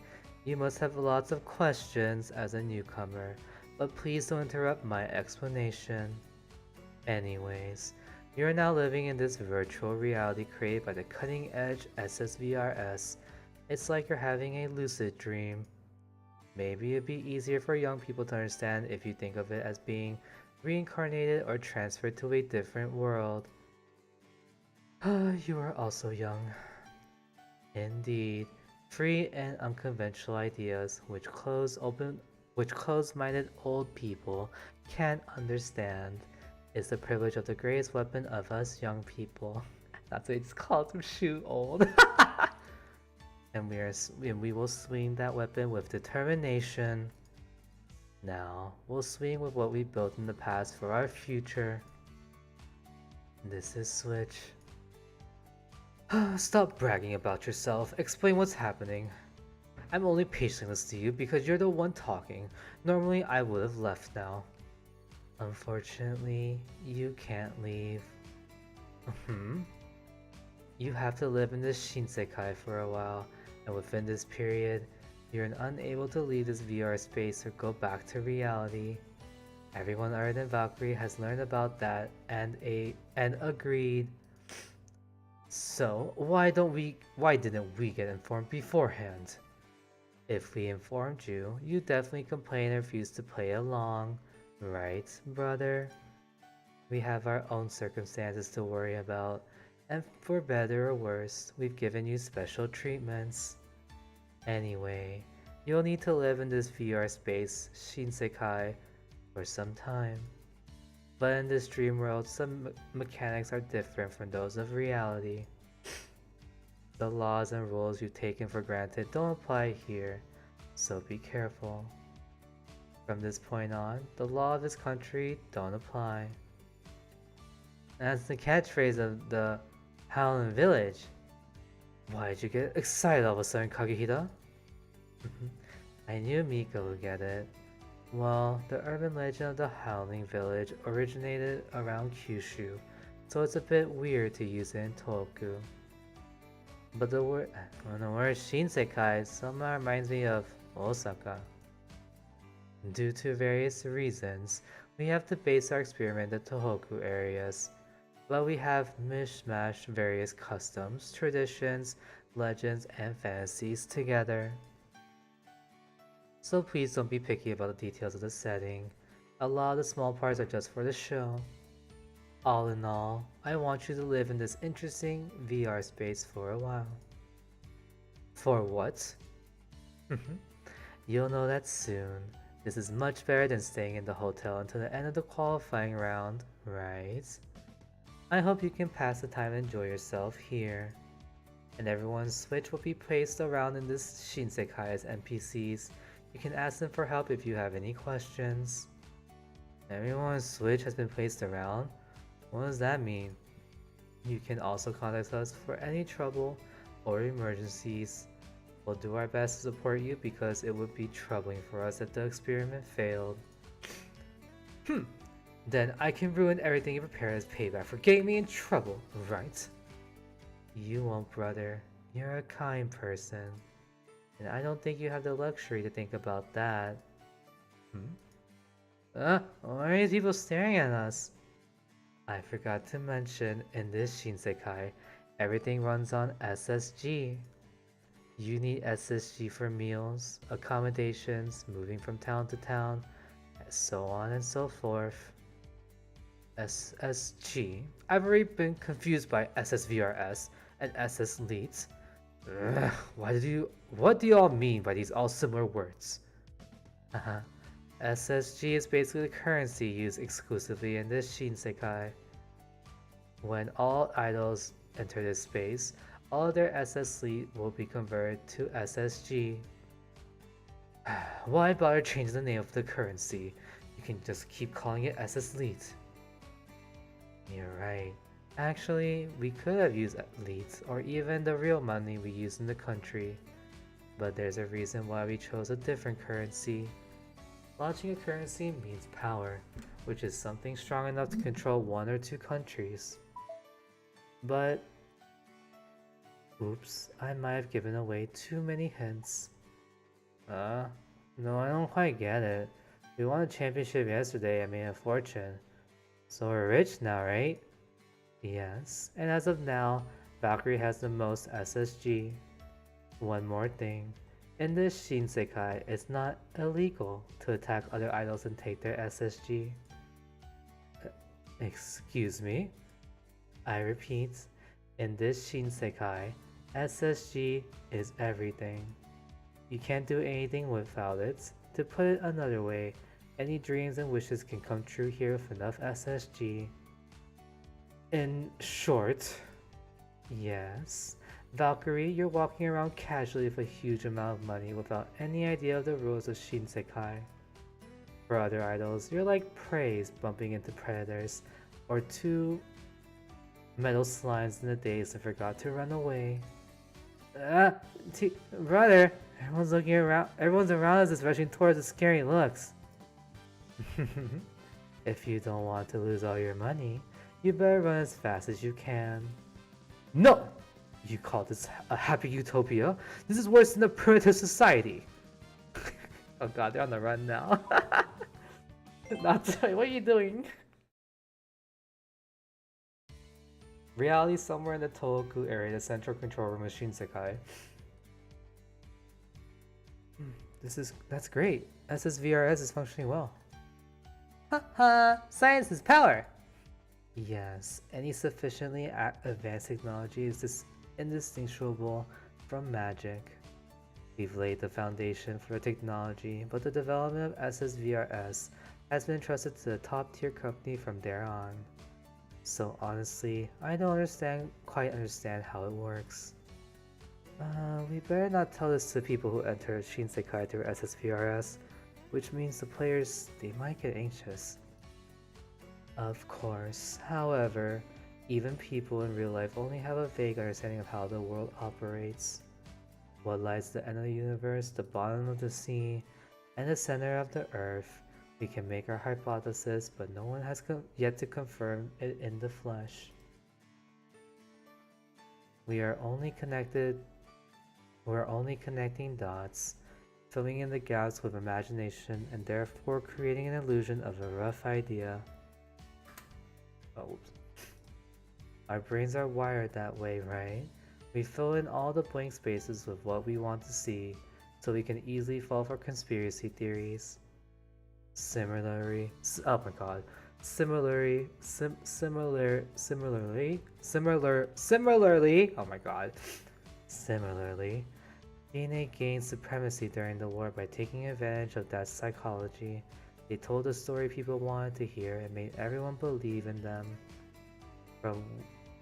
Speaker 1: You must have lots of questions as a newcomer, but please don't interrupt my explanation. Anyways, you are now living in this virtual reality created by the cutting-edge SSVRS. It's like you're having a lucid dream. Maybe it'd be easier for young people to understand if you think of it as being reincarnated or transferred to a different world. You are also young. Indeed, free and unconventional ideas which closed-minded old people can't understand is the privilege of the greatest weapon of us young people. That's what it's called to shoot old. And we will swing that weapon with determination. Now, we'll swing with what we built in the past for our future. This is Switch. Stop bragging about yourself. Explain what's happening. I'm only patiently listening to you because you're the one talking. Normally, I would have left now. Unfortunately, you can't leave. You have to live in this Shinsekai for a while, and within this period, you're unable to leave this VR space or go back to reality. Everyone other than Valkyrie has learned about that and agreed. So why didn't we get informed beforehand? If we informed you, you definitely complain and refuse to play along. Right, brother? We have our own circumstances to worry about, and for better or worse, we've given you special treatments. Anyway, you'll need to live in this VR space, Shinsekai, for some time. But in this dream world, some mechanics are different from those of reality. The laws and rules you've taken for granted don't apply here, so be careful. From this point on, the law of this country don't apply. That's the catchphrase of the Howlin' Village. Why'd you get excited all of a sudden, Kagehida? I knew Mika would get it. Well, the urban legend of the Howling Village originated around Kyushu, so it's a bit weird to use it in Tohoku. But the word Shinsekai somehow reminds me of Osaka. Due to various reasons, we have to base our experiment in the Tohoku areas, but we have mishmashed various customs, traditions, legends, and fantasies together. So please don't be picky about the details of the setting. A lot of the small parts are just for the show. All in all, I want you to live in this interesting VR space for a while. For what? You'll know that soon. This is much better than staying in the hotel until the end of the qualifying round, right? I hope you can pass the time and enjoy yourself here. And everyone's Switch will be placed around in this Shinsekai as NPCs. You can ask them for help if you have any questions. Everyone's Switch has been placed around? What does that mean? You can also contact us for any trouble or emergencies. We'll do our best to support you because it would be troubling for us if the experiment failed. Then I can ruin everything you prepared as payback for getting me in trouble, right? You won't, brother. You're a kind person. And I don't think you have the luxury to think about that. Why are these people staring at us? I forgot to mention, in this Shinsekai, everything runs on SSG. You need SSG for meals, accommodations, moving from town to town, and so on and so forth. SSG? I've already been confused by SSVRS and SS Leads. What do you all mean by these all similar words? SSG is basically the currency used exclusively in this Shinsekai. When all idols enter this space, all of their SS Lead will be converted to SSG. Why bother changing the name of the currency? You can just keep calling it SS Lead. You're right. Actually, we could have used leads or even the real money we use in the country. But there's a reason why we chose a different currency. Launching a currency means power, which is something strong enough to control one or two countries. But oops, I might have given away too many hints. No, I don't quite get it. We won a championship yesterday and made a fortune. So we're rich now, right? Yes, and as of now, Valkyrie has the most SSG. One more thing. In this Shinsekai, it's not illegal to attack other idols and take their SSG. Excuse me? I repeat, in this Shinsekai, SSG is everything. You can't do anything without it. To put it another way, any dreams and wishes can come true here with enough SSG. In short, yes, Valkyrie, you're walking around casually with a huge amount of money without any idea of the rules of Shinsekai. For other idols, you're like prey bumping into predators, or two metal slimes in the days and forgot to run away. Brother, everyone's around us is rushing towards the scary looks. If you don't want to lose all your money, you better run as fast as you can. No! You call this a happy utopia? This is worse than a primitive society. Oh god, they're on the run now. What are you doing? Reality somewhere in the Tohoku area, the central control room of Shinsekai. That's great. SSVRS is functioning well. Haha, science is power! Yes, any sufficiently advanced technology is indistinguishable from magic. We've laid the foundation for the technology, but the development of SSVRS has been entrusted to the top-tier company from there on. So honestly, I don't quite understand how it works. We better not tell this to people who enter Shinsekai through SSVRS, which means the players, they might get anxious. Of course, however, even people in real life only have a vague understanding of how the world operates. What lies at the end of the universe, the bottom of the sea, and the center of the earth. We can make our hypothesis, but no one has yet to confirm it in the flesh. We're only connecting dots, filling in the gaps with imagination, and therefore creating an illusion of a rough idea. Oh, oops. Our brains are wired that way, right? We fill in all the blank spaces with what we want to see, so we can easily fall for conspiracy theories. Similarly, oh my god. Similarly, oh my god. Similarly, DNA gained supremacy during the war by taking advantage of that psychology. They told the story people wanted to hear and made everyone believe in them. From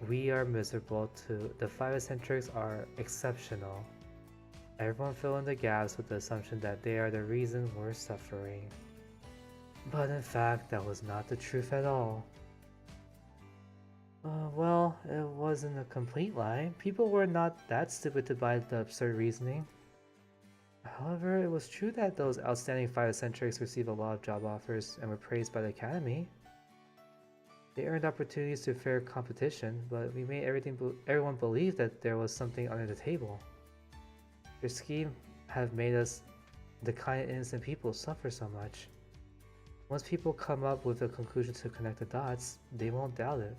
Speaker 1: we are miserable to the 5-eccentrics are exceptional. Everyone fill in the gaps with the assumption that they are the reason we're suffering. But in fact, that was not the truth at all. Well, it wasn't a complete lie. People were not that stupid to buy the absurd reasoning. However, it was true that those outstanding 5-eccentrics received a lot of job offers and were praised by the Academy. They earned opportunities to fair competition, but we made everyone believe that there was something under the table. Your scheme have made us, the kind of innocent people, suffer so much. Once people come up with a conclusion to connect the dots, they won't doubt it.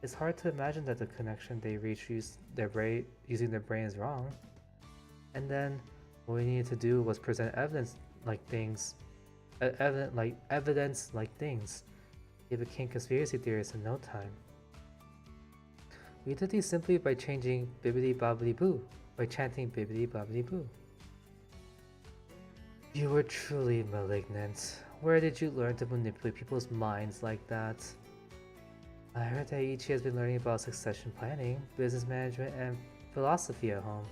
Speaker 1: It's hard to imagine that the connection they reach using their brain is wrong. And then, what we needed to do was present evidence like things. It became conspiracy theorists in no time. We did these simply by changing bibbidi bobbidi boo, by chanting bibbidi bobbidi boo. You were truly malignant. Where did you learn to manipulate people's minds like that? I heard that Ichi has been learning about succession planning, business management, and philosophy at home.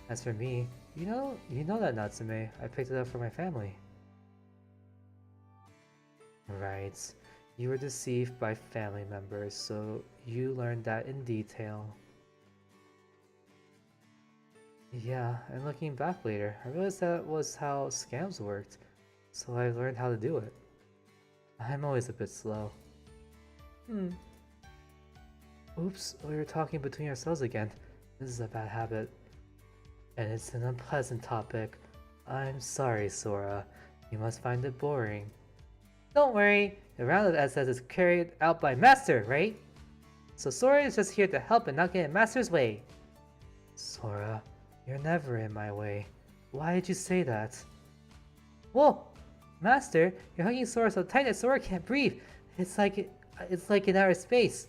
Speaker 1: As for me, you know that Natsume. I picked it up for my family. Right. You were deceived by family members, so you learned that in detail. Yeah, and looking back later, I realized that was how scams worked, so I learned how to do it. I'm always a bit slow. Oops, we were talking between ourselves again. This is a bad habit. And it's an unpleasant topic. I'm sorry, Sora. You must find it boring. Don't worry, the round of SS is carried out by Master, right? So Sora is just here to help and not get in Master's way. Sora, you're never in my way. Why did you say that? Whoa! Master, you're hugging Sora so tight that Sora can't breathe. It's like in outer space.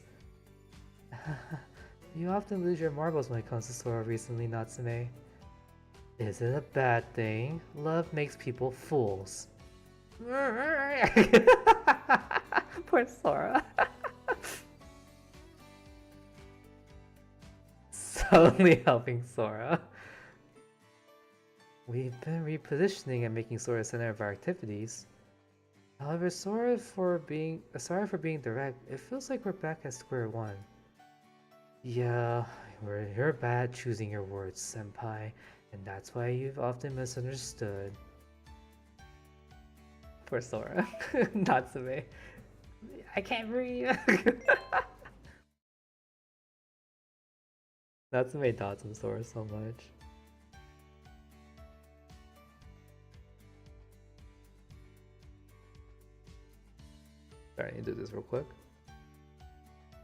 Speaker 1: You often lose your marbles when it comes to Sora recently, Natsume. Is it a bad thing? Love makes people fools. Poor Sora. Suddenly helping Sora. We've been repositioning and making Sora the center of our activities. However, sorry for being direct, it feels like we're back at square one. Yeah, you're bad choosing your words, senpai, and that's why you've often misunderstood. Poor Sora. Natsume. I can't breathe. Natsume dots on Sora so much. Sorry, I need to do this real quick.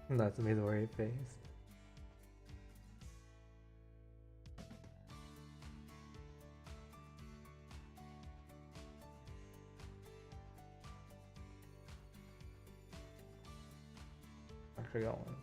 Speaker 1: Natsume's worried face. Actually got one.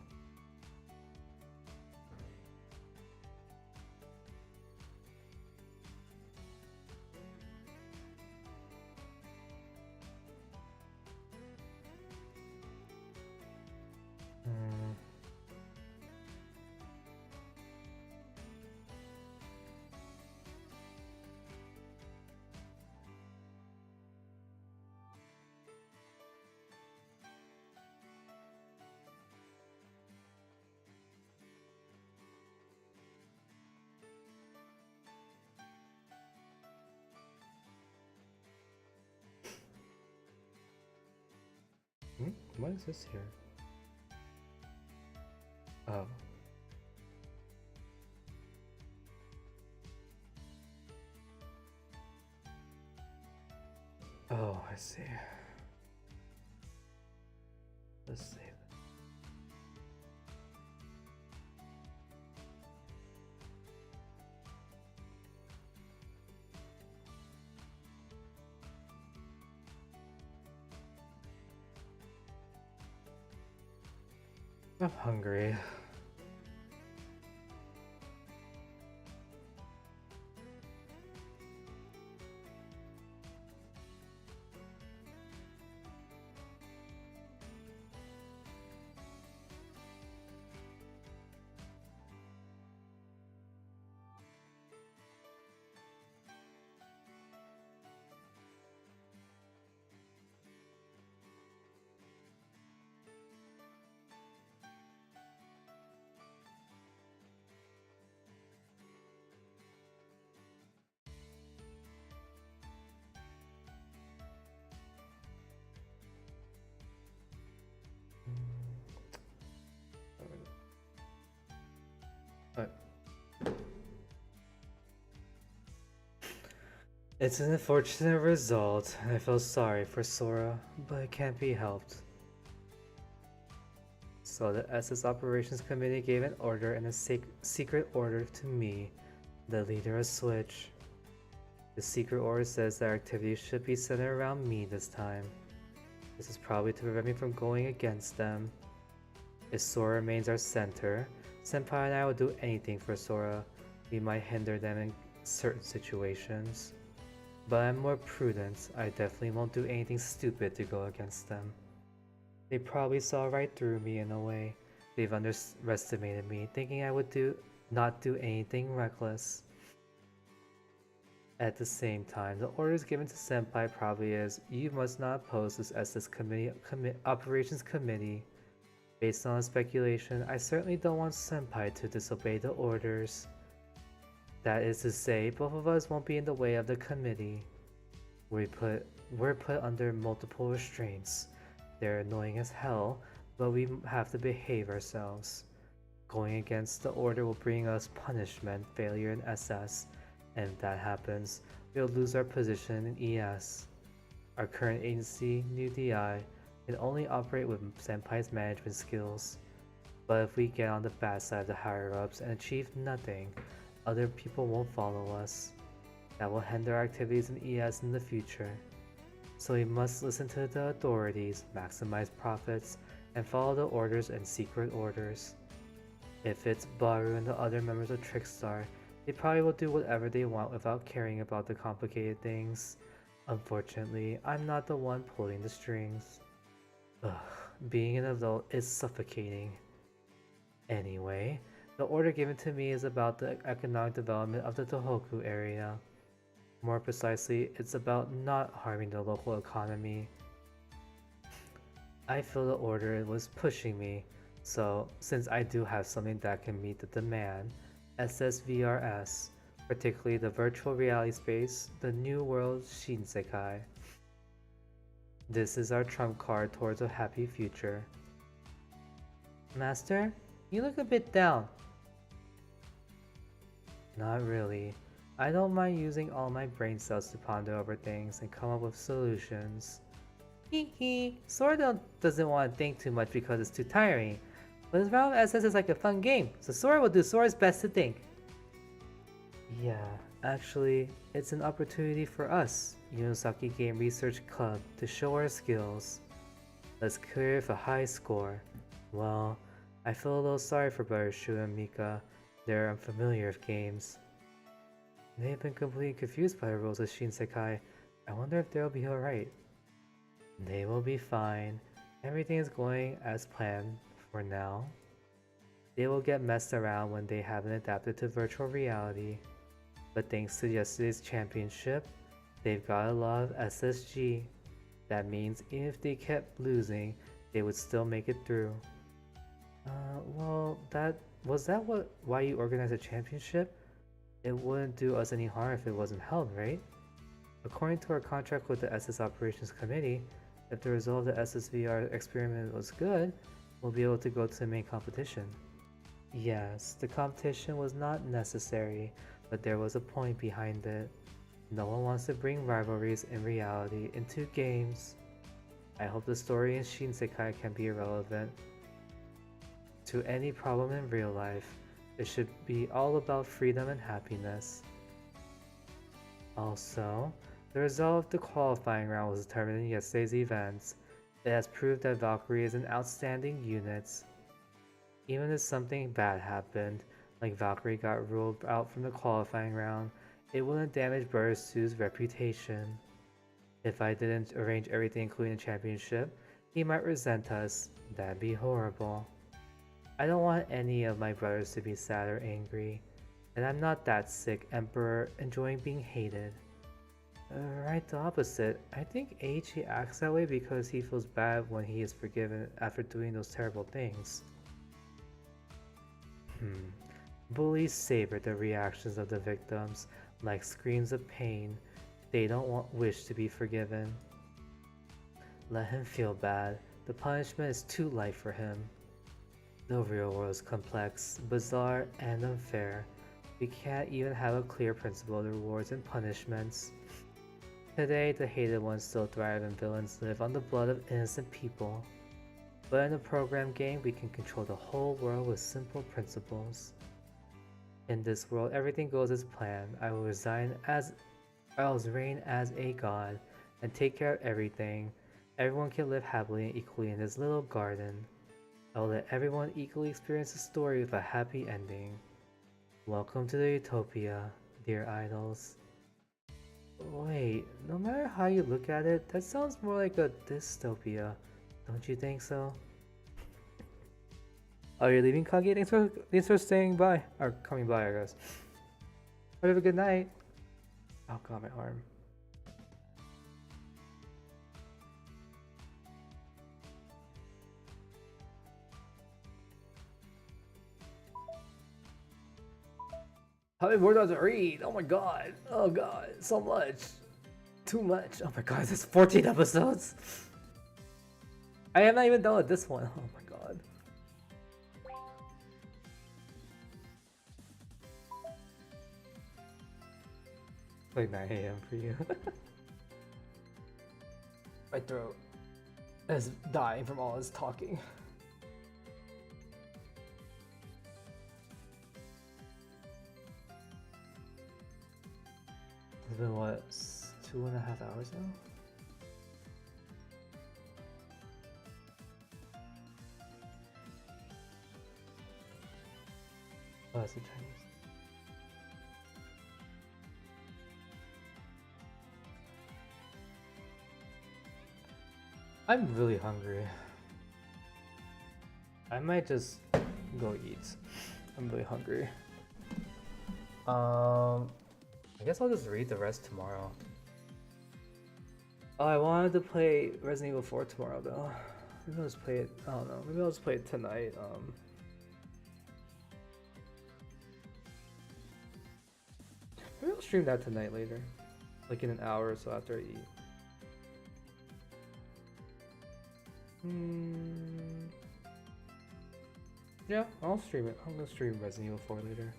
Speaker 1: What is this here? Oh. Oh, I see. Let's save it. I'm hungry. But it's an unfortunate result, and I feel sorry for Sora, but it can't be helped. So the SS Operations Committee gave an order and a secret order to me, the leader of Switch. The secret order says that activities should be centered around me this time. This is probably to prevent me from going against them. If Sora remains our center, Senpai and I will do anything for Sora. We might hinder them in certain situations. But I'm more prudent. I definitely won't do anything stupid to go against them. They probably saw right through me in a way. They've underestimated me, thinking I would not do anything reckless. At the same time, the orders given to Senpai probably is, you must not oppose this SS Operations Committee. Based on speculation, I certainly don't want Senpai to disobey the orders. That is to say, both of us won't be in the way of the committee. We're put under multiple restraints. They're annoying as hell, but we have to behave ourselves. Going against the order will bring us punishment, failure in SS, and if that happens, we'll lose our position in ES. Our current agency, New DI, can only operate with Senpai's management skills. But if we get on the bad side of the higher-ups and achieve nothing, other people won't follow us. That will hinder our activities in ES in the future. So we must listen to the authorities, maximize profits, and follow the orders and secret orders. If it's Baru and the other members of Trickstar, they probably will do whatever they want without caring about the complicated things. Unfortunately, I'm not the one pulling the strings. Ugh, being an adult is suffocating. Anyway, the order given to me is about the economic development of the Tohoku area. More precisely, it's about not harming the local economy. I feel the order was pushing me, so since I do have something that can meet the demand, SSVRS, particularly the virtual reality space, the new world Shinsekai. This is our trump card towards a happy future. Master, you look a bit down. Not really. I don't mind using all my brain cells to ponder over things and come up with solutions. Hee hee, Sora doesn't want to think too much because it's too tiring, but this round of SS is like a fun game, so Sora will do Sora's best to think. Yeah, actually, it's an opportunity for us, Yunosaki Game Research Club, to show our skills. Let's clear with a high score. Well, I feel a little sorry for Brother Shu and Mika. They're unfamiliar with games. They've been completely confused by the rules of Shinsekai. I wonder if they'll be alright. They will be fine. Everything is going as planned for now. They will get messed around when they haven't adapted to virtual reality. But thanks to yesterday's championship, they've got a lot of SSG. That means even if they kept losing, they would still make it through. Well, why you organized a championship? It wouldn't do us any harm if it wasn't held, right? According to our contract with the SS Operations Committee, if the result of the SSVR experiment was good, we'll be able to go to the main competition. Yes, the competition was not necessary, but there was a point behind it. No one wants to bring rivalries in reality into games. I hope the story in Shinsekai can be irrelevant to any problem in real life. It should be all about freedom and happiness. Also, the result of the qualifying round was determined in yesterday's events. It has proved that Valkyrie is an outstanding unit. Even if something bad happened, like Valkyrie got ruled out from the qualifying round, it wouldn't damage Brother Su's reputation. If I didn't arrange everything including the championship, he might resent us. That'd be horrible. I don't want any of my brothers to be sad or angry, and I'm not that sick emperor enjoying being hated. Right the opposite. I think Eiichi acts that way because he feels bad when he is forgiven after doing those terrible things. Bullies savor the reactions of the victims, like screams of pain. They don't wish to be forgiven. Let him feel bad. The punishment is too light for him. The real world is complex, bizarre, and unfair. We can't even have a clear principle of rewards and punishments. Today, the hated ones still thrive and villains live on the blood of innocent people. But in a program game, we can control the whole world with simple principles. In this world, everything goes as planned. I will reign as a god and take care of everything. Everyone can live happily and equally in this little garden. I will let everyone equally experience the story with a happy ending. Welcome to the utopia, dear idols. Wait, no matter how you look at it, that sounds more like a dystopia. Don't you think so? Oh, you're leaving, Kagi? Thanks for staying by. Or coming by, I guess. Have a good night. Oh god, my arm. How many more does it read? Oh my god. Oh god, so much. Too much. Oh my god, there's 14 episodes. I am not even done with this one. Oh my god. Like 9 AM for you. My throat is dying from all this talking. It's been what, 2.5 hours now? Oh, that's in Chinese. I'm really hungry. I might just go eat. I'm really hungry. I guess I'll just read the rest tomorrow. Oh, I wanted to play Resident Evil 4 tomorrow though. Maybe I'll just play it, I don't know, maybe I'll just play it tonight. Maybe I'll stream that tonight later. Like in an hour or so after I eat. Yeah, I'll stream it. I'm gonna stream Resident Evil 4 later.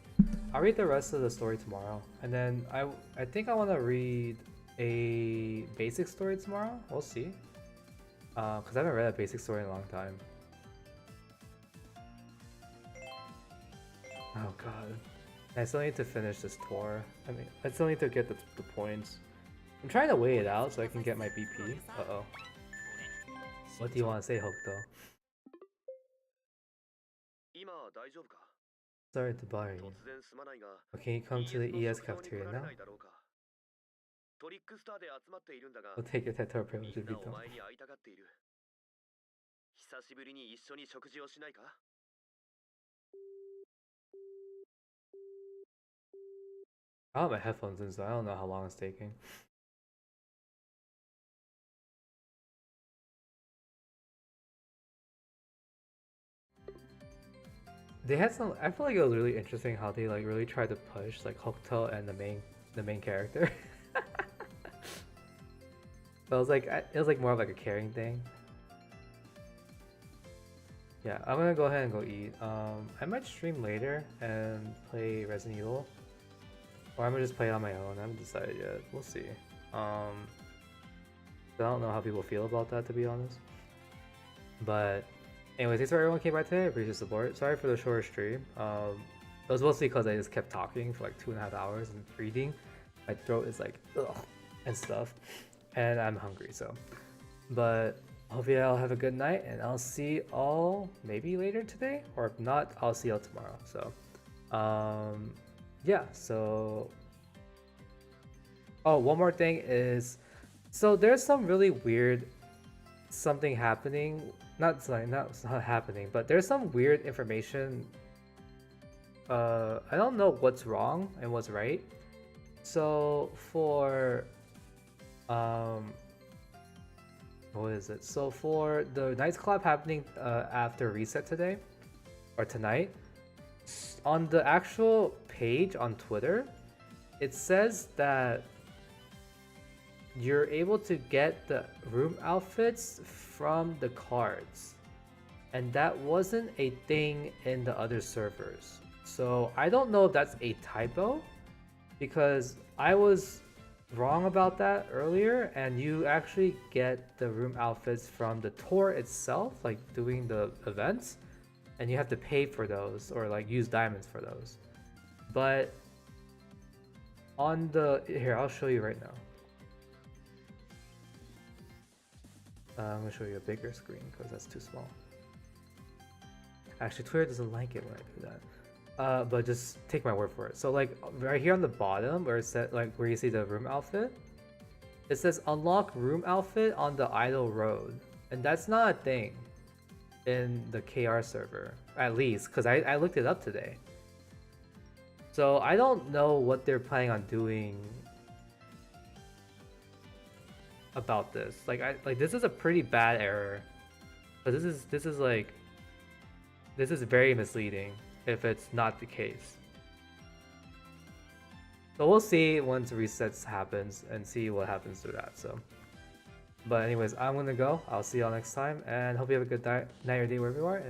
Speaker 1: I'll read the rest of the story tomorrow, and then I think I want to read a basic story tomorrow. We'll see. Cause I haven't read a basic story in a long time. Oh god, I still need to finish this tour. I mean, I still need to get the points. I'm trying to weigh it out so I can get my BP. Uh-oh. What do you want to say, Hokuto? Sorry to bother you. But can you come to the ES cafeteria now? We'll take your Tetra privilege if you don't. I have my headphones in, so I don't know how long it's taking. They had some. I feel like it was really interesting how they like really tried to push like Hokuto and the main character. But it was like more of like a caring thing. Yeah, I'm gonna go ahead and go eat. I might stream later and play Resident Evil, or I'm gonna just play it on my own. I haven't decided yet. We'll see. I don't know how people feel about that, to be honest. But anyways, thanks for everyone who came by today. I appreciate the support. Sorry for the shorter stream. It was mostly because I just kept talking for like 2.5 hours and reading. My throat is like ugh and stuff, and I'm hungry. So, but hope you all have a good night, and I'll see all maybe later today, or if not, I'll see y'all tomorrow. So, yeah. So, oh, one more thing is, so there's some really weird something happening. Not happening, but there's some weird information. I don't know what's wrong and what's right. So for what is it? So for the Knights Club happening after reset today or tonight, on the actual page on Twitter, it says that you're able to get the room outfits from the cards. and that wasn't a thing in the other servers. So I don't know if that's a typo, because I was wrong about that earlier, and you actually get the room outfits from the tour itself, like doing the events, and you have to pay for those or like use diamonds for those. But on the here, I'll show you right now. I'm gonna show you a bigger screen because that's too small. Actually, Twitter doesn't like it when I do that. But just take my word for it. So like right here on the bottom, where it said like where you see the room outfit, it says unlock room outfit on the idle road, and that's not a thing in the KR server, at least, because I looked it up today. So I don't know what they're planning on doing about this. Like this is a pretty bad error, but this is very misleading if it's not the case. So we'll see once resets happens and see what happens to that. So, but anyways, I'm gonna go. I'll see y'all next time, and hope you have a good night or day wherever you are.